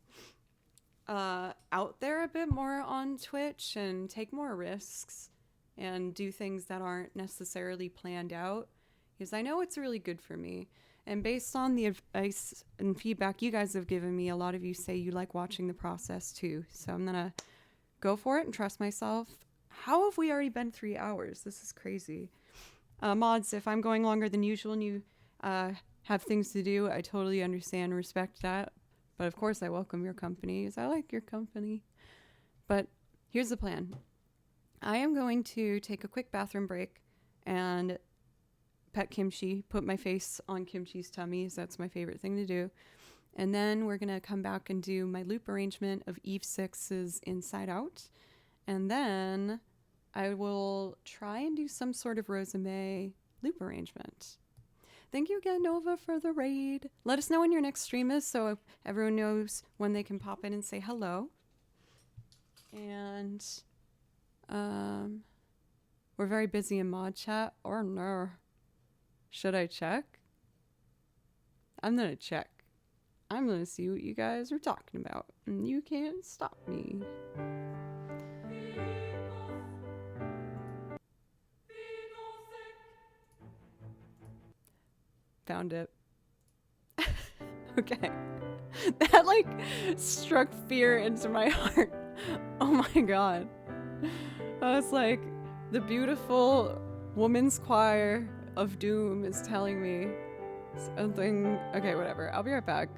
S1: out there a bit more on Twitch and take more risks and do things that aren't necessarily planned out, because I know it's really good for me. And based on the advice and feedback you guys have given me, a lot of you say you like watching the process too. So I'm gonna go for it and trust myself. How have we already been 3 hours? This is crazy. Mods, if I'm going longer than usual and you have things to do, I totally understand and respect that. But of course I welcome your company, because I like your company. But here's the plan. I am going to take a quick bathroom break and pet Kimchi, put my face on Kimchi's tummy, so that's my favorite thing to do. And then we're going to come back and do my loop arrangement of Eve 6's Inside Out. And then I will try and do some sort of Rosamay loop arrangement. Thank you again, Nova, for the raid. Let us know when your next stream is so everyone knows when they can pop in and say hello. And we're very busy in mod chat. Or no. Should I check? I'm gonna check. I'm gonna see what you guys are talking about. And you can't stop me. Found it. Okay. That like struck fear into my heart. Oh my god. I was like, the beautiful woman's choir of doom is telling me something. Okay, whatever. I'll be right back.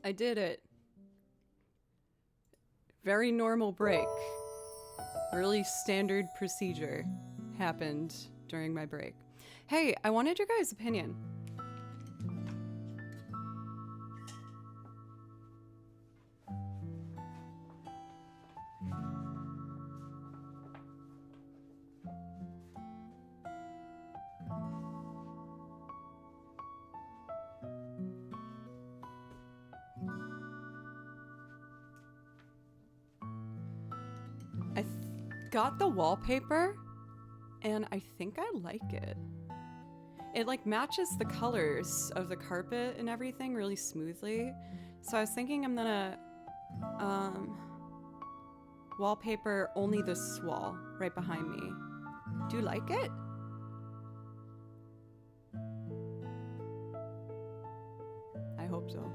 S1: I did it. Very normal break. Really standard procedure happened during my break. Hey, I wanted your guys' opinion. I got the wallpaper and I think I like it. It like matches the colors of the carpet and everything really smoothly. So I was thinking I'm gonna wallpaper only this wall right behind me. Do you like it? I hope so.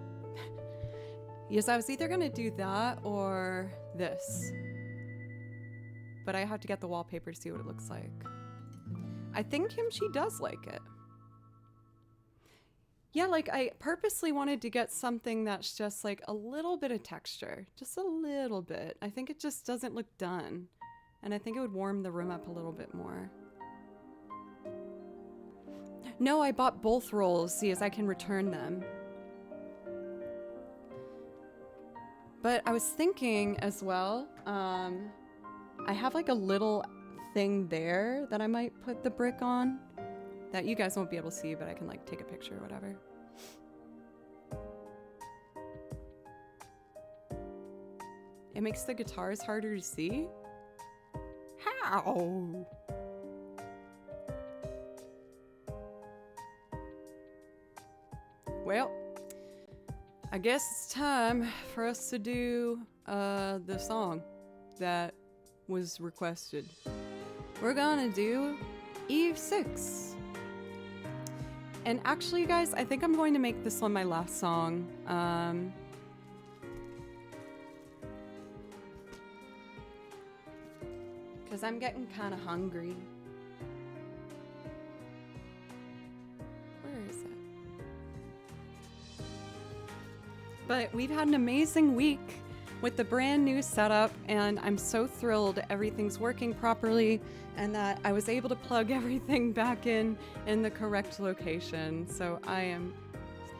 S1: Yes, I was either gonna do that or this. But I have to get the wallpaper to see what it looks like. I think Kimchi does like it. Yeah, like I purposely wanted to get something that's just like a little bit of texture. Just a little bit. I think it just doesn't look done. And I think it would warm the room up a little bit more. No, I bought both rolls, see, as I can return them. But I was thinking as well, I have like a little thing there that I might put the brick on that you guys won't be able to see, but I can like take a picture or whatever. It makes the guitars harder to see? How? Well, I guess it's time for us to do the song that was requested. We're gonna do Eve 6. And actually, you guys, I think I'm going to make this one my last song. Because I'm getting kind of hungry. Where is it? But we've had an amazing week with the brand new setup, and I'm so thrilled everything's working properly and that I was able to plug everything back in the correct location. So I am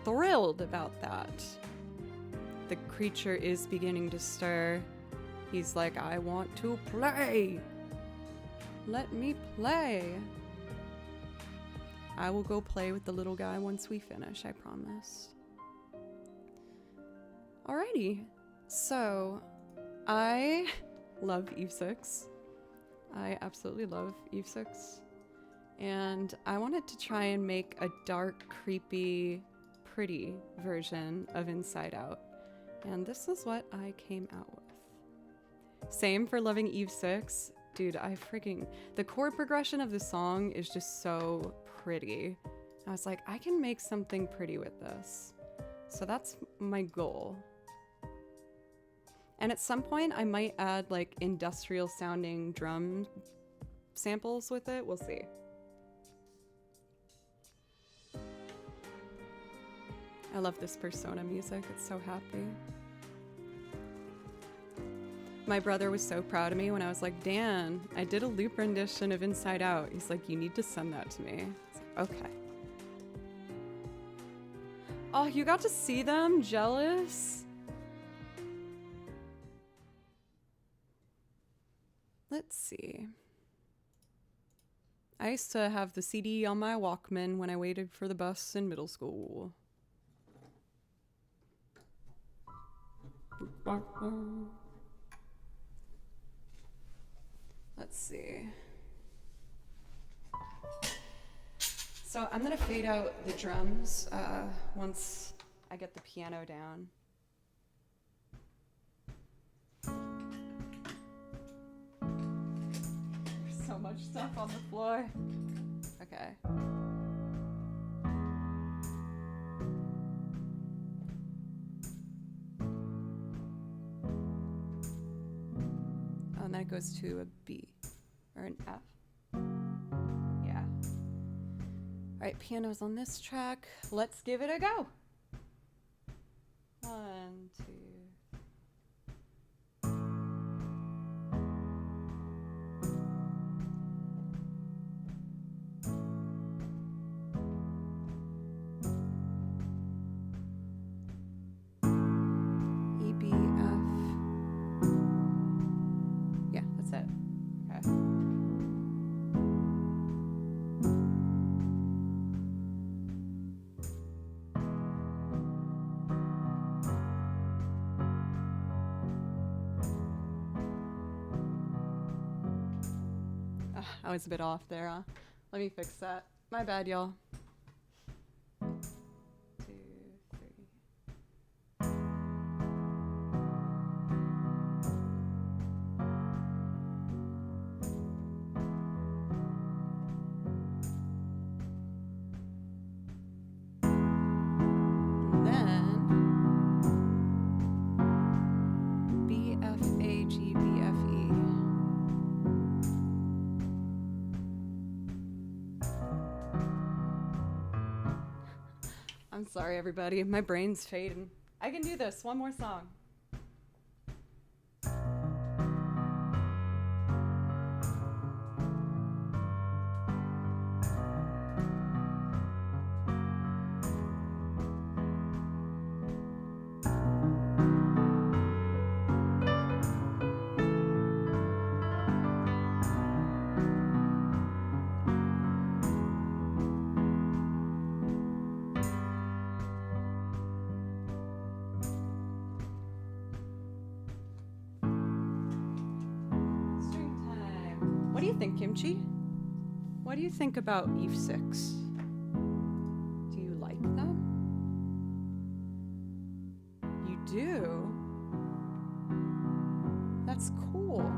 S1: thrilled about that. The creature is beginning to stir. He's like, I want to play. Let me play. I will go play with the little guy once we finish, I promise. Alrighty. So, I love Eve 6. I absolutely love Eve 6. And I wanted to try and make a dark, creepy, pretty version of Inside Out. And this is what I came out with. Same for loving Eve 6. Dude, the chord progression of the song is just so pretty. I was like, I can make something pretty with this. So that's my goal. And at some point, I might add like industrial sounding drum samples with it. We'll see. I love this Persona music. It's so happy. My brother was so proud of me when I was like, Dan, I did a loop rendition of Inside Out. He's like, you need to send that to me. I was like, okay. Oh, you got to see them? Jealous? Let's see. I used to have the CD on my Walkman when I waited for the bus in middle school. Let's see. So I'm gonna fade out the drums once I get the piano down. There's so much stuff on the floor. Okay. Oh, and then it goes to a B or an F. Yeah. All right, piano's on this track. Let's give it a go. 1, I was a bit off there, huh? Let me fix that. My bad, y'all. 2, 3. And then BFAGBFE. I'm sorry, everybody. My brain's fading. I can do this. One more song. String time. What do you think, Kimchi? What do you think about Eve 6? Do you like them? You do? That's cool.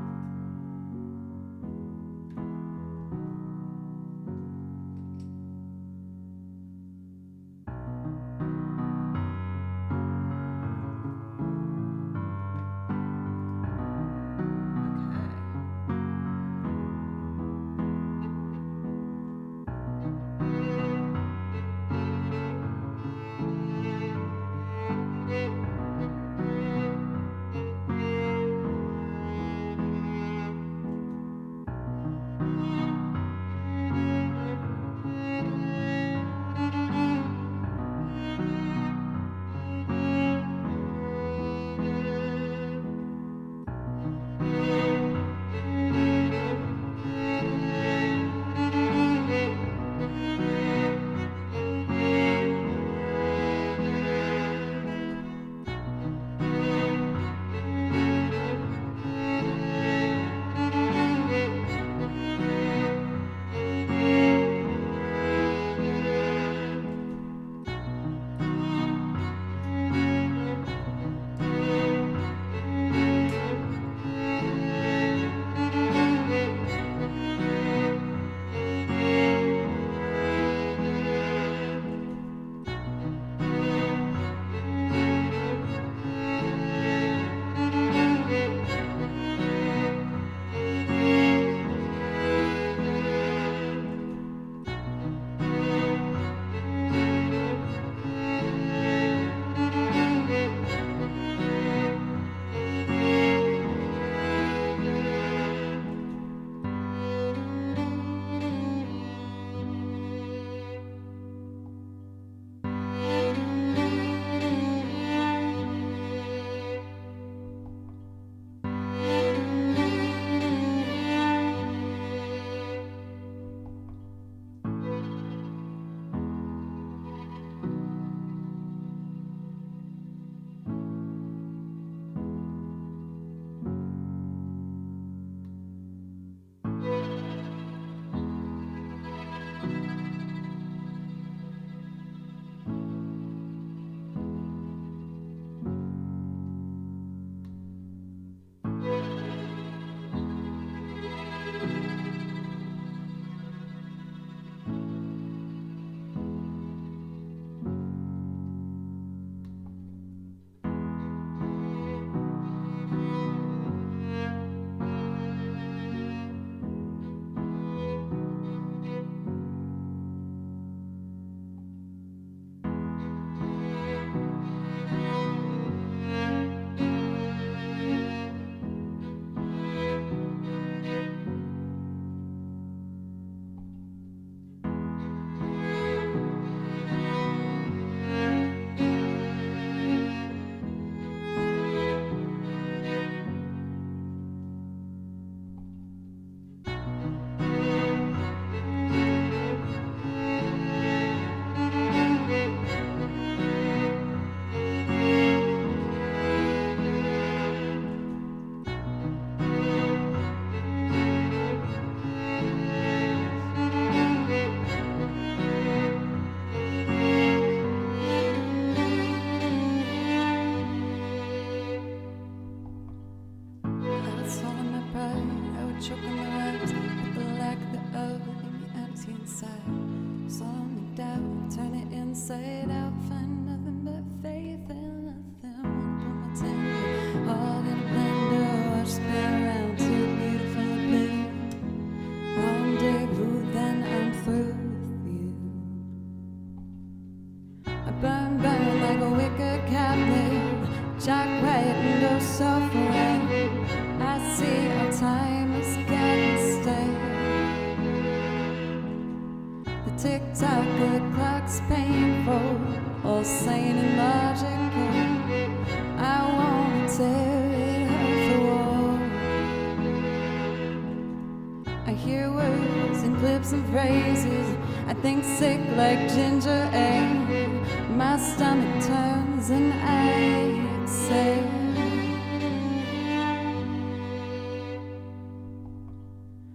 S1: I exhale.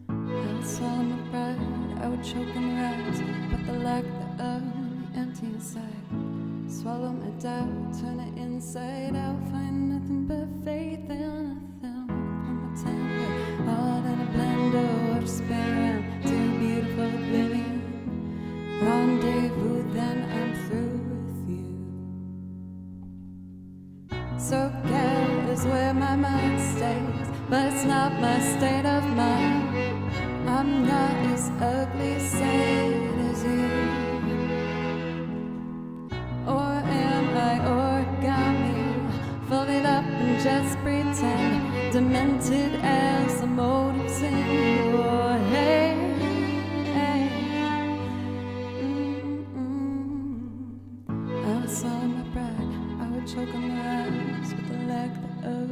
S1: I'd swallow my pride, I would choke and rise, but the lack thereof, empty inside. Swallow my doubt, turn it inside out, find nothing but faith in nothing. Put my temper all in a blender, watch spin around to beautiful oblivion. Rendezvous, then I'm through with you. So gal is where my mind stays, but it's not my state of mind. I'm not as ugly, sad as you. Or am I origami, folded up and just pretend, demented as the motives in your head. I would swallow my pride, I would choke on my eyes, with the lack thereof,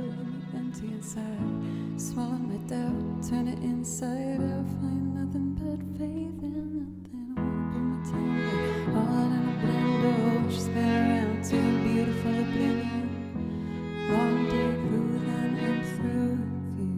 S1: empty inside. Swallow my doubt, turn it inside out, find nothing but faith in nothing. I wanna put my temper all in a blender, watch spin around to beautiful oblivion. Rendezvous, then I'm through with you.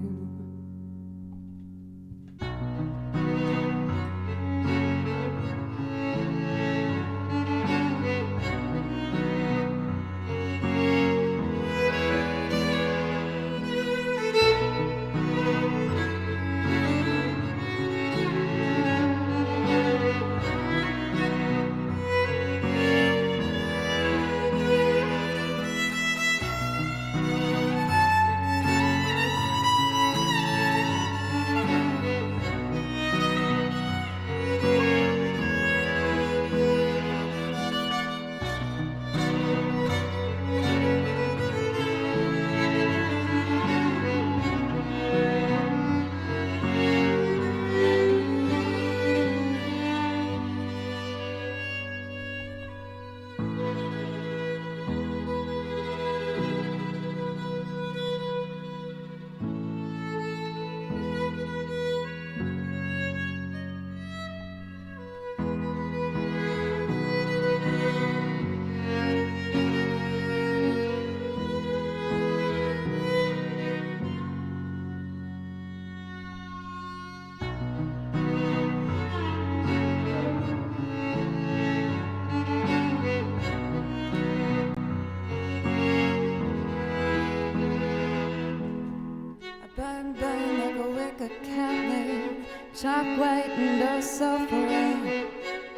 S1: Burn, burn like a wicked candle, chalk white and oh so foreign.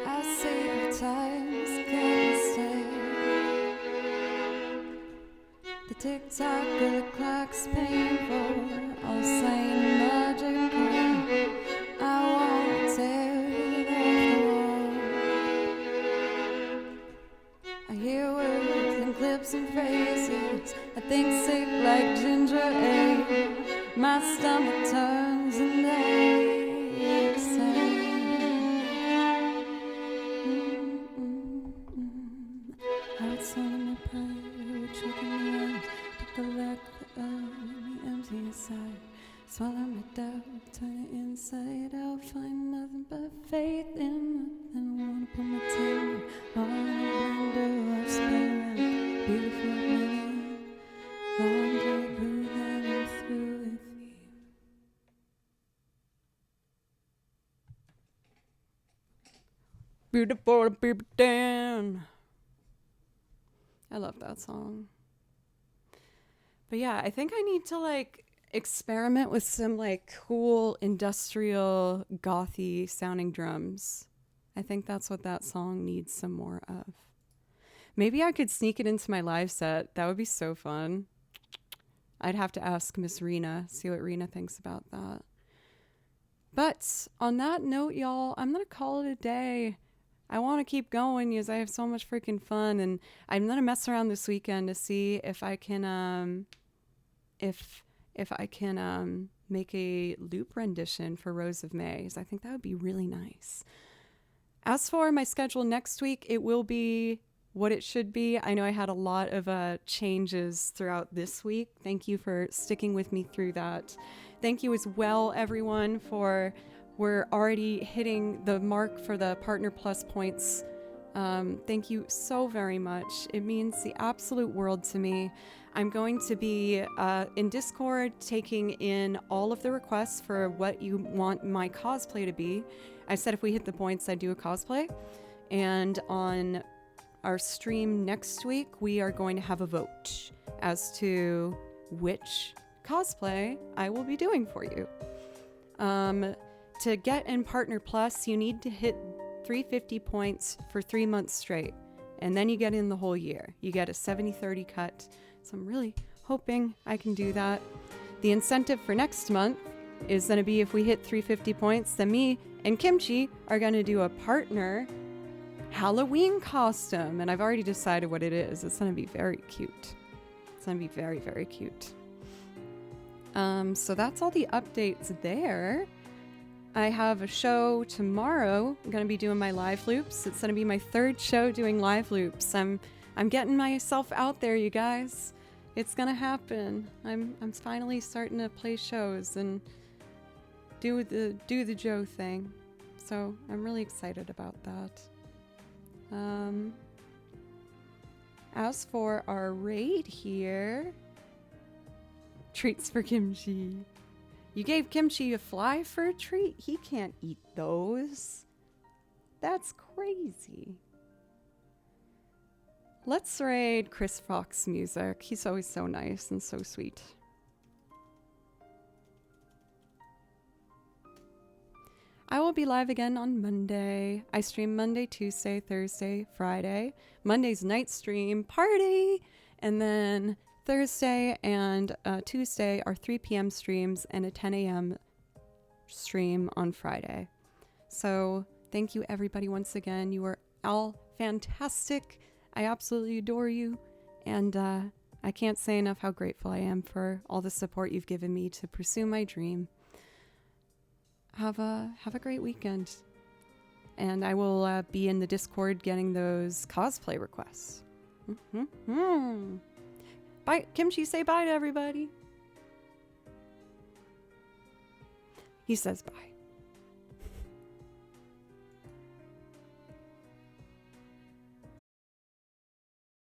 S1: I see the times can't stay. The tick-tock of the clock's painful, all sane logical. I won't tear it off the wall. I hear words and clips and phrases, I think sick like ginger ale. My stomach turns and I exhale. I would swallow my pride, I would choke in my eyes, but the lack thereof, empty inside. Swallow my doubt, turn it inside out, find nothing but faith in nothing. I wanna put my tongue all in a blender, watch spin around, beautiful living. Rendezvous, then I'm through with you. Beautiful people down. I love that song. But yeah, I think I need to like experiment with some like cool industrial gothy sounding drums. I think that's what that song needs some more of. Maybe I could sneak it into my live set. That would be so fun. I'd have to ask Miss Rena, see what Rena thinks about that. But on that note, y'all, I'm going to call it a day. I want to keep going because I have so much freaking fun, and I'm going to mess around this weekend to see if I can make a loop rendition for Rose of May. I think that would be really nice. As for my schedule next week, it will be what it should be. I know I had a lot of changes throughout this week. Thank you for sticking with me through that. Thank you as well, everyone, we're already hitting the mark for the Partner Plus points Thank you so very much. It means the absolute world to me. I'm going to be in Discord taking in all of the requests for what you want my cosplay to be. I said if we hit the points, I'd do a cosplay. And on our stream next week, we are going to have a vote as to which cosplay I will be doing for you. To get in Partner Plus, you need to hit 350 points for 3 months straight, and then you get in the whole year. You get a 70-30 cut, so I'm really hoping I can do that. The incentive for next month is going to be if we hit 350 points, then me and Kimchi are going to do a partner Halloween costume, and I've already decided what it is. It's going to be very cute. It's going to be very, very cute. So that's all the updates there. I have a show tomorrow. I'm going to be doing my live loops. It's going to be my 3rd show doing live loops. I'm getting myself out there, you guys. It's going to happen. I'm finally starting to play shows and do the Joe thing. So I'm really excited about that. As for our raid here, treats for Kimchi. You gave Kimchi a fly for a treat? He can't eat those. That's crazy. Let's raid Chris Fox Music. He's always so nice and so sweet. I will be live again on Monday. I stream Monday, Tuesday, Thursday, Friday. Monday's night stream party. And then Thursday and Tuesday are 3 p.m. streams and a 10 a.m. stream on Friday. So thank you everybody once again. You are all fantastic. I absolutely adore you. And I can't say enough how grateful I am for all the support you've given me to pursue my dream. Have a great weekend. And I will be in the Discord getting those cosplay requests. Bye. Kimchi, say bye to everybody. He says bye.